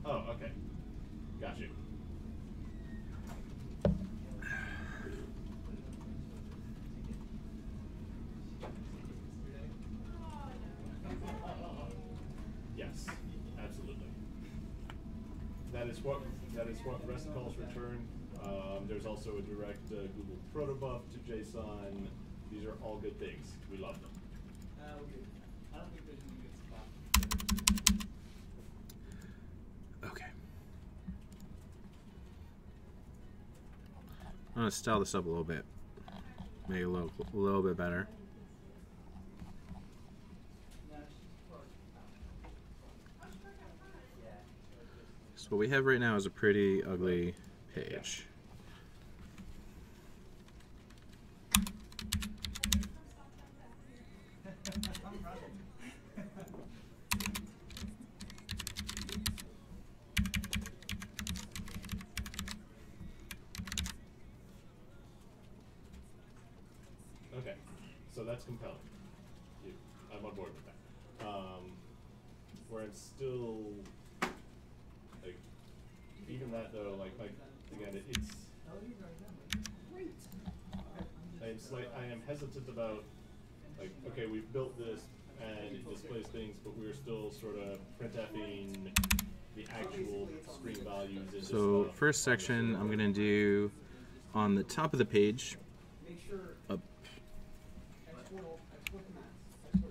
Oh, okay. Got you. Yes, absolutely. That is what REST calls return. There's also a direct Google protobuf to JSON. These are all good things. We love them. Okay. I don't think there's any good spot. Okay. I'm going to style this up a little bit. Make it a little bit better. So what we have right now is a pretty ugly page. Okay, so that's compelling. I'm on board with that. Where I'm still, like, even that though, like again, it's. I am hesitant about, like, okay, we've built this and it displays things, but we're still sort of printfing the actual screen values in this So stuff. first section I'm going to do on the top of the page, up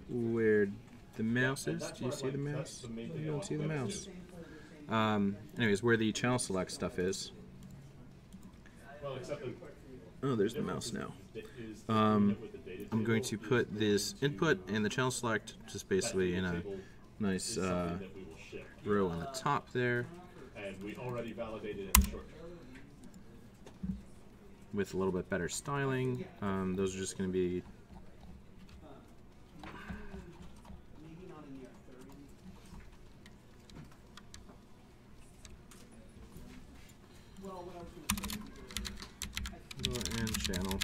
where the mouse is. Do you see the mouse? You don't see the mouse. Anyways, where the channel select stuff is. Well, except the Oh, there's the mouse now. is the I'm with the data going table to is put this going to input and the channel select just basically in a table nice is something that we will ship. row on the top there And we already validated it in the short term. with a little bit better styling. Those are just going to be Maybe not in your 30. Well, what I was going to say and channel.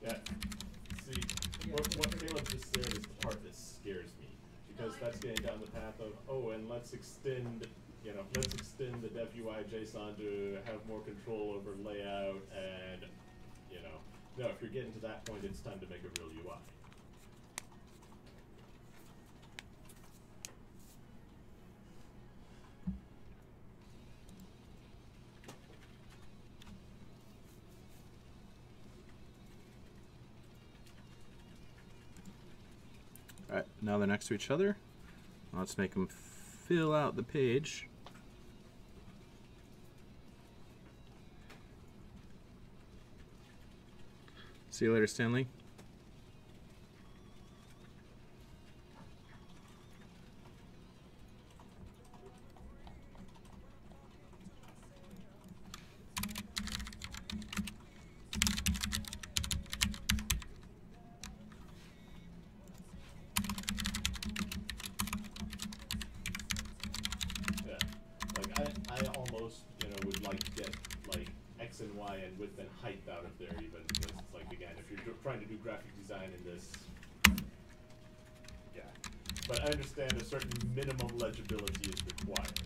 Yeah. See, what Caleb just said is the part that scares me, because that's getting down the path of, oh, and let's extend the dev UI JSON to have more control over layout, and no, if you're getting to that point, it's time to make a real UI. Alright, now they're next to each other. Let's make them fill out the page. See you later, Stanley. Yeah, like I almost would like to get like X and Y and width and height out of there even, because it's like, again, if you're trying to do graphic design in this, yeah. But I understand a certain minimum legibility is required.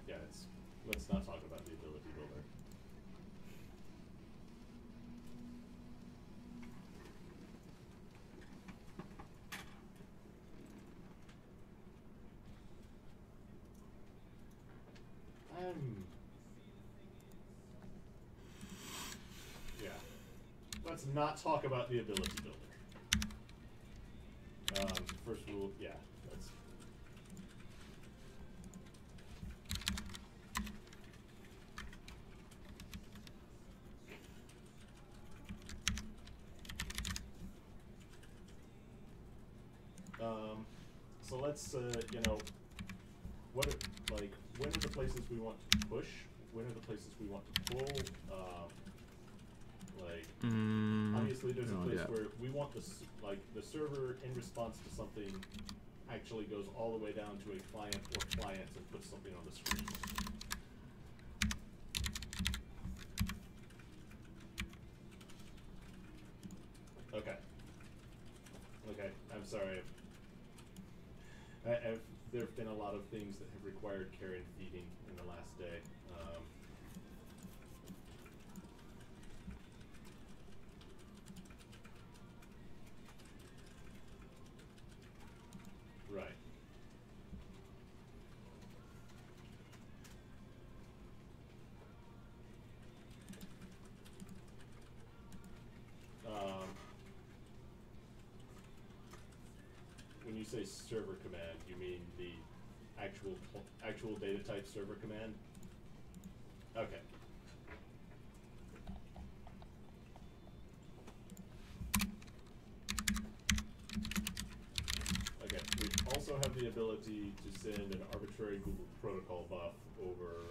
Yeah, let's not talk about the ability builder. Yeah. Let's not talk about the ability builder. First rule, yeah, that's. So let's, you know, when are the places we want to push? When are the places we want to pull? Obviously there's a place where we want the server in response to something actually goes all the way down to a client or clients and puts something on the screen. Okay. Okay, I'm sorry. There have been a lot of things that have required care and feeding in the last day. Right. When you say server command, you mean the actual data type server command? Okay. Okay. We also have the ability to send an arbitrary Google protocol buff over.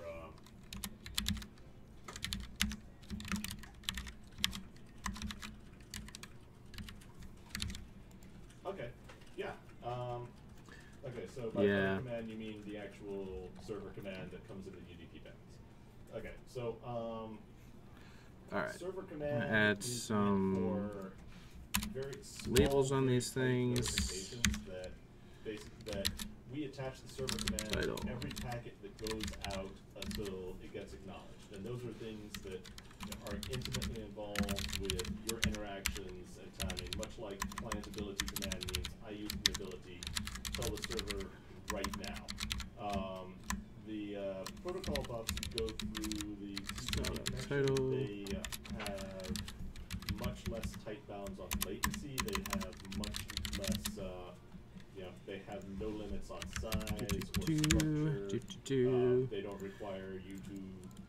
Okay. Yeah. Okay, so by server command you mean the actual server command that comes in the UDP bands. Okay, so all right. Server command add is some for very labels on these things. That we attach the server command to every packet that goes out until it gets acknowledged, and those are things that are intimately involved with your interactions and timing, much like client ability command means I use an ability, tell the server right now. The protocol buffs go through the TCP connection. They have much less tight bounds on latency. They have much less, they have no limits on size or structure. They don't require you to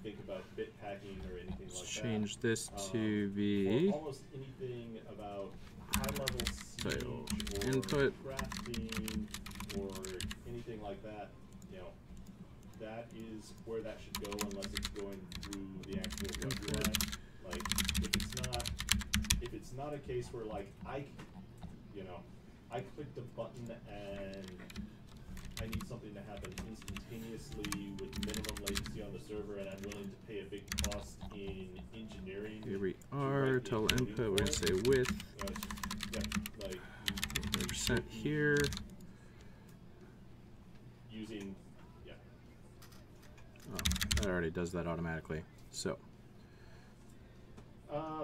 think about bit packing or anything like that. Change this to be for almost anything about high-level siege or input crafting or anything like that, that is where that should go unless it's going through the actual web UI. Like, if it's not a case where I clicked a button and I need something to happen instantaneously with minimum latency on the server, and I'm willing to pay a big cost in engineering. Here we are. Tell input. We're gonna say width. Yeah, like 100% here. Using, yeah. Oh, that already does that automatically. So.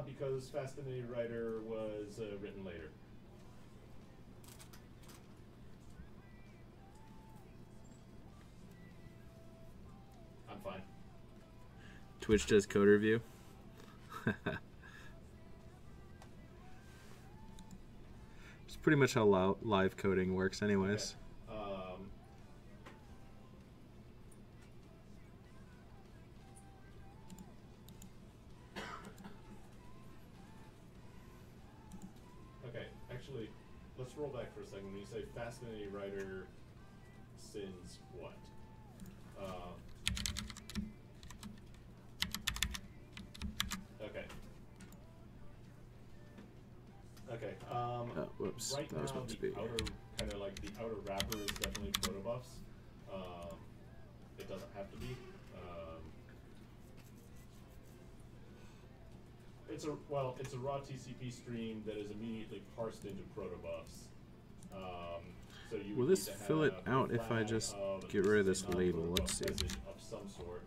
Because Fascinated Writer was written later. I'm fine. Twitch does code review. It's pretty much how live coding works anyways. Okay, actually, let's roll back for a second. When you say Fascinating Writer sends what? as right that was now, meant to the be. outer kind of like the outer wrapper is definitely protobuffs. It doesn't have to be. It's a raw TCP stream that is immediately parsed into protobufs. So you Will would this need to fill it have a out if I flag just of get rid of this this label? Let's see. message of some sort.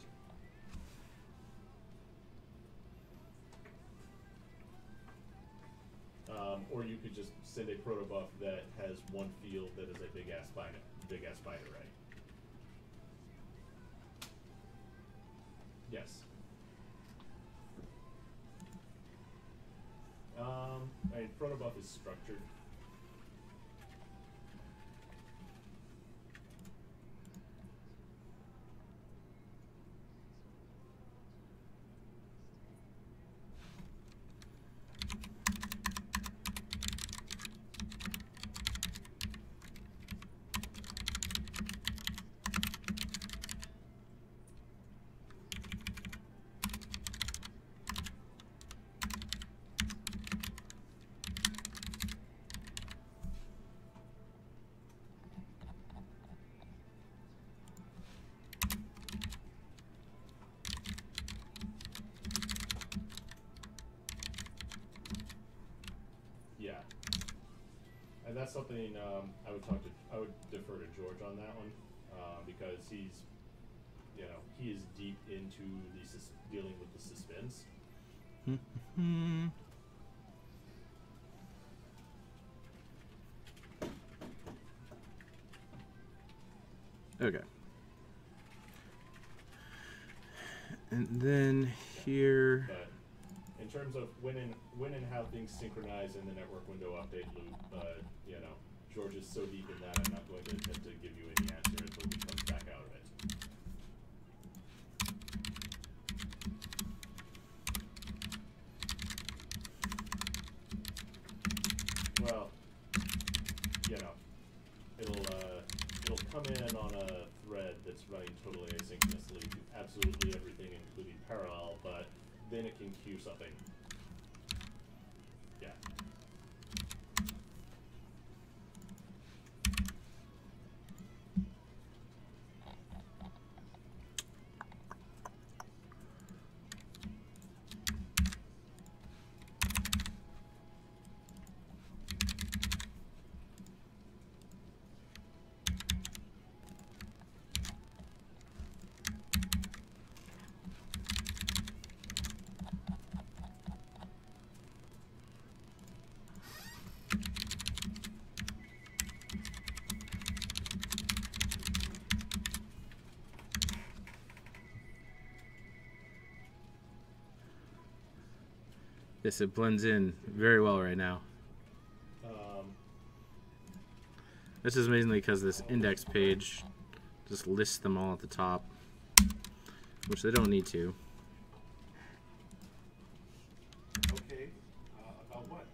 Or you could just send a protobuf that has one field that is a big ass byte array. Yes. I mean, protobuf is structured. Yeah, and that's something I would defer to George on that one because he's, he is deep into dealing with the suspense. Okay. And then here. But in terms of when and how things synchronize in the network window update loop, George is so deep in that I'm not going to attempt to give you any answer until he comes back out of it. Well, it'll come in on a thread that's running totally asynchronously to absolutely everything, including parallel, but then it can queue something. Yeah. Yes, it blends in very well right now. This is mainly because this index page just lists them all at the top, which they don't need to. Okay. About what?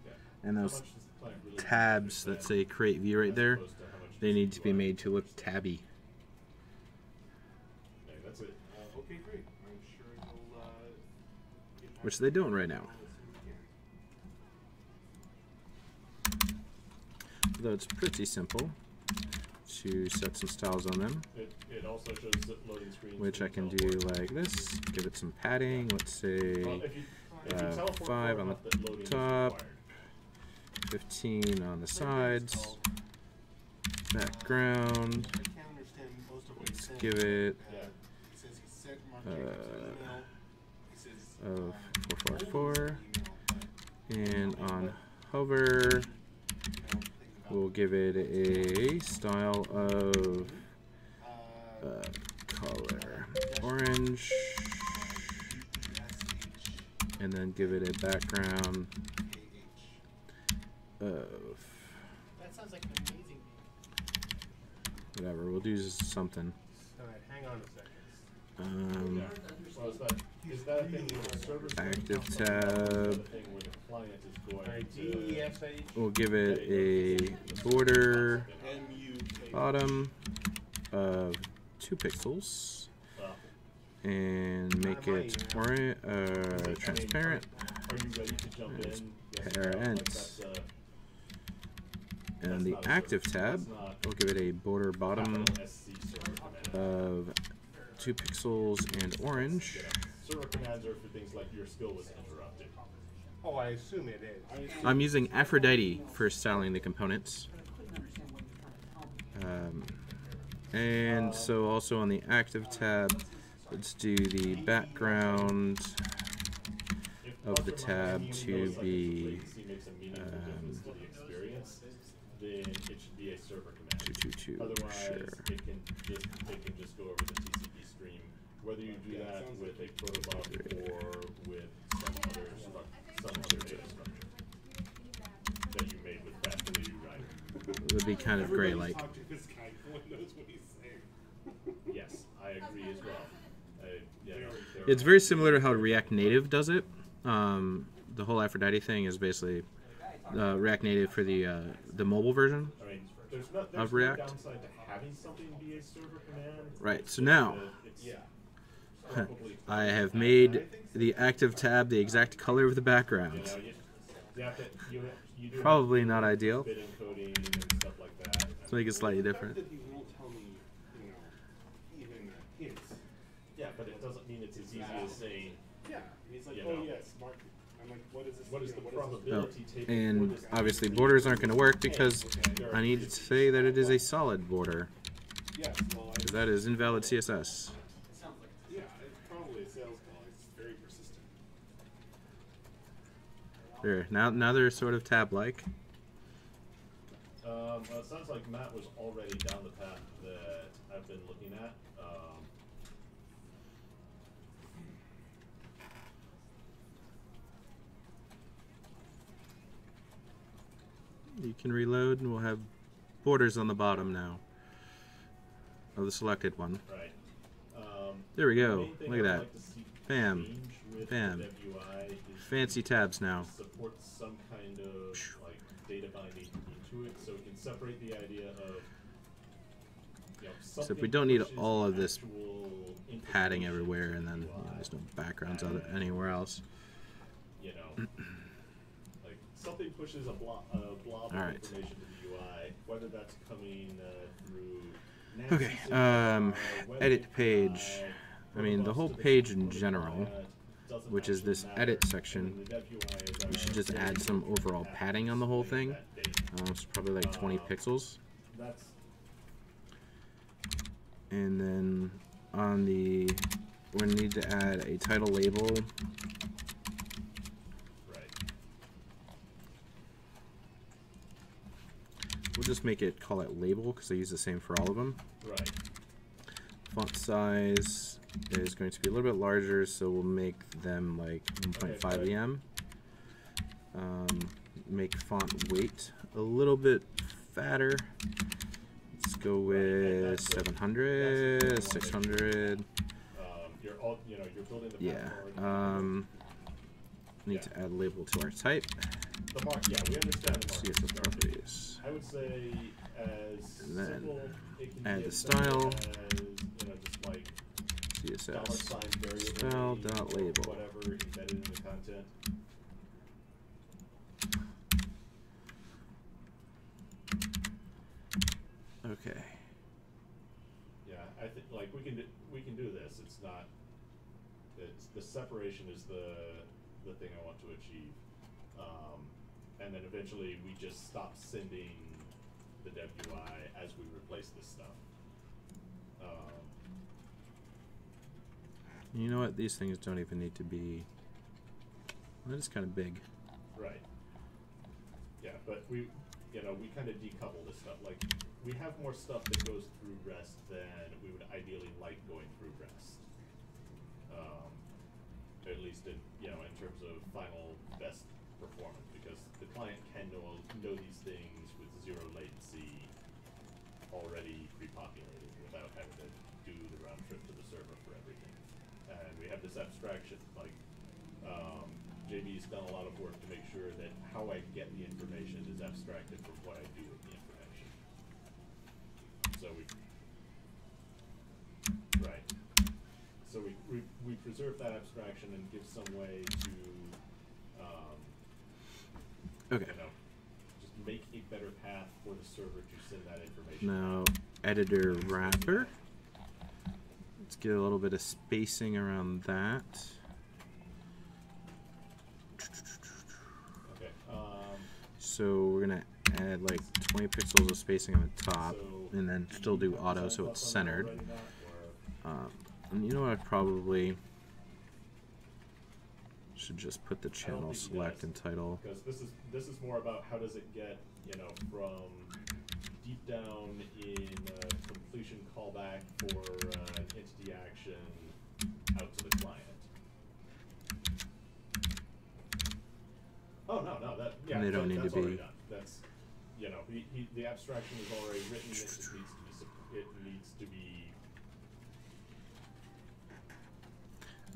Yeah. And How those much does the client really tabs that say create view right as there, opposed to how much they does need the to be UI? made to look tabby. Okay, that's it. Okay, great. I'm sure you'll get back Which they don't right now. as soon as you can. Though it's pretty simple to set some styles on them, It also shows that loading screens. which when I can you do teleport. like this. Give it some padding. Let's say Well, if you teleport 5 far on the enough, that loading is top, required. 15 on the sides, background. I can't understand most of what he's Let's saying. give it He says he sent Mark Jacobs an email. He says of Holden's 444, email, and on hover, but, think about we'll give it a style of uh, color orange, and then give it a background of That sounds like an amazing name. whatever. We'll do something. Alright, hang on a second. Um, Well, is that a thing where the server's going to active come up, or is that a tab. thing where the client is going Alright, to DESH, We'll give it a border MUK. bottom of 2 pixels well, and make it transparent. are you ready to jump in? parent. And the active tab, we'll give it a border bottom of 2 pixels and orange. Server commands are for things like your skill was interrupted. Oh, I assume it is. I'm using Aphrodite for styling the components. And so also on the active tab, let's do the background of the tab to be then it should be a server command. 222. Otherwise, Sure. it can just go over the TCP stream. Whether you do that with a protobuf or with some other data structure that you made with Fastly right. It would be kind of gray like. Talk to this guy. No one knows what he's saying. Yes, I agree as well. Yeah, It's very similar to how React Native does it. The whole Aphrodite thing is basically React Native for the mobile version I mean, there's of no React. downside to having something be a server command. Right. So now It's probably I have made the active tab the exact color of the background. you have to, you do Probably not ideal. bit encoding and stuff like that. Let's make it slightly The fact different. that he won't tell me, you know, even hints. Yeah, but it doesn't mean it's as easy as saying Yeah. And he's like, You oh know. yes, mark it. I'm like, what is this? what is you the know, what is this? probability table for And this obviously to be borders aren't going to work because there I are need to 50. say that it is a solid border. Yes, well, Because that is invalid CSS. yeah, it's probably a sales call. It's very persistent. There. Now they're sort of tab-like. Well, it sounds like Matt was already down the path that I've been looking at. You can reload and we'll have borders on the bottom now of the selected one. Right. There we the go. main thing Look at I'd that. like to see Bam. change with Bam. the WI is Fancy tabs now. support some kind of like data binding into it, so we can separate the idea of Except we don't need pushes all of this actual padding information everywhere to and then the UI. there's no backgrounds anywhere else. You know, like something pushes a blob of Alright. information to the UI, whether that's coming through. Okay, edit page. I mean, the whole page in general, which is this edit section, we should just add some overall padding on the whole thing. It's probably like 20 pixels. That's And then on the, we're going to need to add a title label. right. We'll just make it, call it label, because I use the same for all of them. Right. Font size is going to be a little bit larger, so we'll make them like 1.5 EM. Make font weight a little bit fatter. Let's go with 700, 600. You're all, you know, you're building the Yeah. platform. Need to add label to our type. The mark, yeah, we understand the mark. CSS properties. I would say as And then simple, it can add be the as simple style. as, you know, just like CSS $sign variable style name dot or label. whatever embedded in the content. Okay. Yeah, I think like we can do this. It's not. It's the separation is the thing I want to achieve, and then eventually we just stop sending the WI as we replace this stuff. You know what? These things don't even need to be. That is kind of big. Right. Yeah, but we kind of decouple this stuff. Like we have more stuff that goes through REST than we would ideally like going through REST. At least in terms of final best performance, because the client can know these things with zero latency, already pre-populated, without having to do the round trip to the server for everything. And we have this abstraction, like JB's done a lot of work to make sure that how I get the information is abstracted from what I do with the information. So we preserve that abstraction and give some way to Okay. You know, just make a better path for the server to send that information. Now, editor wrapper. Let's get a little bit of spacing around that. Okay. So we're gonna add like 20 pixels of spacing on the top, So and then still do auto so it's centered. And you know what? I probably should just put the channel select and title. Because this is more about how does it get, you know, from deep down in completion callback for an entity action out to the client. Oh no, that yeah, And they don't need that's to be. already done. That's, you know, the abstraction is already written. It needs to be.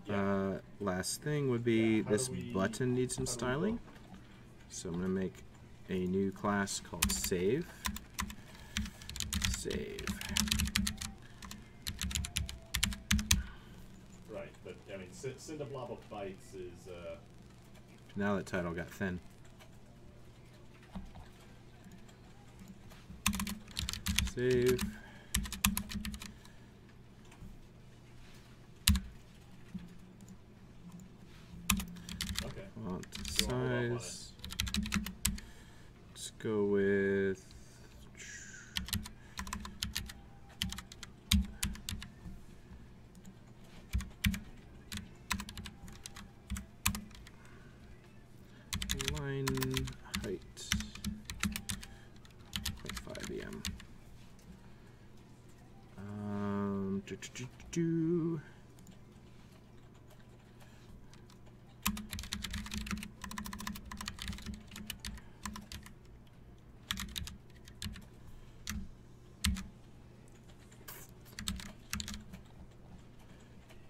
Yeah. Last thing would be this button needs some styling. So I'm going to make a new class called save. Save. Right, but I mean, send a blob of bytes is. Now that title got thin. Save. Okay. Font You wanna hold off on size. Let's go with. Line height 0.5 em. Do.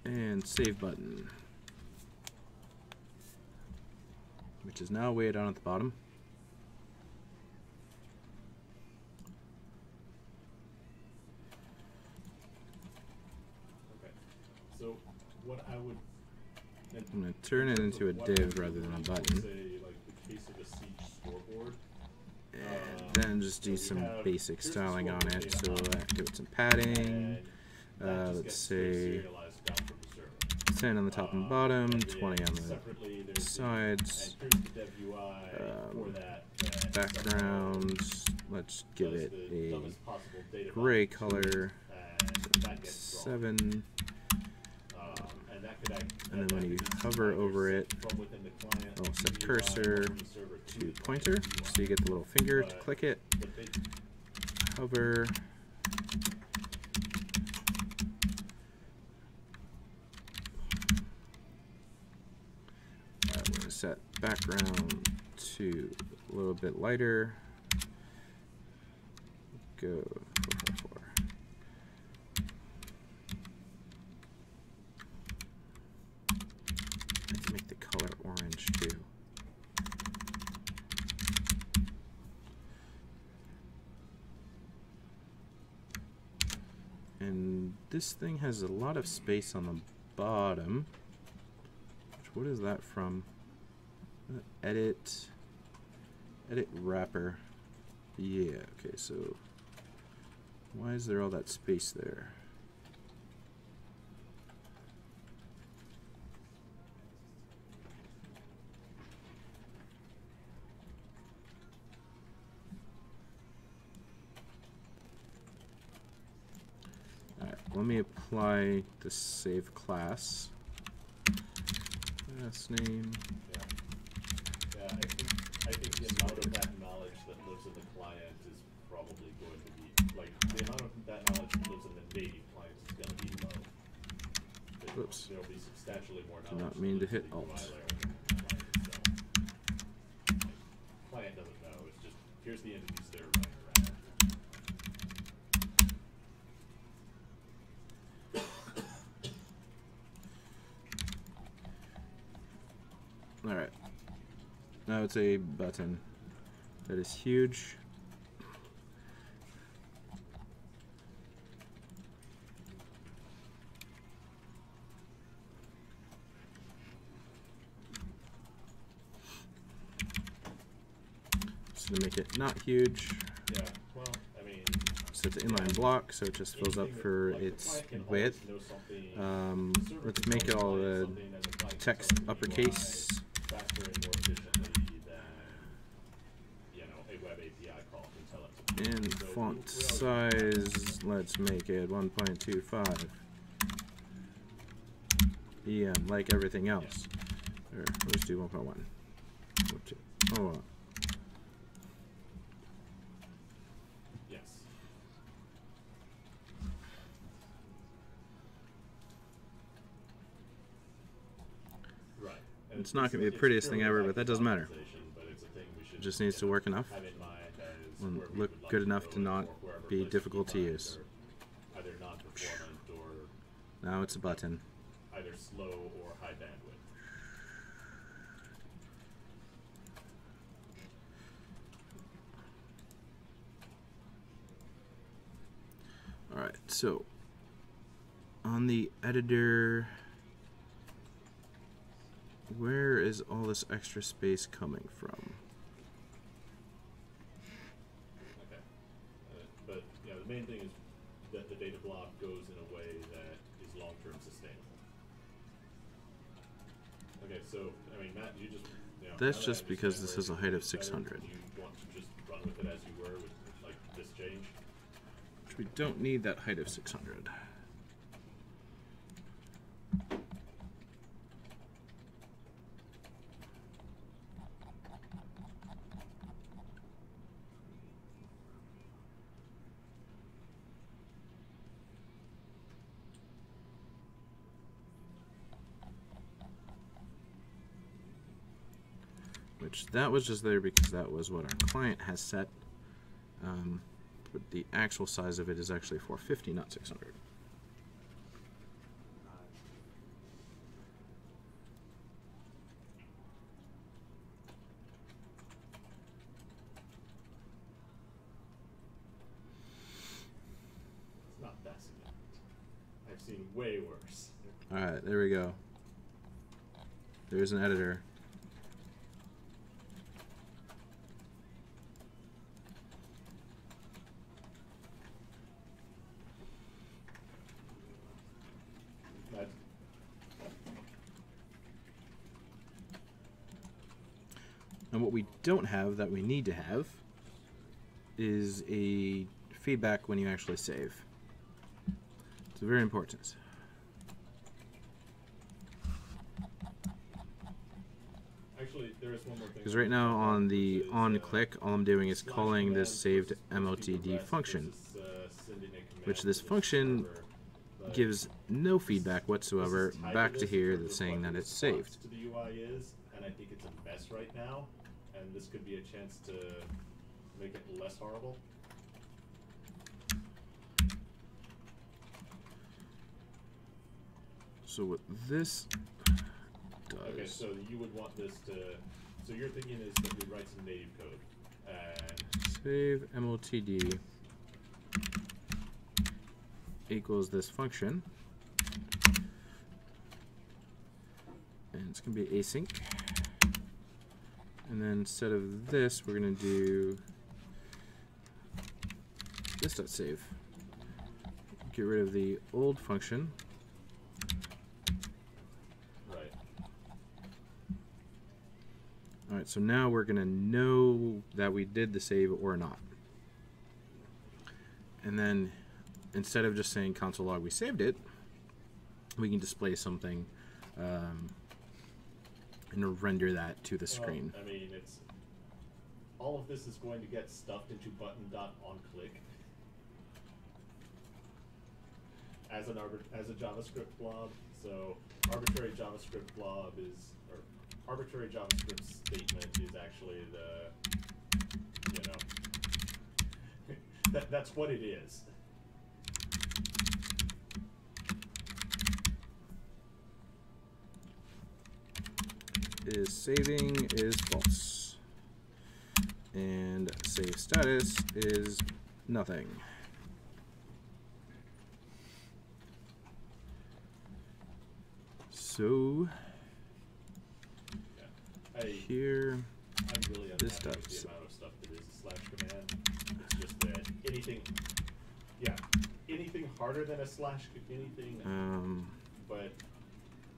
And save button, which is now way down at the bottom. Okay. So what I would. I'm going to turn it into a div rather than a button. Say, like the case of a siege scoreboard. And then just do some basic here's the styling on scoreboard it. data So model, give it some padding. and that just Let's gets say serialized down from the server. 10 on the top and bottom, And 20 on the separately, there's sides. and here's the dev UI for that Background, let's give does it the a dumbest possible data gray model color, and that gets drawn. 7, And that could act, and then when you that could be hover sliders over it, from within the client I'll set to the UI, cursor from the server to the pointer, client so you get the little finger to But- click it, But they, hover, we're going to set background to a little bit lighter, go 444. Let's make the color orange too. And this thing has a lot of space on the bottom. What is that from? Edit wrapper. Yeah, okay, so why is there all that space there? Alright, let me apply the save class. Class name. yeah, I think the amount of that knowledge that lives in the client is probably going to be, like, the amount of that knowledge that lives in the native client is going to be low. Whoops. There'll be substantially more Did knowledge. not mean to that lives hit in the UI Alt. layer than the client itself. Client doesn't know, it's just, here's the entities that are running around. Alright. Now it's a button that is huge. gonna make it not huge. Yeah, well, I mean, Set the inline block so it just fills up for its width. Let's make it all the text uppercase. faster and more efficiently than, you know, a web API call can tell it to do. And So font we'll size, let's make it 1.25. Yeah, like everything else. Or let's do 1.1. Oh, yes. Right. And it's not going to be the prettiest thing ever, but that doesn't matter. but it's a thing we should It just needs to work enough have in mind as and where we look would like good to enough go to not or wherever be places difficult to we find use. are either non-performant or Now it's a button. either slow or high bandwidth. Alright, so on the editor, where is all this extra space coming from? Okay. But yeah, the main thing is that the data block goes in a way that is long-term sustainable. Okay, so I mean, Matt, you just That's now that I just because understand this has a where height of it's better, 600. do you want to just run with it as you were with like this change? Which we don't need that height of 600. Which that was just there because that was what our client has set. But the actual size of it is actually 450, not 600. It's not that significant. I've seen way worse. Alright, there we go. There's an editor. And what we don't have that we need to have is a feedback when you actually save. It's very important. Actually, there is one more thing. Because right now on the on click, all I'm doing is calling this saved MOTD function, which this function gives no feedback whatsoever back to here that's saying that it's saved. To the UI is, and I think it's a mess right now, and this could be a chance to make it less horrible. So what this does... Okay, so you would want this to... So your thinking is that we write some native code, and... Save MOTD equals this function. And it's going to be async. And then instead of this, we're going to do this.save. Get rid of the old function. Right. Alright, so now we're going to know that we did the save or not. And then instead of just saying console log we saved it, we can display something and render that to the screen. I mean, it's... All of this is going to get stuffed into button.onClick as a JavaScript blob. So arbitrary JavaScript blob is, or arbitrary JavaScript statement is actually the, you know, that's what it is. Is saving is false. And save status is nothing. So Yeah. here I'm really this unhappy with does. the amount of stuff that is anything, yeah, anything harder than a slash, anything, but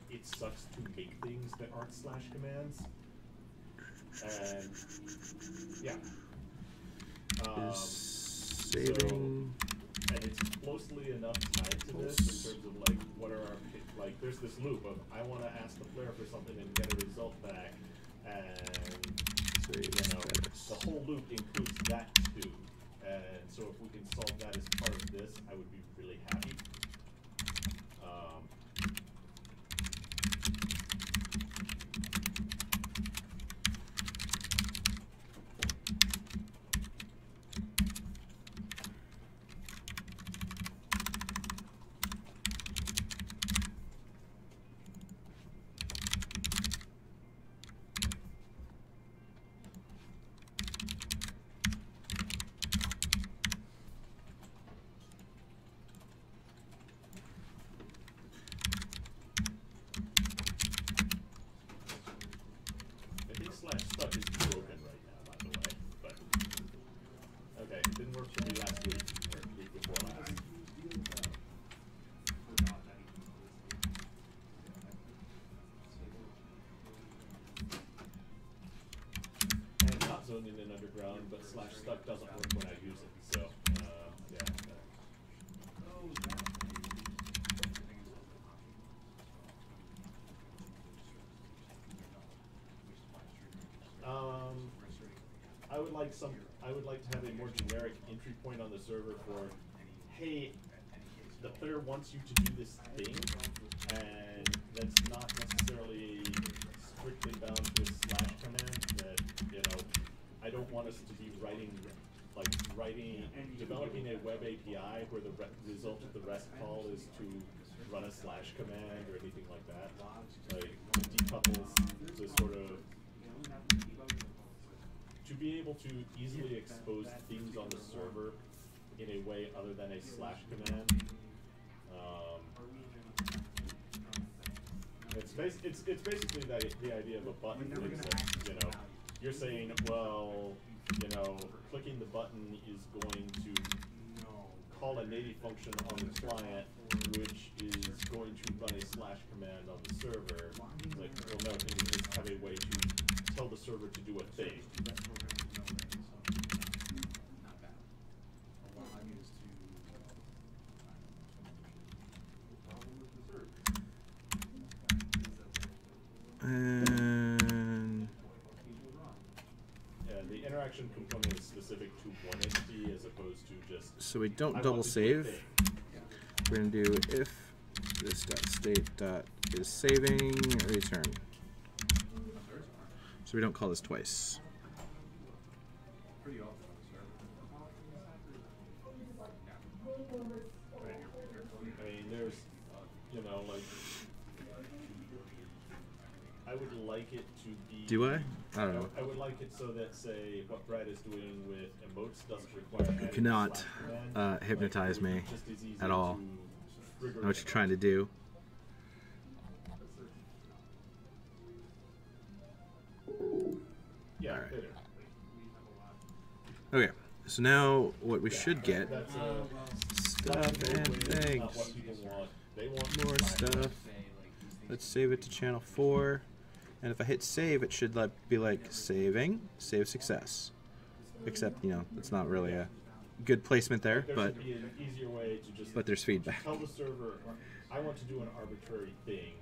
it sucks to make things that aren't slash commands. And yeah. Saving. And it's closely enough tied to this in terms of like what are our like. There's this loop of I want to ask the player for something and get a result back, and the whole loop includes that too. And so if we can solve that as part of this, I would be really happy. Stuck is broken right now, by the way. But okay, it didn't work for me last week or the week before last. And not zoning in underground, but slash stuck doesn't work when I use it. So yeah. I would like to have a more generic entry point on the server for, hey, the player wants you to do this thing, and that's not necessarily strictly bound to a slash command. That I don't want us to be developing a web API where the result of the REST call is to run a slash command or anything like that. Like decouples the sort of. To be able to easily expose things on the server in a way other than a slash command. It's basically the idea of a button. Is that, you're saying, well, clicking the button is going to call a native function on the client, which is going to run a slash command on the server. Like, well, no, can we just have a way to tell the server to do a thing? And yeah, the interaction component is specific to one entity as opposed to just. So we don't double save. We're going to do if this .state is saving return. So we don't call this twice. I mean, there's, like, I would like it to be. Do I? I don't know. I would like it so that, say, what Brad is doing with emotes doesn't require. You cannot hypnotize me at all. I know what you're trying to do. Yeah. All right. Okay. So now what we should get stuff and things. More stuff. Let's save it to channel 4. And if I hit save, it should be like saving, save success. Except, it's not really a good placement there, but there's feedback. Tell the server, I want to do an arbitrary thing.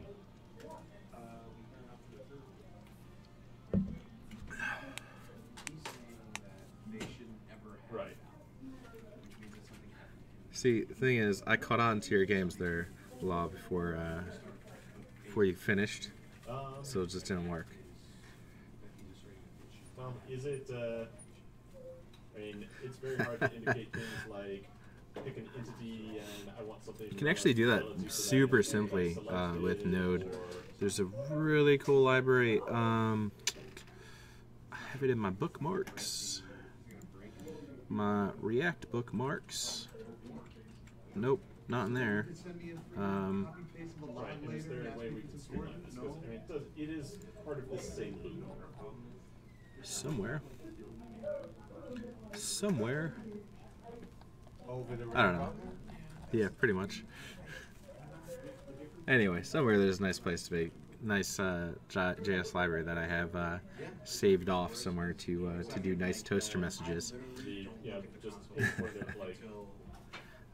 Right. See, the thing is, I caught on to your games there, Law, before you finished, so it just didn't work. Is it, I mean, it's very hard to indicate things like pick an entity and I want something. You can actually do that super simply with Node. There's a really cool library. I have it in my bookmarks. My React bookmarks. Nope, not in there. Right, and is there a way we can streamline this? Because I mean, it is part of this same loop. Somewhere. I don't know. Yeah, pretty much. Anyway, somewhere there's a nice place to be. Nice JS library that I have saved off somewhere to do nice toaster messages. Yeah, just for the, like,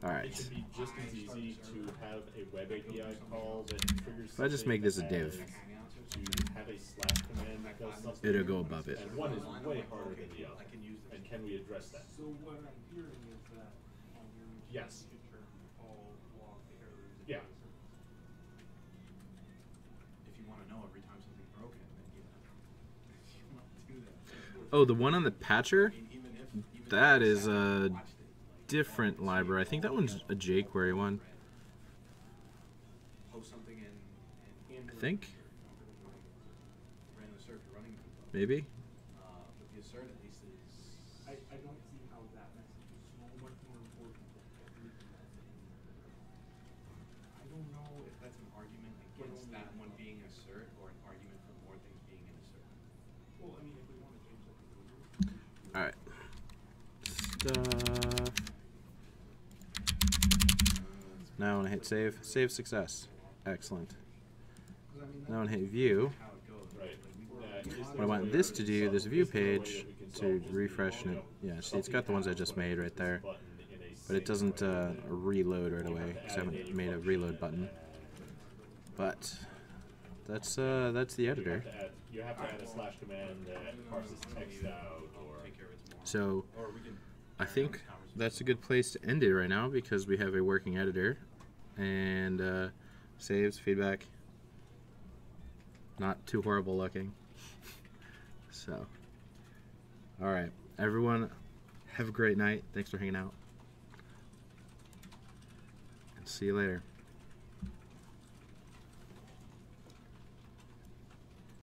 All it right. should be just as easy to have a web API call that triggers. If I just make this a div, to have a slash command that does something. it'll go above it. And one is way harder than the other. And can we address that? So what I'm hearing is that on your machine, Yes. you should turn all log errors. Yeah. If you want to know every time something's broken, then you want to do that. Oh, the one on the patcher? Even if That is a different library. I think that one's a jQuery one. post something in I think. random assert running, Maybe. but the assert at least is. I don't see how that message is so much more important than everything that's in there. I don't know if that's an argument against that one being assert or an argument for more things being in assert. Well, I mean, if we want to change something. All right. Stuff. Now I want to hit save. Save success. Excellent. Now I want to hit view. How it goes. Right. What I want this to do, this view page, to refresh it. Yeah, see, it's got the ones I just made right there. But it doesn't reload right away, because I haven't made a reload button. But that's the editor. You have to add a slash command that parses text out, or So I think that's a good place to end it right now, because we have a working editor. And saves, feedback. Not too horrible looking. So, all right, everyone, have a great night. Thanks for hanging out, and see you later.